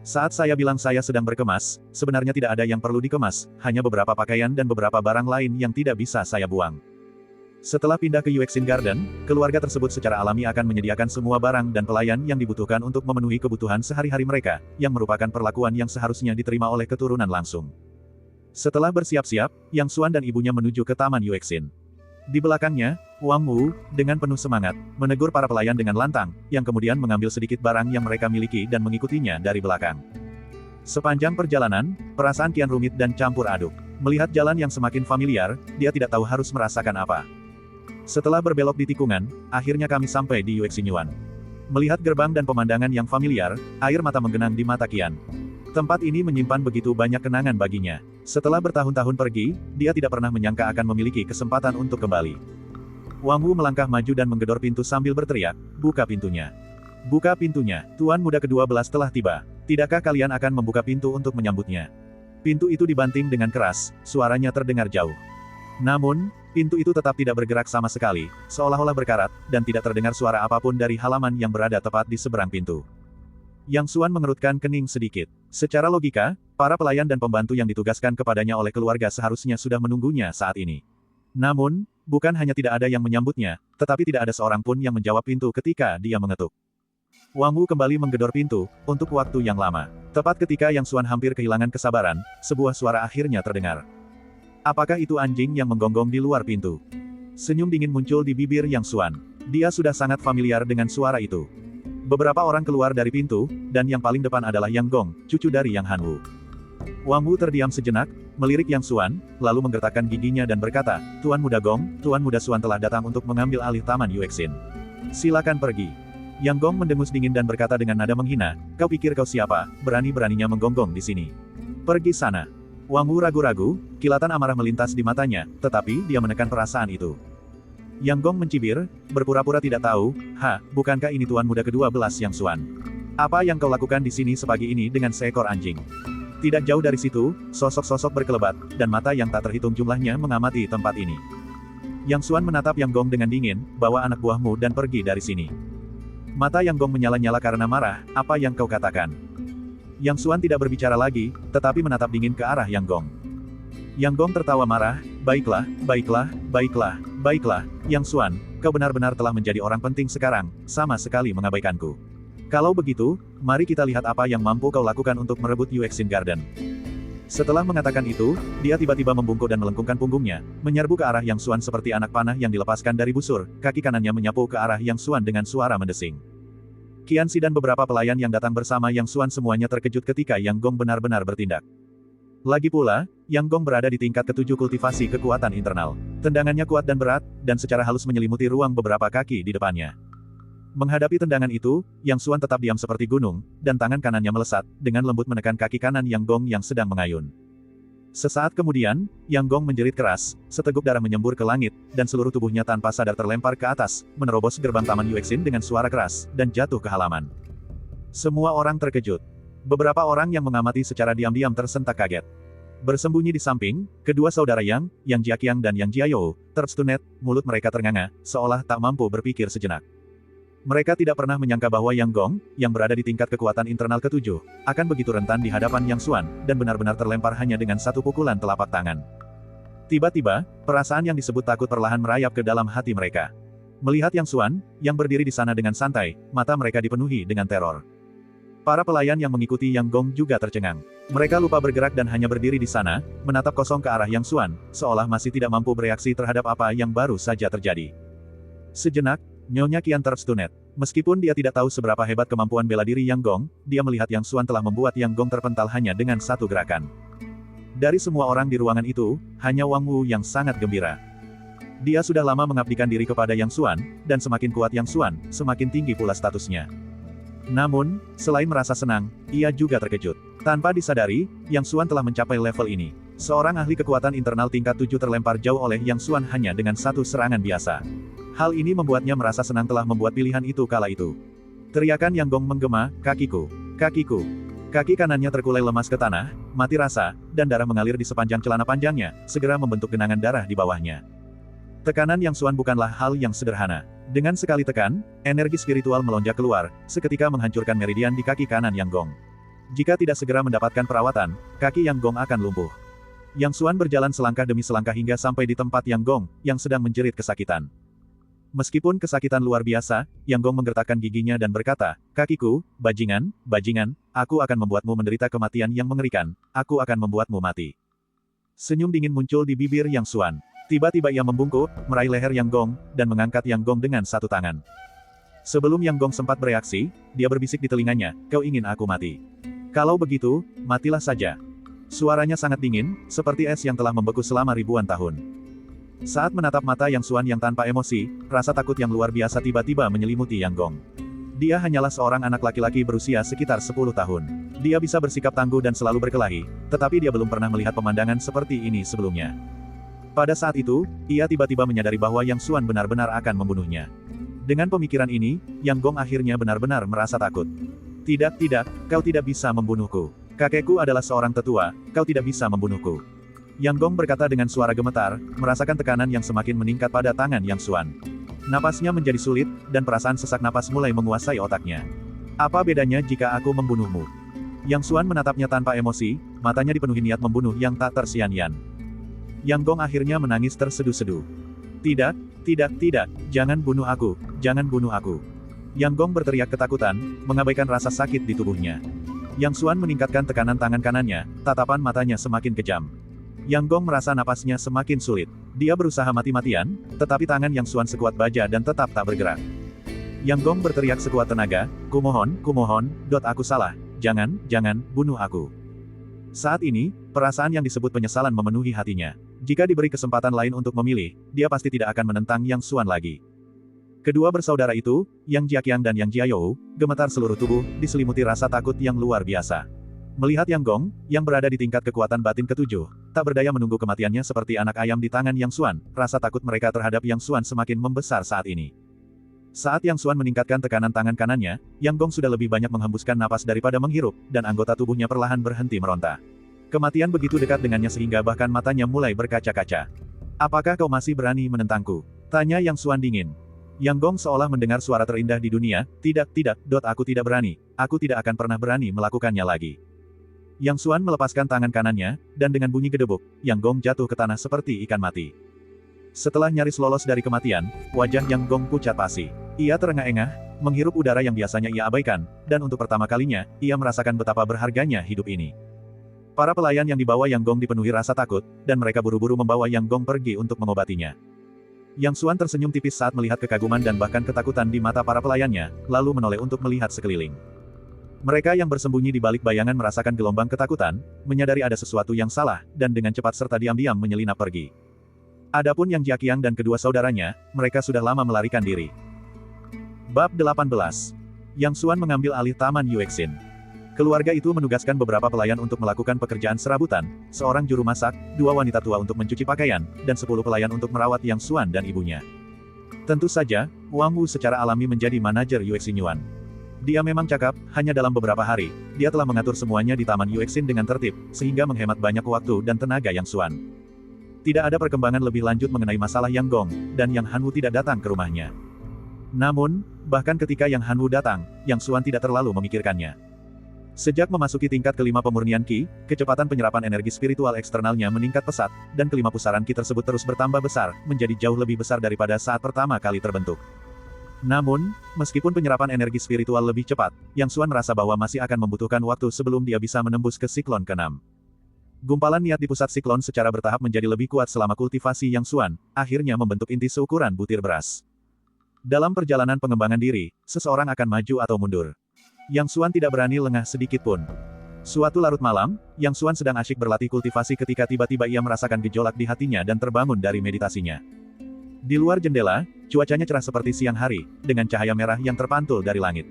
Saat saya bilang saya sedang berkemas, sebenarnya tidak ada yang perlu dikemas, hanya beberapa pakaian dan beberapa barang lain yang tidak bisa saya buang. Setelah pindah ke Yuexin Garden, keluarga tersebut secara alami akan menyediakan semua barang dan pelayan yang dibutuhkan untuk memenuhi kebutuhan sehari-hari mereka, yang merupakan perlakuan yang seharusnya diterima oleh keturunan langsung. Setelah bersiap-siap, Yang Xuan dan ibunya menuju ke Taman Yuexin. Di belakangnya, Wang Wu, dengan penuh semangat, menegur para pelayan dengan lantang, yang kemudian mengambil sedikit barang yang mereka miliki dan mengikutinya dari belakang. Sepanjang perjalanan, perasaan kian rumit dan campur aduk. Melihat jalan yang semakin familiar, dia tidak tahu harus merasakan apa. Setelah berbelok di tikungan, akhirnya kami sampai di Yuexinyuan. Melihat gerbang dan pemandangan yang familiar, air mata menggenang di mata Qian. Tempat ini menyimpan begitu banyak kenangan baginya. Setelah bertahun-tahun pergi, dia tidak pernah menyangka akan memiliki kesempatan untuk kembali. Wang Wu melangkah maju dan menggedor pintu sambil berteriak, "Buka pintunya! Buka pintunya! Tuan muda ke-12 telah tiba. Tidakkah kalian akan membuka pintu untuk menyambutnya?" Pintu itu dibanting dengan keras, suaranya terdengar jauh. Namun, pintu itu tetap tidak bergerak sama sekali, seolah-olah berkarat, dan tidak terdengar suara apapun dari halaman yang berada tepat di seberang pintu. Yang Xuan mengerutkan kening sedikit. Secara logika, para pelayan dan pembantu yang ditugaskan kepadanya oleh keluarga seharusnya sudah menunggunya saat ini. Namun, bukan hanya tidak ada yang menyambutnya, tetapi tidak ada seorang pun yang menjawab pintu ketika dia mengetuk. Wang Wu kembali menggedor pintu, untuk waktu yang lama. Tepat ketika Yang Xuan hampir kehilangan kesabaran, sebuah suara akhirnya terdengar. Apakah itu anjing yang menggonggong di luar pintu? Senyum dingin muncul di bibir Yang Xuan. Dia sudah sangat familiar dengan suara itu. Beberapa orang keluar dari pintu, dan yang paling depan adalah Yang Gong, cucu dari Yang Han Wu. Wang Wu terdiam sejenak, melirik Yang Xuan, lalu menggertakkan giginya dan berkata, "Tuan Muda Gong, Tuan Muda Xuan telah datang untuk mengambil alih Taman Yuexin. Silakan pergi." Yang Gong mendengus dingin dan berkata dengan nada menghina, "Kau pikir kau siapa, berani-beraninya menggonggong di sini? Pergi sana." Wang Wu ragu-ragu, kilatan amarah melintas di matanya, tetapi dia menekan perasaan itu. Yang Gong mencibir, berpura-pura tidak tahu, bukankah ini Tuan Muda ke-12 Yang Xuan? Apa yang kau lakukan di sini sepagi ini dengan seekor anjing?" Tidak jauh dari situ, sosok-sosok berkelebat, dan mata yang tak terhitung jumlahnya mengamati tempat ini. Yang Xuan menatap Yang Gong dengan dingin, "Bawa anak buahmu dan pergi dari sini." Mata Yang Gong menyala-nyala karena marah, "Apa yang kau katakan?" Yang Xuan tidak berbicara lagi, tetapi menatap dingin ke arah Yang Gong. Yang Gong tertawa marah, "Baiklah, baiklah, baiklah, baiklah, Yang Xuan, kau benar-benar telah menjadi orang penting sekarang, sama sekali mengabaikanku. Kalau begitu, mari kita lihat apa yang mampu kau lakukan untuk merebut Yuexin Garden." Setelah mengatakan itu, dia tiba-tiba membungkuk dan melengkungkan punggungnya, menyerbu ke arah Yang Xuan seperti anak panah yang dilepaskan dari busur, kaki kanannya menyapu ke arah Yang Xuan dengan suara mendesing. Qian Xi dan beberapa pelayan yang datang bersama Yang Xuan semuanya terkejut ketika Yang Gong benar-benar bertindak. Lagi pula, Yang Gong berada di tingkat ke-7 kultivasi kekuatan internal. Tendangannya kuat dan berat, dan secara halus menyelimuti ruang beberapa kaki di depannya. Menghadapi tendangan itu, Yang Xuan tetap diam seperti gunung, dan tangan kanannya melesat, dengan lembut menekan kaki kanan Yang Gong yang sedang mengayun. Sesaat kemudian, Yang Gong menjerit keras, seteguk darah menyembur ke langit, dan seluruh tubuhnya tanpa sadar terlempar ke atas, menerobos gerbang Taman Yuexin dengan suara keras, dan jatuh ke halaman. Semua orang terkejut. Beberapa orang yang mengamati secara diam-diam tersentak kaget. Bersembunyi di samping, kedua saudara Yang Jiaqiang dan Yang Jiayou, terstunet, mulut mereka ternganga, seolah tak mampu berpikir sejenak. Mereka tidak pernah menyangka bahwa Yang Gong, yang berada di tingkat kekuatan internal ke-7, akan begitu rentan di hadapan Yang Xuan, dan benar-benar terlempar hanya dengan satu pukulan telapak tangan. Tiba-tiba, perasaan yang disebut takut perlahan merayap ke dalam hati mereka. Melihat Yang Xuan, yang berdiri di sana dengan santai, mata mereka dipenuhi dengan teror. Para pelayan yang mengikuti Yang Gong juga tercengang. Mereka lupa bergerak dan hanya berdiri di sana, menatap kosong ke arah Yang Xuan, seolah masih tidak mampu bereaksi terhadap apa yang baru saja terjadi. Sejenak, Nyonya Qian terstunet. Meskipun dia tidak tahu seberapa hebat kemampuan bela diri Yang Gong, dia melihat Yang Xuan telah membuat Yang Gong terpental hanya dengan satu gerakan. Dari semua orang di ruangan itu, hanya Wang Wu yang sangat gembira. Dia sudah lama mengabdikan diri kepada Yang Xuan, dan semakin kuat Yang Xuan, semakin tinggi pula statusnya. Namun, selain merasa senang, ia juga terkejut. Tanpa disadari, Yang Xuan telah mencapai level ini. Seorang ahli kekuatan internal tingkat 7 terlempar jauh oleh Yang Xuan hanya dengan satu serangan biasa. Hal ini membuatnya merasa senang telah membuat pilihan itu kala itu. Teriakan Yang Gong menggema, "Kakiku! Kakiku!" Kaki kanannya terkulai lemas ke tanah, mati rasa, dan darah mengalir di sepanjang celana panjangnya, segera membentuk genangan darah di bawahnya. Tekanan Yang Xuan bukanlah hal yang sederhana. Dengan sekali tekan, energi spiritual melonjak keluar, seketika menghancurkan meridian di kaki kanan Yang Gong. Jika tidak segera mendapatkan perawatan, kaki Yang Gong akan lumpuh. Yang Xuan berjalan selangkah demi selangkah hingga sampai di tempat Yang Gong, yang sedang menjerit kesakitan. Meskipun kesakitan luar biasa, Yang Gong menggertakkan giginya dan berkata, "Kakiku, bajingan, bajingan, aku akan membuatmu menderita kematian yang mengerikan, aku akan membuatmu mati." Senyum dingin muncul di bibir Yang Xuan. Tiba-tiba ia membungkuk, meraih leher Yang Gong, dan mengangkat Yang Gong dengan satu tangan. Sebelum Yang Gong sempat bereaksi, dia berbisik di telinganya, "Kau ingin aku mati? Kalau begitu, matilah saja." Suaranya sangat dingin, seperti es yang telah membeku selama ribuan tahun. Saat menatap mata Yang Xuan yang tanpa emosi, rasa takut yang luar biasa tiba-tiba menyelimuti Yang Gong. Dia hanyalah seorang anak laki-laki berusia sekitar 10 tahun. Dia bisa bersikap tangguh dan selalu berkelahi, tetapi dia belum pernah melihat pemandangan seperti ini sebelumnya. Pada saat itu, ia tiba-tiba menyadari bahwa Yang Xuan benar-benar akan membunuhnya. Dengan pemikiran ini, Yang Gong akhirnya benar-benar merasa takut. "Tidak, kau tidak bisa membunuhku. Kakekku adalah seorang tetua, kau tidak bisa membunuhku." Yang Gong berkata dengan suara gemetar, merasakan tekanan yang semakin meningkat pada tangan Yang Xuan. Napasnya menjadi sulit, dan perasaan sesak napas mulai menguasai otaknya. "Apa bedanya jika aku membunuhmu?" Yang Xuan menatapnya tanpa emosi, matanya dipenuhi niat membunuh yang tak tersian-sian. Yang Gong akhirnya menangis terseduh-seduh. Tidak, jangan bunuh aku, jangan bunuh aku." Yang Gong berteriak ketakutan, mengabaikan rasa sakit di tubuhnya. Yang Xuan meningkatkan tekanan tangan kanannya, tatapan matanya semakin kejam. Yang Gong merasa napasnya semakin sulit. Dia berusaha mati-matian, tetapi tangan Yang Xuan sekuat baja dan tetap tak bergerak. Yang Gong berteriak sekuat tenaga, kumohon, aku salah, jangan bunuh aku." Saat ini, perasaan yang disebut penyesalan memenuhi hatinya. Jika diberi kesempatan lain untuk memilih, dia pasti tidak akan menentang Yang Xuan lagi. Kedua bersaudara itu, Yang Jiaqiang dan Yang Jiayou, gemetar seluruh tubuh, diselimuti rasa takut yang luar biasa. Melihat Yang Gong, yang berada di tingkat kekuatan batin ketujuh, tak berdaya menunggu kematiannya seperti anak ayam di tangan Yang Xuan, rasa takut mereka terhadap Yang Xuan semakin membesar saat ini. Saat Yang Xuan meningkatkan tekanan tangan kanannya, Yang Gong sudah lebih banyak menghembuskan napas daripada menghirup, dan anggota tubuhnya perlahan berhenti meronta. Kematian begitu dekat dengannya sehingga bahkan matanya mulai berkaca-kaca. "Apakah kau masih berani menentangku?" tanya Yang Xuan dingin. Yang Gong seolah mendengar suara terindah di dunia, tidak, aku tidak berani, aku tidak akan pernah berani melakukannya lagi." Yang Xuan melepaskan tangan kanannya, dan dengan bunyi gedebuk, Yang Gong jatuh ke tanah seperti ikan mati. Setelah nyaris lolos dari kematian, wajah Yang Gong pucat pasi. Ia terengah-engah, menghirup udara yang biasanya ia abaikan, dan untuk pertama kalinya, ia merasakan betapa berharganya hidup ini. Para pelayan yang dibawa Yang Gong dipenuhi rasa takut, dan mereka buru-buru membawa Yang Gong pergi untuk mengobatinya. Yang Xuan tersenyum tipis saat melihat kekaguman dan bahkan ketakutan di mata para pelayannya, lalu menoleh untuk melihat sekeliling. Mereka yang bersembunyi di balik bayangan merasakan gelombang ketakutan, menyadari ada sesuatu yang salah, dan dengan cepat serta diam-diam menyelinap pergi. Adapun Yang Jiaqiang dan kedua saudaranya, mereka sudah lama melarikan diri. Bab 18. Yang Xuan mengambil alih Taman Yuexin. Keluarga itu menugaskan beberapa pelayan untuk melakukan pekerjaan serabutan, seorang juru masak, 2 wanita tua untuk mencuci pakaian, dan 10 pelayan untuk merawat Yang Xuan dan ibunya. Tentu saja, Wang Wu secara alami menjadi manajer Yuexin Yuan. Dia memang cakap, hanya dalam beberapa hari, dia telah mengatur semuanya di Taman Yuexin dengan tertib, sehingga menghemat banyak waktu dan tenaga Yang Xuan. Tidak ada perkembangan lebih lanjut mengenai masalah Yang Gong, dan Yang Han Wu tidak datang ke rumahnya. Namun, bahkan ketika Yang Han Wu datang, Yang Xuan tidak terlalu memikirkannya. Sejak memasuki tingkat kelima pemurnian Qi, kecepatan penyerapan energi spiritual eksternalnya meningkat pesat, dan kelima pusaran Qi tersebut terus bertambah besar, menjadi jauh lebih besar daripada saat pertama kali terbentuk. Namun, meskipun penyerapan energi spiritual lebih cepat, Yang Xuan merasa bahwa masih akan membutuhkan waktu sebelum dia bisa menembus ke siklon ke-6. Gumpalan niat di pusat siklon secara bertahap menjadi lebih kuat selama kultivasi Yang Xuan, akhirnya membentuk inti seukuran butir beras. Dalam perjalanan pengembangan diri, seseorang akan maju atau mundur. Yang Xuan tidak berani lengah sedikit pun. Suatu larut malam, Yang Xuan sedang asyik berlatih kultivasi ketika tiba-tiba ia merasakan gejolak di hatinya dan terbangun dari meditasinya. Di luar jendela, cuacanya cerah seperti siang hari, dengan cahaya merah yang terpantul dari langit.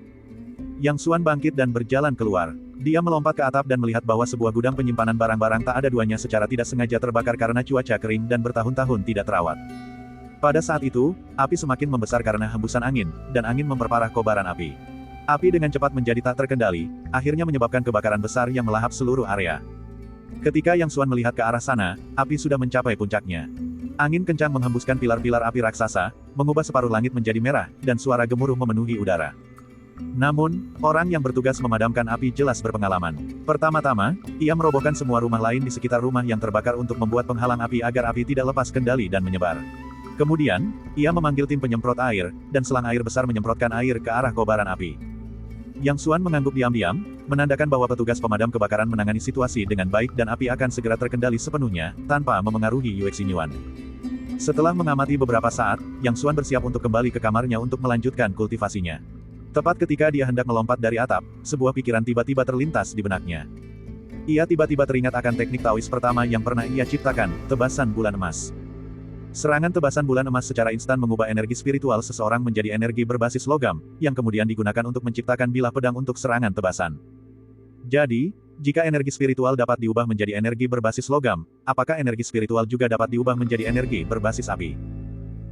Yang Xuan bangkit dan berjalan keluar. Dia melompat ke atap dan melihat bahwa sebuah gudang penyimpanan barang-barang tak ada duanya secara tidak sengaja terbakar karena cuaca kering dan bertahun-tahun tidak terawat. Pada saat itu, api semakin membesar karena hembusan angin, dan angin memperparah kobaran api. Api dengan cepat menjadi tak terkendali, akhirnya menyebabkan kebakaran besar yang melahap seluruh area. Ketika Yang Xuan melihat ke arah sana, api sudah mencapai puncaknya. Angin kencang menghembuskan pilar-pilar api raksasa, mengubah separuh langit menjadi merah, dan suara gemuruh memenuhi udara. Namun, orang yang bertugas memadamkan api jelas berpengalaman. Pertama-tama, ia merobohkan semua rumah lain di sekitar rumah yang terbakar untuk membuat penghalang api agar api tidak lepas kendali dan menyebar. Kemudian, ia memanggil tim penyemprot air, dan selang air besar menyemprotkan air ke arah kobaran api. Yang Xuan mengangguk diam-diam, menandakan bahwa petugas pemadam kebakaran menangani situasi dengan baik dan api akan segera terkendali sepenuhnya, tanpa memengaruhi Yuexin Yuan. Setelah mengamati beberapa saat, Yang Xuan bersiap untuk kembali ke kamarnya untuk melanjutkan kultivasinya. Tepat ketika dia hendak melompat dari atap, sebuah pikiran tiba-tiba terlintas di benaknya. Ia tiba-tiba teringat akan teknik Taois pertama yang pernah ia ciptakan, tebasan bulan emas. Serangan tebasan bulan emas secara instan mengubah energi spiritual seseorang menjadi energi berbasis logam, yang kemudian digunakan untuk menciptakan bilah pedang untuk serangan tebasan. Jadi, jika energi spiritual dapat diubah menjadi energi berbasis logam, apakah energi spiritual juga dapat diubah menjadi energi berbasis api?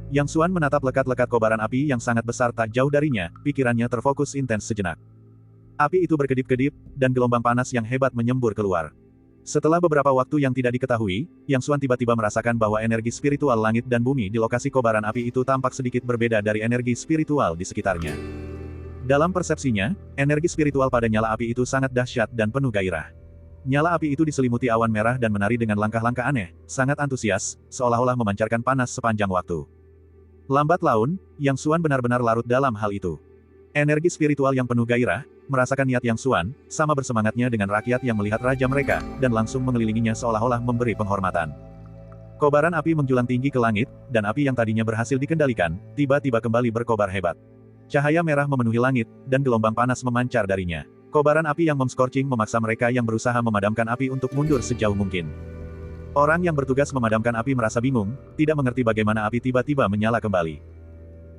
Yang Xuan menatap lekat-lekat kobaran api yang sangat besar tak jauh darinya, pikirannya terfokus intens sejenak. Api itu berkedip-kedip, dan gelombang panas yang hebat menyembur keluar. Setelah beberapa waktu yang tidak diketahui, Yang Xuan tiba-tiba merasakan bahwa energi spiritual langit dan bumi di lokasi kobaran api itu tampak sedikit berbeda dari energi spiritual di sekitarnya. Dalam persepsinya, energi spiritual pada nyala api itu sangat dahsyat dan penuh gairah. Nyala api itu diselimuti awan merah dan menari dengan langkah-langkah aneh, sangat antusias, seolah-olah memancarkan panas sepanjang waktu. Lambat laun, Yang Xuan benar-benar larut dalam hal itu. Energi spiritual yang penuh gairah, merasakan niat Yang Xuan, sama bersemangatnya dengan rakyat yang melihat raja mereka, dan langsung mengelilinginya seolah-olah memberi penghormatan. Kobaran api menjulang tinggi ke langit, dan api yang tadinya berhasil dikendalikan, tiba-tiba kembali berkobar hebat. Cahaya merah memenuhi langit, dan gelombang panas memancar darinya. Kobaran api yang mem-scorching memaksa mereka yang berusaha memadamkan api untuk mundur sejauh mungkin. Orang yang bertugas memadamkan api merasa bingung, tidak mengerti bagaimana api tiba-tiba menyala kembali.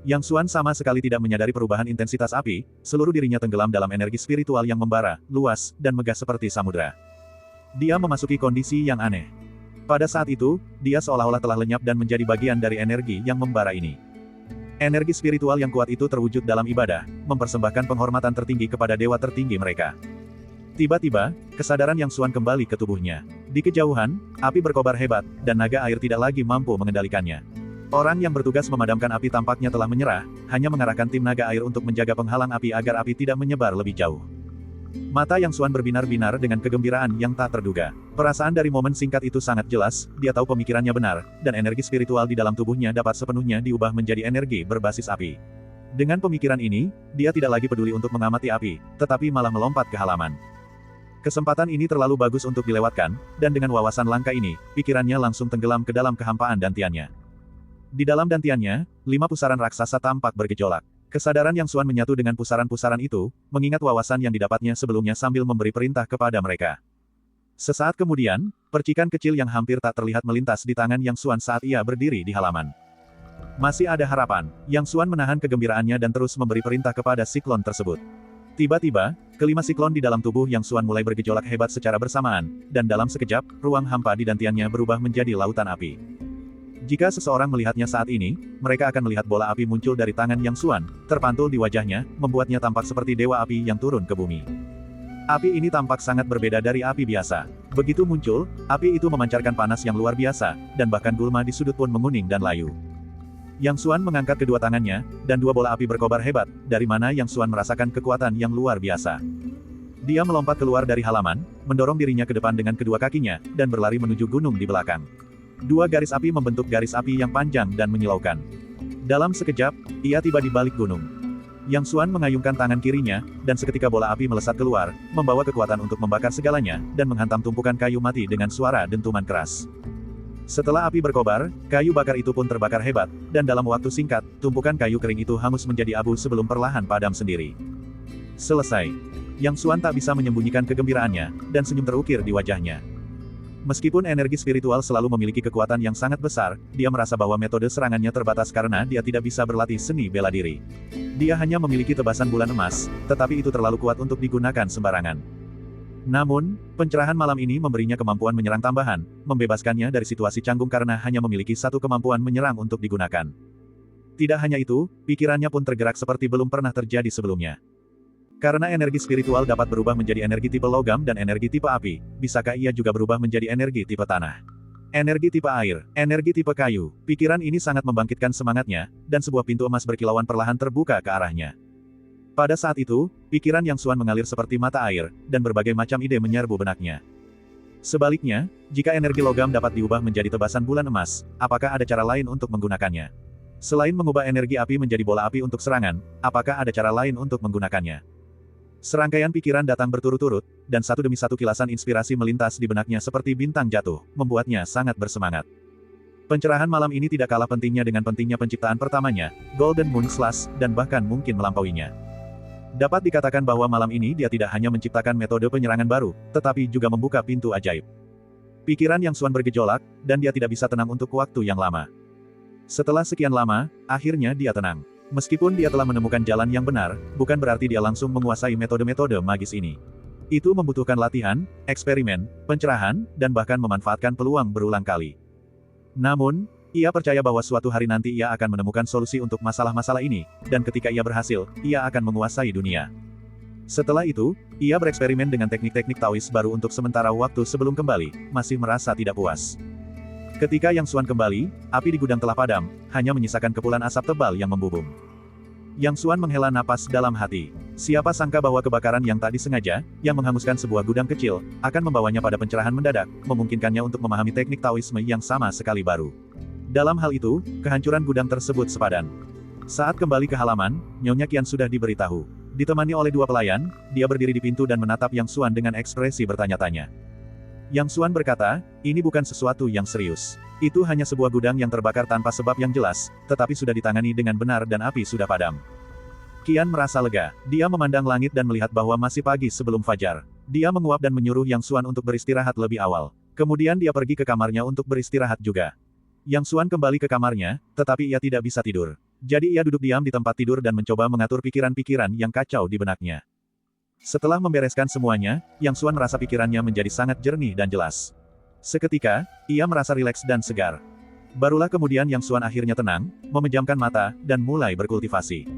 Yang Xuan sama sekali tidak menyadari perubahan intensitas api, seluruh dirinya tenggelam dalam energi spiritual yang membara, luas, dan megah seperti samudra. Dia memasuki kondisi yang aneh. Pada saat itu, dia seolah-olah telah lenyap dan menjadi bagian dari energi yang membara ini. Energi spiritual yang kuat itu terwujud dalam ibadah, mempersembahkan penghormatan tertinggi kepada dewa tertinggi mereka. Tiba-tiba, kesadaran Yang Xuan kembali ke tubuhnya. Di kejauhan, api berkobar hebat, dan naga air tidak lagi mampu mengendalikannya. Orang yang bertugas memadamkan api tampaknya telah menyerah, hanya mengarahkan tim naga air untuk menjaga penghalang api agar api tidak menyebar lebih jauh. Mata Yang Xuan berbinar-binar dengan kegembiraan yang tak terduga. Perasaan dari momen singkat itu sangat jelas, dia tahu pemikirannya benar, dan energi spiritual di dalam tubuhnya dapat sepenuhnya diubah menjadi energi berbasis api. Dengan pemikiran ini, dia tidak lagi peduli untuk mengamati api, tetapi malah melompat ke halaman. Kesempatan ini terlalu bagus untuk dilewatkan, dan dengan wawasan langka ini, pikirannya langsung tenggelam ke dalam kehampaan dantiannya. Di dalam dantiannya, 5 pusaran raksasa tampak bergejolak. Kesadaran Yang Xuan menyatu dengan pusaran-pusaran itu, mengingat wawasan yang didapatnya sebelumnya sambil memberi perintah kepada mereka. Sesaat kemudian, percikan kecil yang hampir tak terlihat melintas di tangan Yang Xuan saat ia berdiri di halaman. Masih ada harapan. Yang Xuan menahan kegembiraannya dan terus memberi perintah kepada siklon tersebut. Tiba-tiba, kelima siklon di dalam tubuh Yang Xuan mulai bergejolak hebat secara bersamaan, dan dalam sekejap, ruang hampa di dantiannya berubah menjadi lautan api. Jika seseorang melihatnya saat ini, mereka akan melihat bola api muncul dari tangan Yang Xuan, terpantul di wajahnya, membuatnya tampak seperti dewa api yang turun ke bumi. Api ini tampak sangat berbeda dari api biasa. Begitu muncul, api itu memancarkan panas yang luar biasa, dan bahkan gulma di sudut pun menguning dan layu. Yang Xuan mengangkat kedua tangannya, dan 2 bola api berkobar hebat, dari mana Yang Xuan merasakan kekuatan yang luar biasa. Dia melompat keluar dari halaman, mendorong dirinya ke depan dengan kedua kakinya, dan berlari menuju gunung di belakang. 2 garis api membentuk garis api yang panjang dan menyilaukan. Dalam sekejap, ia tiba di balik gunung. Yang Xuan mengayunkan tangan kirinya, dan seketika bola api melesat keluar, membawa kekuatan untuk membakar segalanya, dan menghantam tumpukan kayu mati dengan suara dentuman keras. Setelah api berkobar, kayu bakar itu pun terbakar hebat, dan dalam waktu singkat, tumpukan kayu kering itu hangus menjadi abu sebelum perlahan padam sendiri. Selesai. Yang Xuan tak bisa menyembunyikan kegembiraannya, dan senyum terukir di wajahnya. Meskipun energi spiritual selalu memiliki kekuatan yang sangat besar, dia merasa bahwa metode serangannya terbatas karena dia tidak bisa berlatih seni bela diri. Dia hanya memiliki tebasan bulan emas, tetapi itu terlalu kuat untuk digunakan sembarangan. Namun, pencerahan malam ini memberinya kemampuan menyerang tambahan, membebaskannya dari situasi canggung karena hanya memiliki 1 kemampuan menyerang untuk digunakan. Tidak hanya itu, pikirannya pun tergerak seperti belum pernah terjadi sebelumnya. Karena energi spiritual dapat berubah menjadi energi tipe logam dan energi tipe api, bisakah ia juga berubah menjadi energi tipe tanah? Energi tipe air, energi tipe kayu, pikiran ini sangat membangkitkan semangatnya, dan sebuah pintu emas berkilauan perlahan terbuka ke arahnya. Pada saat itu, pikiran Yang Xuan mengalir seperti mata air, dan berbagai macam ide menyerbu benaknya. Sebaliknya, jika energi logam dapat diubah menjadi tebasan bulan emas, apakah ada cara lain untuk menggunakannya? Selain mengubah energi api menjadi bola api untuk serangan, apakah ada cara lain untuk menggunakannya? Serangkaian pikiran datang berturut-turut, dan satu demi satu kilasan inspirasi melintas di benaknya seperti bintang jatuh, membuatnya sangat bersemangat. Pencerahan malam ini tidak kalah pentingnya dengan pentingnya penciptaan pertamanya, Golden Moon Slash, dan bahkan mungkin melampauinya. Dapat dikatakan bahwa malam ini dia tidak hanya menciptakan metode penyerangan baru, tetapi juga membuka pintu ajaib. Pikiran Yang Xuan bergejolak, dan dia tidak bisa tenang untuk waktu yang lama. Setelah sekian lama, akhirnya dia tenang. Meskipun dia telah menemukan jalan yang benar, bukan berarti dia langsung menguasai metode-metode magis ini. Itu membutuhkan latihan, eksperimen, pencerahan, dan bahkan memanfaatkan peluang berulang kali. Namun, ia percaya bahwa suatu hari nanti ia akan menemukan solusi untuk masalah-masalah ini, dan ketika ia berhasil, ia akan menguasai dunia. Setelah itu, ia bereksperimen dengan teknik-teknik Taois baru untuk sementara waktu sebelum kembali, masih merasa tidak puas. Ketika Yang Xuan kembali, api di gudang telah padam, hanya menyisakan kepulan asap tebal yang membubung. Yang Xuan menghela napas dalam hati. Siapa sangka bahwa kebakaran yang tak disengaja, yang menghanguskan sebuah gudang kecil, akan membawanya pada pencerahan mendadak, memungkinkannya untuk memahami teknik Taoisme yang sama sekali baru. Dalam hal itu, kehancuran gudang tersebut sepadan. Saat kembali ke halaman, Nyonya Qian sudah diberitahu. Ditemani oleh dua pelayan, dia berdiri di pintu dan menatap Yang Xuan dengan ekspresi bertanya-tanya. Yang Xuan berkata, ini bukan sesuatu yang serius. Itu hanya sebuah gudang yang terbakar tanpa sebab yang jelas, tetapi sudah ditangani dengan benar dan api sudah padam. Qian merasa lega. Dia memandang langit dan melihat bahwa masih pagi sebelum fajar. Dia menguap dan menyuruh Yang Xuan untuk beristirahat lebih awal. Kemudian dia pergi ke kamarnya untuk beristirahat juga. Yang Xuan kembali ke kamarnya, tetapi ia tidak bisa tidur. Jadi ia duduk diam di tempat tidur dan mencoba mengatur pikiran-pikiran yang kacau di benaknya. Setelah membereskan semuanya, Yang Xuan merasa pikirannya menjadi sangat jernih dan jelas. Seketika, ia merasa rileks dan segar. Barulah kemudian Yang Xuan akhirnya tenang, memejamkan mata, dan mulai berkultivasi.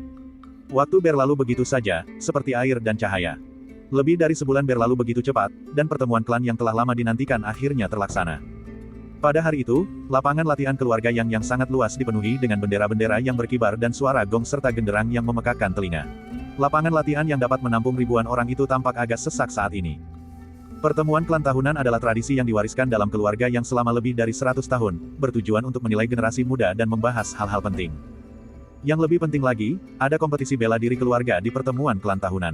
Waktu berlalu begitu saja, seperti air dan cahaya. Lebih dari sebulan berlalu begitu cepat, dan pertemuan klan yang telah lama dinantikan akhirnya terlaksana. Pada hari itu, lapangan latihan keluarga yang sangat luas dipenuhi dengan bendera-bendera yang berkibar dan suara gong serta genderang yang memekakkan telinga. Lapangan latihan yang dapat menampung ribuan orang itu tampak agak sesak saat ini. Pertemuan klan tahunan adalah tradisi yang diwariskan dalam keluarga yang selama lebih dari 100 tahun, bertujuan untuk menilai generasi muda dan membahas hal-hal penting. Yang lebih penting lagi, ada kompetisi bela diri keluarga di pertemuan klan tahunan.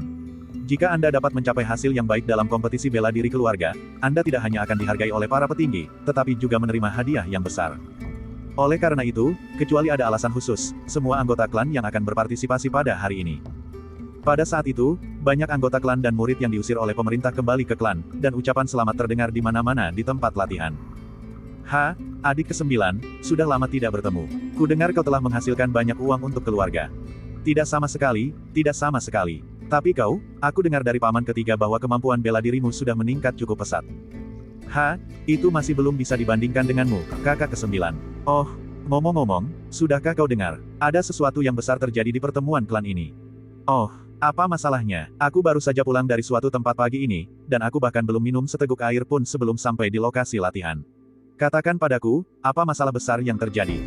Jika Anda dapat mencapai hasil yang baik dalam kompetisi bela diri keluarga, Anda tidak hanya akan dihargai oleh para petinggi, tetapi juga menerima hadiah yang besar. Oleh karena itu, kecuali ada alasan khusus, semua anggota klan yang akan berpartisipasi pada hari ini. Pada saat itu, banyak anggota klan dan murid yang diusir oleh pemerintah kembali ke klan, dan ucapan selamat terdengar di mana-mana di tempat latihan. Adik ke-9, sudah lama tidak bertemu. Kudengar kau telah menghasilkan banyak uang untuk keluarga. Tidak sama sekali, tidak sama sekali. Tapi kau, aku dengar dari paman ketiga bahwa kemampuan bela dirimu sudah meningkat cukup pesat. Itu masih belum bisa dibandingkan denganmu, kakak ke-9. Oh, ngomong-ngomong, sudahkah kau dengar? Ada sesuatu yang besar terjadi di pertemuan klan ini. Oh, apa masalahnya? Aku baru saja pulang dari suatu tempat pagi ini, dan aku bahkan belum minum seteguk air pun sebelum sampai di lokasi latihan. Katakan padaku, apa masalah besar yang terjadi?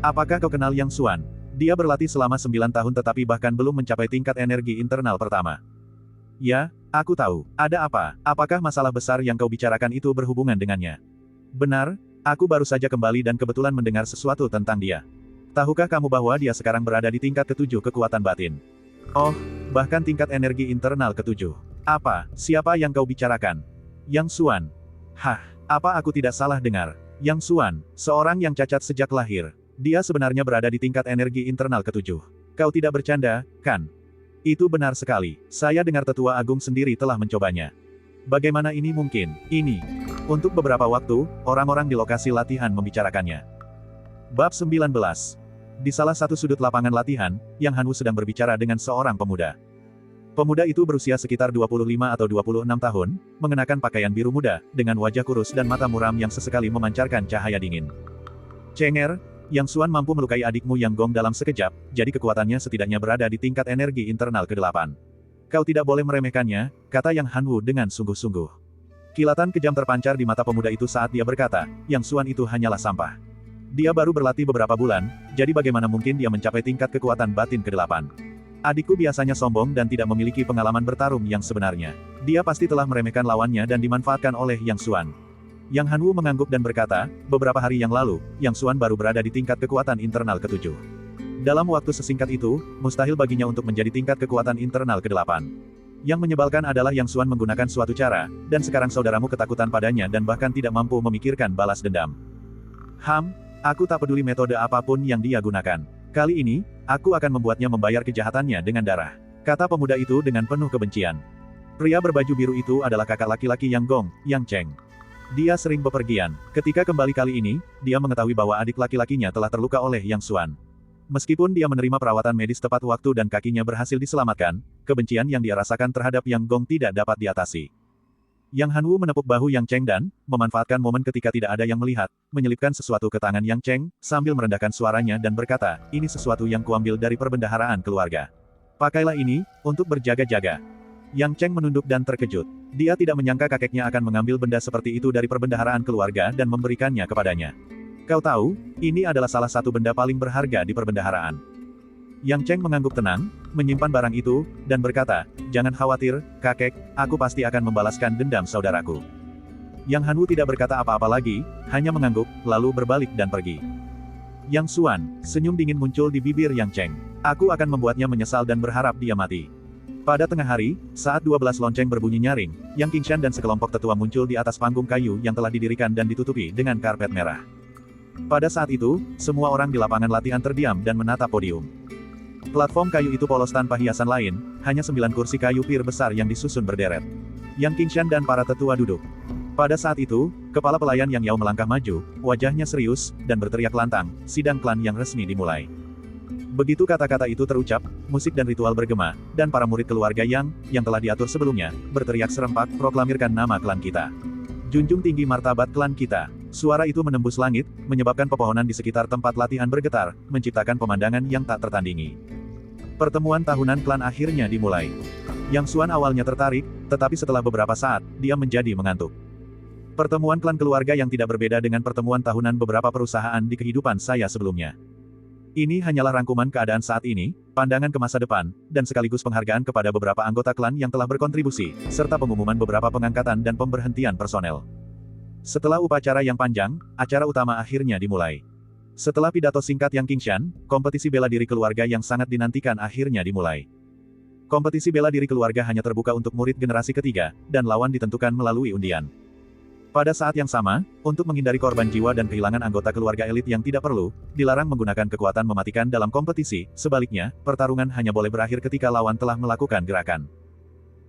Apakah kau kenal Yang Xuan? Dia berlatih selama 9 tahun tetapi bahkan belum mencapai tingkat energi internal pertama. Ya, aku tahu. Ada apa? Apakah masalah besar yang kau bicarakan itu berhubungan dengannya? Benar, aku baru saja kembali dan kebetulan mendengar sesuatu tentang dia. Tahukah kamu bahwa dia sekarang berada di tingkat ke-7 kekuatan batin? Oh, bahkan tingkat energi internal ke-7. Apa? Siapa yang kau bicarakan? Yang Xuan. Apa aku tidak salah dengar? Yang Xuan, seorang yang cacat sejak lahir. Dia sebenarnya berada di tingkat energi internal ke-7. Kau tidak bercanda, kan? Itu benar sekali. Saya dengar tetua agung sendiri telah mencobanya. Bagaimana ini mungkin? Untuk beberapa waktu, orang-orang di lokasi latihan membicarakannya. Bab 19. Di salah satu sudut lapangan latihan, Yang Hanwu sedang berbicara dengan seorang pemuda. Pemuda itu berusia sekitar 25 atau 26 tahun, mengenakan pakaian biru muda, dengan wajah kurus dan mata muram yang sesekali memancarkan cahaya dingin. Cenger, Yang Xuan mampu melukai adikmu Yang Gong dalam sekejap, jadi kekuatannya setidaknya berada di tingkat energi internal ke-8. Kau tidak boleh meremehkannya, kata Yang Hanwu dengan sungguh-sungguh. Kilatan kejam terpancar di mata pemuda itu saat dia berkata, Yang Xuan itu hanyalah sampah. Dia baru berlatih beberapa bulan, jadi bagaimana mungkin dia mencapai tingkat kekuatan batin ke-8? Adikku biasanya sombong dan tidak memiliki pengalaman bertarung yang sebenarnya. Dia pasti telah meremehkan lawannya dan dimanfaatkan oleh Yang Xuan. Yang Hanwu mengangguk dan berkata, beberapa hari yang lalu, Yang Xuan baru berada di tingkat kekuatan internal ke-7. Dalam waktu sesingkat itu, mustahil baginya untuk menjadi tingkat kekuatan internal ke-8. Yang menyebalkan adalah Yang Xuan menggunakan suatu cara, dan sekarang saudaramu ketakutan padanya dan bahkan tidak mampu memikirkan balas dendam. Aku tak peduli metode apapun yang dia gunakan. Kali ini, aku akan membuatnya membayar kejahatannya dengan darah. Kata pemuda itu dengan penuh kebencian. Pria berbaju biru itu adalah kakak laki-laki Yang Gong, Yang Cheng. Dia sering bepergian. Ketika kembali kali ini, dia mengetahui bahwa adik laki-lakinya telah terluka oleh Yang Xuan. Meskipun dia menerima perawatan medis tepat waktu dan kakinya berhasil diselamatkan, kebencian yang dia rasakan terhadap Yang Gong tidak dapat diatasi. Yang Hanwu menepuk bahu Yang Cheng dan, memanfaatkan momen ketika tidak ada yang melihat, menyelipkan sesuatu ke tangan Yang Cheng, sambil merendahkan suaranya dan berkata, ini sesuatu yang kuambil dari perbendaharaan keluarga. Pakailah ini, untuk berjaga-jaga. Yang Cheng menunduk dan terkejut. Dia tidak menyangka kakeknya akan mengambil benda seperti itu dari perbendaharaan keluarga dan memberikannya kepadanya. Kau tahu, ini adalah salah satu benda paling berharga di perbendaharaan. Yang Cheng mengangguk tenang, menyimpan barang itu, dan berkata, jangan khawatir, kakek, aku pasti akan membalaskan dendam saudaraku. Yang Hanwu tidak berkata apa-apa lagi, hanya mengangguk, lalu berbalik dan pergi. Yang Xuan, senyum dingin muncul di bibir Yang Cheng. Aku akan membuatnya menyesal dan berharap dia mati. Pada tengah hari, saat 12 lonceng berbunyi nyaring, Yang Qingshan dan sekelompok tetua muncul di atas panggung kayu yang telah didirikan dan ditutupi dengan karpet merah. Pada saat itu, semua orang di lapangan latihan terdiam dan menatap podium. Platform kayu itu polos tanpa hiasan lain, hanya 9 kursi kayu pir besar yang disusun berderet. Yang Qingshan dan para tetua duduk. Pada saat itu, kepala pelayan Yang Yao melangkah maju, wajahnya serius, dan berteriak lantang, sidang klan yang resmi dimulai. Begitu kata-kata itu terucap, musik dan ritual bergema, dan para murid keluarga yang telah diatur sebelumnya, berteriak serempak, proklamirkan nama klan kita. Junjung tinggi martabat klan kita. Suara itu menembus langit, menyebabkan pepohonan di sekitar tempat latihan bergetar, menciptakan pemandangan yang tak tertandingi. Pertemuan tahunan klan akhirnya dimulai. Yang Xuan awalnya tertarik, tetapi setelah beberapa saat, dia menjadi mengantuk. Pertemuan klan keluarga yang tidak berbeda dengan pertemuan tahunan beberapa perusahaan di kehidupan saya sebelumnya. Ini hanyalah rangkuman keadaan saat ini, pandangan ke masa depan, dan sekaligus penghargaan kepada beberapa anggota klan yang telah berkontribusi, serta pengumuman beberapa pengangkatan dan pemberhentian personel. Setelah upacara yang panjang, acara utama akhirnya dimulai. Setelah pidato singkat Yang Qingshan, kompetisi bela diri keluarga yang sangat dinantikan akhirnya dimulai. Kompetisi bela diri keluarga hanya terbuka untuk murid generasi ketiga, dan lawan ditentukan melalui undian. Pada saat yang sama, untuk menghindari korban jiwa dan kehilangan anggota keluarga elit yang tidak perlu, dilarang menggunakan kekuatan mematikan dalam kompetisi, sebaliknya, pertarungan hanya boleh berakhir ketika lawan telah melakukan gerakan.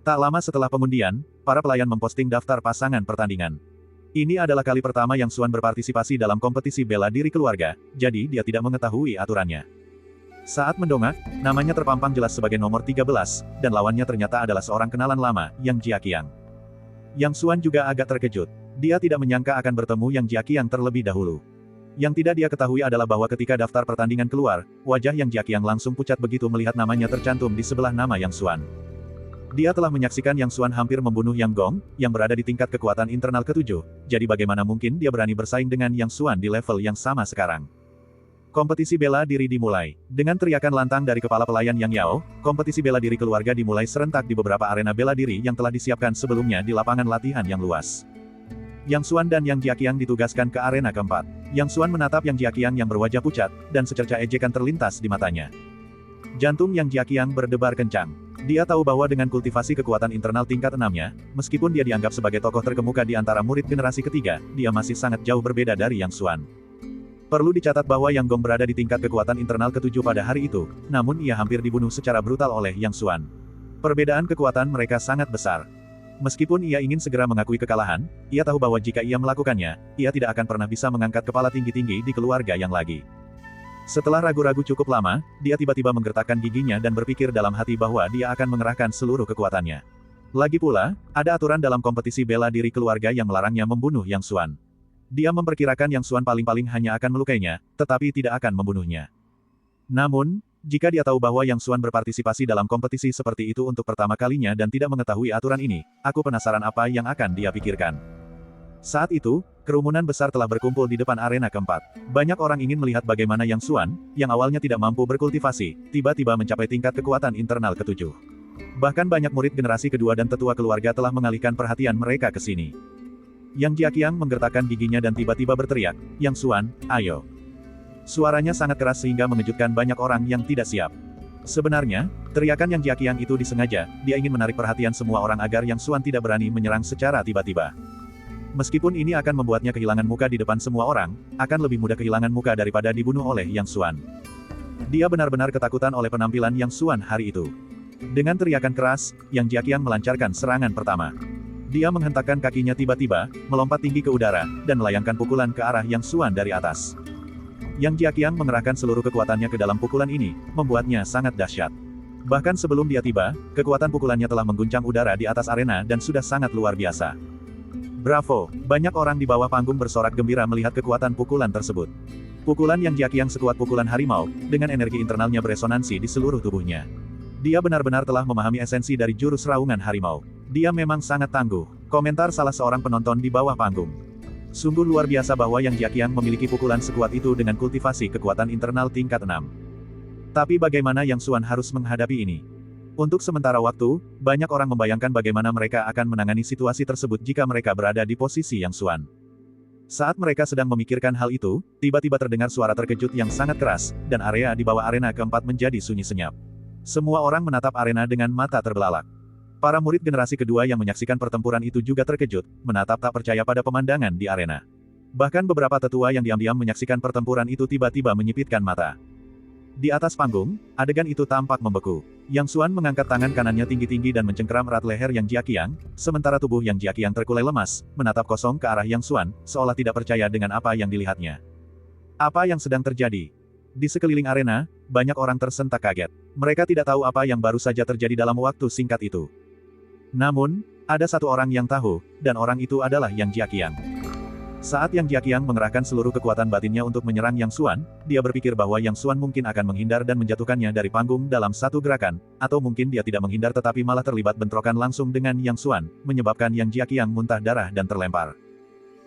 Tak lama setelah pengundian, para pelayan memposting daftar pasangan pertandingan. Ini adalah kali pertama Yang Xuan berpartisipasi dalam kompetisi bela diri keluarga, jadi dia tidak mengetahui aturannya. Saat mendongak, namanya terpampang jelas sebagai nomor 13, dan lawannya ternyata adalah seorang kenalan lama, Yang Jiaqiang. Yang Xuan juga agak terkejut. Dia tidak menyangka akan bertemu Yang Jiaqiang terlebih dahulu. Yang tidak dia ketahui adalah bahwa ketika daftar pertandingan keluar, wajah Yang Jiaqiang langsung pucat begitu melihat namanya tercantum di sebelah nama Yang Xuan. Dia telah menyaksikan Yang Xuan hampir membunuh Yang Gong, yang berada di tingkat kekuatan internal ke-7, jadi bagaimana mungkin dia berani bersaing dengan Yang Xuan di level yang sama sekarang. Kompetisi bela diri dimulai. Dengan teriakan lantang dari kepala pelayan Yang Yao, kompetisi bela diri keluarga dimulai serentak di beberapa arena bela diri yang telah disiapkan sebelumnya di lapangan latihan yang luas. Yang Xuan dan Yang Jiaqiang ditugaskan ke arena keempat. Yang Xuan menatap Yang Jiaqiang yang berwajah pucat, dan secerca ejekan terlintas di matanya. Jantung Yang Jiaqiang berdebar kencang. Dia tahu bahwa dengan kultivasi kekuatan internal tingkat 6-nya, meskipun dia dianggap sebagai tokoh terkemuka di antara murid generasi ketiga, dia masih sangat jauh berbeda dari Yang Xuan. Perlu dicatat bahwa Yang Gong berada di tingkat kekuatan internal ke-7 pada hari itu, namun ia hampir dibunuh secara brutal oleh Yang Xuan. Perbedaan kekuatan mereka sangat besar. Meskipun ia ingin segera mengakui kekalahan, ia tahu bahwa jika ia melakukannya, ia tidak akan pernah bisa mengangkat kepala tinggi-tinggi di keluarga yang lagi. Setelah ragu-ragu cukup lama, dia tiba-tiba menggertakkan giginya dan berpikir dalam hati bahwa dia akan mengerahkan seluruh kekuatannya. Lagi pula, ada aturan dalam kompetisi bela diri keluarga yang melarangnya membunuh Yang Xuan. Dia memperkirakan Yang Xuan paling-paling hanya akan melukainya, tetapi tidak akan membunuhnya. Namun, jika dia tahu bahwa Yang Xuan berpartisipasi dalam kompetisi seperti itu untuk pertama kalinya dan tidak mengetahui aturan ini, aku penasaran apa yang akan dia pikirkan. Saat itu, kerumunan besar telah berkumpul di depan arena keempat. Banyak orang ingin melihat bagaimana Yang Xuan, yang awalnya tidak mampu berkultivasi, tiba-tiba mencapai tingkat kekuatan internal ke-7. Bahkan banyak murid generasi kedua dan tetua keluarga telah mengalihkan perhatian mereka ke sini. Yang Jiaqiang menggertakkan giginya dan tiba-tiba berteriak, Yang Xuan, ayo. Suaranya sangat keras sehingga mengejutkan banyak orang yang tidak siap. Sebenarnya, teriakan Yang Jiaqiang itu disengaja, dia ingin menarik perhatian semua orang agar Yang Xuan tidak berani menyerang secara tiba-tiba. Meskipun ini akan membuatnya kehilangan muka di depan semua orang, akan lebih mudah kehilangan muka daripada dibunuh oleh Yang Xuan. Dia benar-benar ketakutan oleh penampilan Yang Xuan hari itu. Dengan teriakan keras, Yang Jiaqiang melancarkan serangan pertama. Dia menghentakkan kakinya tiba-tiba, melompat tinggi ke udara, dan melayangkan pukulan ke arah Yang Xuan dari atas. Yang Jiaqiang mengerahkan seluruh kekuatannya ke dalam pukulan ini, membuatnya sangat dahsyat. Bahkan sebelum dia tiba, kekuatan pukulannya telah mengguncang udara di atas arena dan sudah sangat luar biasa. Bravo! Banyak orang di bawah panggung bersorak gembira melihat kekuatan pukulan tersebut. Pukulan Yang Jiaqiang sekuat pukulan harimau, dengan energi internalnya beresonansi di seluruh tubuhnya. Dia benar-benar telah memahami esensi dari jurus raungan harimau. Dia memang sangat tangguh. Komentar salah seorang penonton di bawah panggung. Sungguh luar biasa bahwa Yang Jiaqiang memiliki pukulan sekuat itu dengan kultivasi kekuatan internal tingkat 6. Tapi bagaimana Yang Xuan harus menghadapi ini? Untuk sementara waktu, banyak orang membayangkan bagaimana mereka akan menangani situasi tersebut jika mereka berada di posisi Yang Xuan. Saat mereka sedang memikirkan hal itu, tiba-tiba terdengar suara terkejut yang sangat keras, dan area di bawah arena keempat menjadi sunyi senyap. Semua orang menatap arena dengan mata terbelalak. Para murid generasi kedua yang menyaksikan pertempuran itu juga terkejut, menatap tak percaya pada pemandangan di arena. Bahkan beberapa tetua yang diam-diam menyaksikan pertempuran itu tiba-tiba menyipitkan mata. Di atas panggung, adegan itu tampak membeku. Yang Xuan mengangkat tangan kanannya tinggi-tinggi dan mencengkeram erat leher Yang Jiaqiang, sementara tubuh Yang Jiaqiang terkulai lemas, menatap kosong ke arah Yang Xuan, seolah tidak percaya dengan apa yang dilihatnya. Apa yang sedang terjadi? Di sekeliling arena, banyak orang tersentak kaget. Mereka tidak tahu apa yang baru saja terjadi dalam waktu singkat itu. Namun, ada satu orang yang tahu, dan orang itu adalah Yang Jiaqiang. Saat Yang Jiaqiang mengerahkan seluruh kekuatan batinnya untuk menyerang Yang Xuan, dia berpikir bahwa Yang Xuan mungkin akan menghindar dan menjatuhkannya dari panggung dalam satu gerakan, atau mungkin dia tidak menghindar tetapi malah terlibat bentrokan langsung dengan Yang Xuan, menyebabkan Yang Jiaqiang muntah darah dan terlempar.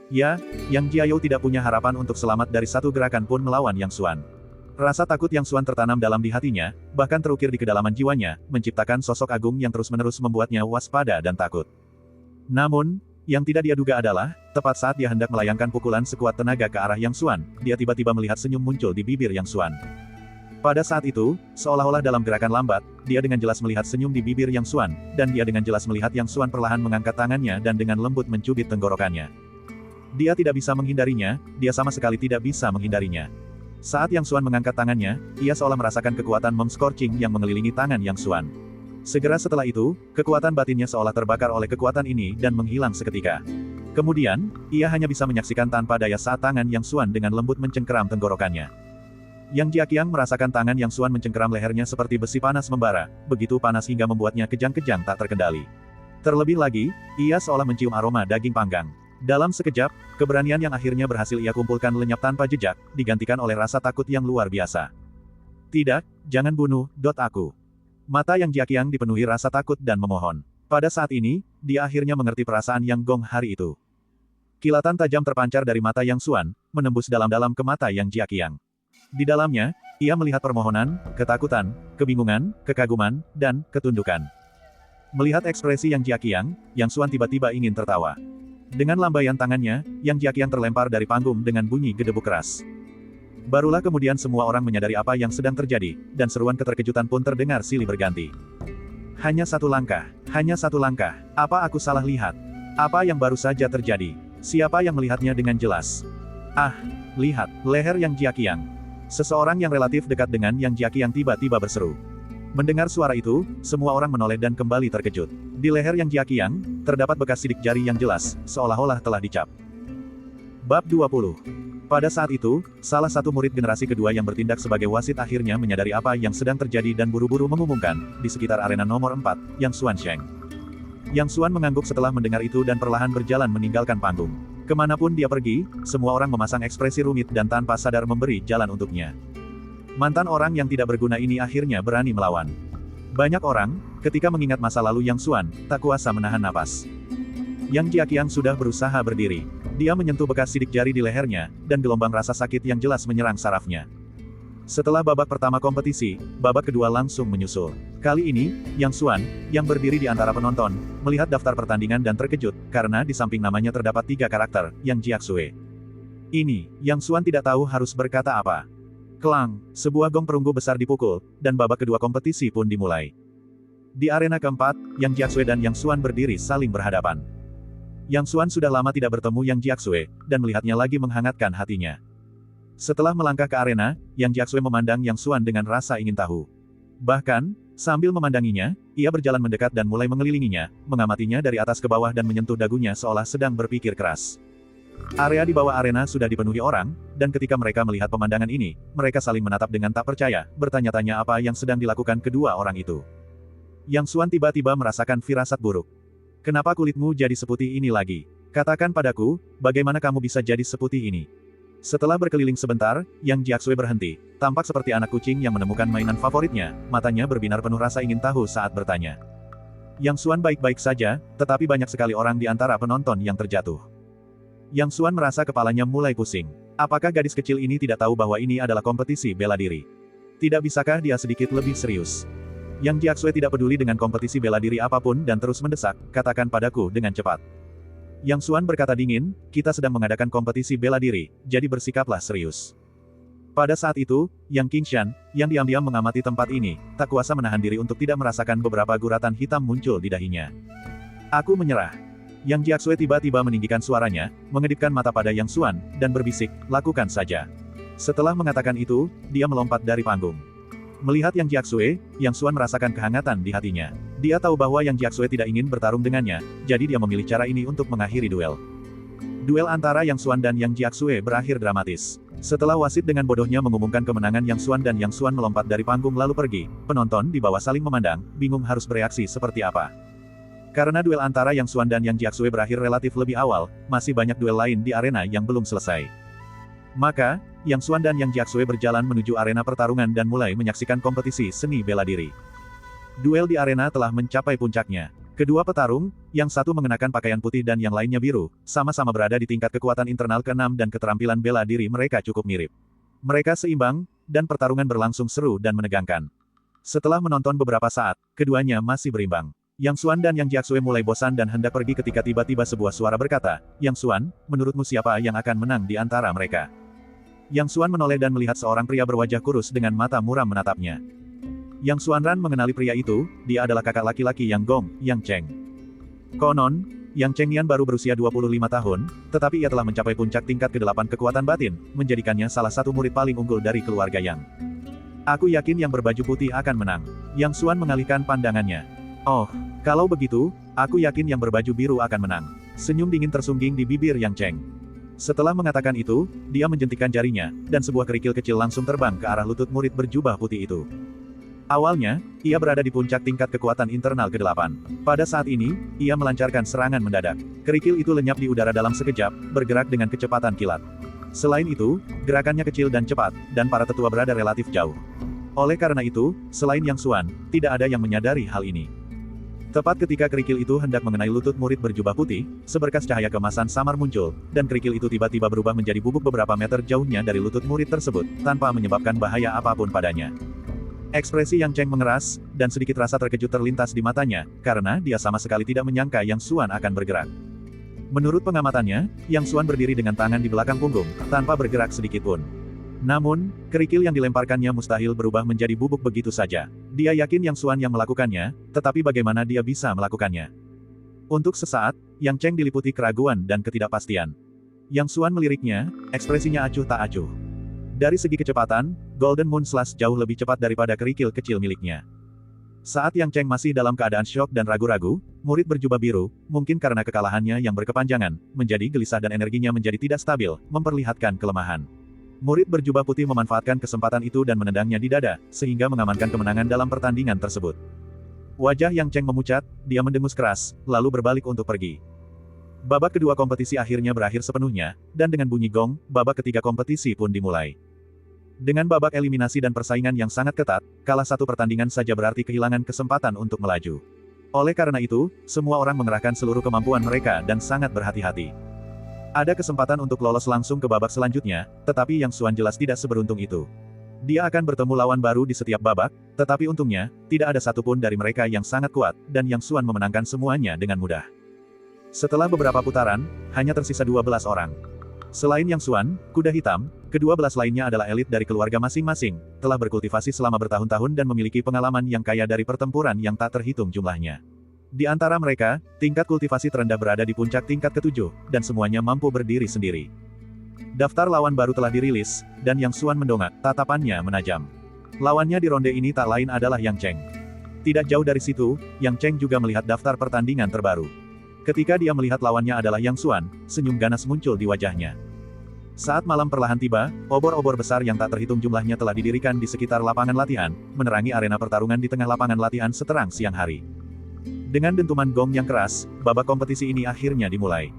Ya, Yang Jiayou tidak punya harapan untuk selamat dari satu gerakan pun melawan Yang Xuan. Rasa takut Yang Xuan tertanam dalam di hatinya, bahkan terukir di kedalaman jiwanya, menciptakan sosok agung yang terus-menerus membuatnya waspada dan takut. Namun, yang tidak dia duga adalah, tepat saat dia hendak melayangkan pukulan sekuat tenaga ke arah Yang Xuan, dia tiba-tiba melihat senyum muncul di bibir Yang Xuan. Pada saat itu, seolah-olah dalam gerakan lambat, dia dengan jelas melihat senyum di bibir Yang Xuan, dan dia dengan jelas melihat Yang Xuan perlahan mengangkat tangannya dan dengan lembut mencubit tenggorokannya. Dia tidak bisa menghindarinya, dia sama sekali tidak bisa menghindarinya. Saat Yang Xuan mengangkat tangannya, ia seolah merasakan kekuatan Mom Scorching yang mengelilingi tangan Yang Xuan. Segera setelah itu, kekuatan batinnya seolah terbakar oleh kekuatan ini dan menghilang seketika. Kemudian, ia hanya bisa menyaksikan tanpa daya saat tangan Yang Xuan dengan lembut mencengkeram tenggorokannya. Yang Jiaqiang merasakan tangan Yang Xuan mencengkeram lehernya seperti besi panas membara, begitu panas hingga membuatnya kejang-kejang tak terkendali. Terlebih lagi, ia seolah mencium aroma daging panggang. Dalam sekejap, keberanian yang akhirnya berhasil ia kumpulkan lenyap tanpa jejak, digantikan oleh rasa takut yang luar biasa. Tidak, jangan bunuh, aku. Mata Yang Jiaqiang dipenuhi rasa takut dan memohon. Pada saat ini, dia akhirnya mengerti perasaan Yang Gong hari itu. Kilatan tajam terpancar dari mata Yang Xuan, menembus dalam-dalam ke mata Yang Jiaqiang. Di dalamnya, ia melihat permohonan, ketakutan, kebingungan, kekaguman, dan ketundukan. Melihat ekspresi Yang Jiaqiang, Yang Xuan tiba-tiba ingin tertawa. Dengan lambaian tangannya, Yang Jiaqiang terlempar dari panggung dengan bunyi gedebuk keras. Barulah kemudian semua orang menyadari apa yang sedang terjadi, dan seruan keterkejutan pun terdengar silih berganti. Hanya satu langkah, apa aku salah lihat? Apa yang baru saja terjadi? Siapa yang melihatnya dengan jelas? Ah, lihat, leher Yang Jiaqiang. Seseorang yang relatif dekat dengan Yang Jiaqiang tiba-tiba berseru. Mendengar suara itu, semua orang menoleh dan kembali terkejut. Di leher Yang Jiaqiang, terdapat bekas sidik jari yang jelas, seolah-olah telah dicap. Bab 20. Pada saat itu, salah satu murid generasi kedua yang bertindak sebagai wasit akhirnya menyadari apa yang sedang terjadi dan buru-buru mengumumkan, di sekitar arena nomor 4, Yang Xuan Sheng. Yang Xuan mengangguk setelah mendengar itu dan perlahan berjalan meninggalkan panggung. Kemanapun dia pergi, semua orang memasang ekspresi rumit dan tanpa sadar memberi jalan untuknya. Mantan orang yang tidak berguna ini akhirnya berani melawan. Banyak orang, ketika mengingat masa lalu Yang Xuan, tak kuasa menahan napas. Yang Jiaqiang sudah berusaha berdiri. Dia menyentuh bekas sidik jari di lehernya, dan gelombang rasa sakit yang jelas menyerang sarafnya. Setelah babak pertama kompetisi, babak kedua langsung menyusul. Kali ini, Yang Xuan, yang berdiri di antara penonton, melihat daftar pertandingan dan terkejut, karena di samping namanya terdapat 3 karakter, Yang Jiaxue. Ini, Yang Xuan tidak tahu harus berkata apa. Klang, sebuah gong perunggu besar dipukul, dan babak kedua kompetisi pun dimulai. Di arena keempat, Yang Jiaxue dan Yang Xuan berdiri saling berhadapan. Yang Xuan sudah lama tidak bertemu Yang Jiaxue, dan melihatnya lagi menghangatkan hatinya. Setelah melangkah ke arena, Yang Jiaxue memandang Yang Xuan dengan rasa ingin tahu. Bahkan, sambil memandanginya, ia berjalan mendekat dan mulai mengelilinginya, mengamatinya dari atas ke bawah dan menyentuh dagunya seolah sedang berpikir keras. Area di bawah arena sudah dipenuhi orang, dan ketika mereka melihat pemandangan ini, mereka saling menatap dengan tak percaya, bertanya-tanya apa yang sedang dilakukan kedua orang itu. Yang Xuan tiba-tiba merasakan firasat buruk. Kenapa kulitmu jadi seputih ini lagi? Katakan padaku, bagaimana kamu bisa jadi seputih ini? Setelah berkeliling sebentar, Yang Jiaxue berhenti, tampak seperti anak kucing yang menemukan mainan favoritnya, matanya berbinar penuh rasa ingin tahu saat bertanya. Yang Xuan baik-baik saja, tetapi banyak sekali orang di antara penonton yang terjatuh. Yang Xuan merasa kepalanya mulai pusing. Apakah gadis kecil ini tidak tahu bahwa ini adalah kompetisi bela diri? Tidak bisakah dia sedikit lebih serius? Yang Jiaxue tidak peduli dengan kompetisi bela diri apapun dan terus mendesak, katakan padaku dengan cepat. Yang Xuan berkata dingin, kita sedang mengadakan kompetisi bela diri, jadi bersikaplah serius. Pada saat itu, Yang Qingshan, yang diam-diam mengamati tempat ini, tak kuasa menahan diri untuk tidak merasakan beberapa guratan hitam muncul di dahinya. Aku menyerah. Yang Jiaxue tiba-tiba meninggikan suaranya, mengedipkan mata pada Yang Xuan, dan berbisik, lakukan saja. Setelah mengatakan itu, dia melompat dari panggung. Melihat Yang Jiaxue, Yang Xuan merasakan kehangatan di hatinya. Dia tahu bahwa Yang Jiaxue tidak ingin bertarung dengannya, jadi dia memilih cara ini untuk mengakhiri duel. Duel antara Yang Xuan dan Yang Jiaxue berakhir dramatis. Setelah wasit dengan bodohnya mengumumkan kemenangan Yang Xuan dan Yang Xuan melompat dari panggung lalu pergi, penonton di bawah saling memandang, bingung harus bereaksi seperti apa. Karena duel antara Yang Xuan dan Yang Jiaxue berakhir relatif lebih awal, masih banyak duel lain di arena yang belum selesai. Maka, Yang Xuan dan Yang Jiaxue berjalan menuju arena pertarungan dan mulai menyaksikan kompetisi seni bela diri. Duel di arena telah mencapai puncaknya. Kedua petarung, yang satu mengenakan pakaian putih dan yang lainnya biru, sama-sama berada di tingkat kekuatan internal ke-6 dan keterampilan bela diri mereka cukup mirip. Mereka seimbang, dan pertarungan berlangsung seru dan menegangkan. Setelah menonton beberapa saat, keduanya masih berimbang. Yang Xuan dan Yang Jiaxue mulai bosan dan hendak pergi ketika tiba-tiba sebuah suara berkata, Yang Xuan, menurutmu siapa yang akan menang di antara mereka? Yang Xuan menoleh dan melihat seorang pria berwajah kurus dengan mata muram menatapnya. Yang Xuanran mengenali pria itu, dia adalah kakak laki-laki Yang Gong, Yang Cheng. Konon, Yang Cheng Yan baru berusia 25 tahun, tetapi ia telah mencapai puncak tingkat ke-8 kekuatan batin, menjadikannya salah satu murid paling unggul dari keluarga Yang. Aku yakin yang berbaju putih akan menang. Yang Xuan mengalihkan pandangannya. Oh, kalau begitu, aku yakin yang berbaju biru akan menang. Senyum dingin tersungging di bibir Yang Cheng. Setelah mengatakan itu, dia menjentikkan jarinya, dan sebuah kerikil kecil langsung terbang ke arah lutut murid berjubah putih itu. Awalnya, ia berada di puncak tingkat kekuatan internal ke-8. Pada saat ini, ia melancarkan serangan mendadak. Kerikil itu lenyap di udara dalam sekejap, bergerak dengan kecepatan kilat. Selain itu, gerakannya kecil dan cepat, dan para tetua berada relatif jauh. Oleh karena itu, selain Yang Xuan, tidak ada yang menyadari hal ini. Tepat ketika kerikil itu hendak mengenai lutut murid berjubah putih, seberkas cahaya keemasan samar muncul, dan kerikil itu tiba-tiba berubah menjadi bubuk beberapa meter jauhnya dari lutut murid tersebut, tanpa menyebabkan bahaya apapun padanya. Ekspresi Yang Cheng mengeras, dan sedikit rasa terkejut terlintas di matanya, karena dia sama sekali tidak menyangka Yang Xuan akan bergerak. Menurut pengamatannya, Yang Xuan berdiri dengan tangan di belakang punggung, tanpa bergerak sedikitpun. Namun, kerikil yang dilemparkannya mustahil berubah menjadi bubuk begitu saja. Dia yakin Yang Xuan yang melakukannya, tetapi bagaimana dia bisa melakukannya? Untuk sesaat, Yang Cheng diliputi keraguan dan ketidakpastian. Yang Xuan meliriknya, ekspresinya acuh tak acuh. Dari segi kecepatan, Golden Moon Slash jauh lebih cepat daripada kerikil kecil miliknya. Saat Yang Cheng masih dalam keadaan syok dan ragu-ragu, murid berjubah biru, mungkin karena kekalahannya yang berkepanjangan, menjadi gelisah dan energinya menjadi tidak stabil, memperlihatkan kelemahan. Murid berjubah putih memanfaatkan kesempatan itu dan menendangnya di dada, sehingga mengamankan kemenangan dalam pertandingan tersebut. Wajah Yang Cheng memucat, dia mendengus keras, lalu berbalik untuk pergi. Babak kedua kompetisi akhirnya berakhir sepenuhnya, dan dengan bunyi gong, babak ketiga kompetisi pun dimulai. Dengan babak eliminasi dan persaingan yang sangat ketat, kalah satu pertandingan saja berarti kehilangan kesempatan untuk melaju. Oleh karena itu, semua orang mengerahkan seluruh kemampuan mereka dan sangat berhati-hati. Ada kesempatan untuk lolos langsung ke babak selanjutnya, tetapi Yang Xuan jelas tidak seberuntung itu. Dia akan bertemu lawan baru di setiap babak, tetapi untungnya, tidak ada satupun dari mereka yang sangat kuat, dan Yang Xuan memenangkan semuanya dengan mudah. Setelah beberapa putaran, hanya tersisa 12 orang. Selain Yang Xuan, kuda hitam, ke-12 lainnya adalah elit dari keluarga masing-masing, telah berkultivasi selama bertahun-tahun dan memiliki pengalaman yang kaya dari pertempuran yang tak terhitung jumlahnya. Di antara mereka, tingkat kultivasi terendah berada di puncak tingkat ketujuh, dan semuanya mampu berdiri sendiri. Daftar lawan baru telah dirilis, dan Yang Xuan mendongak, tatapannya menajam. Lawannya di ronde ini tak lain adalah Yang Cheng. Tidak jauh dari situ, Yang Cheng juga melihat daftar pertandingan terbaru. Ketika dia melihat lawannya adalah Yang Xuan, senyum ganas muncul di wajahnya. Saat malam perlahan tiba, obor-obor besar yang tak terhitung jumlahnya telah didirikan di sekitar lapangan latihan, menerangi arena pertarungan di tengah lapangan latihan seterang siang hari. Dengan dentuman gong yang keras, babak kompetisi ini akhirnya dimulai.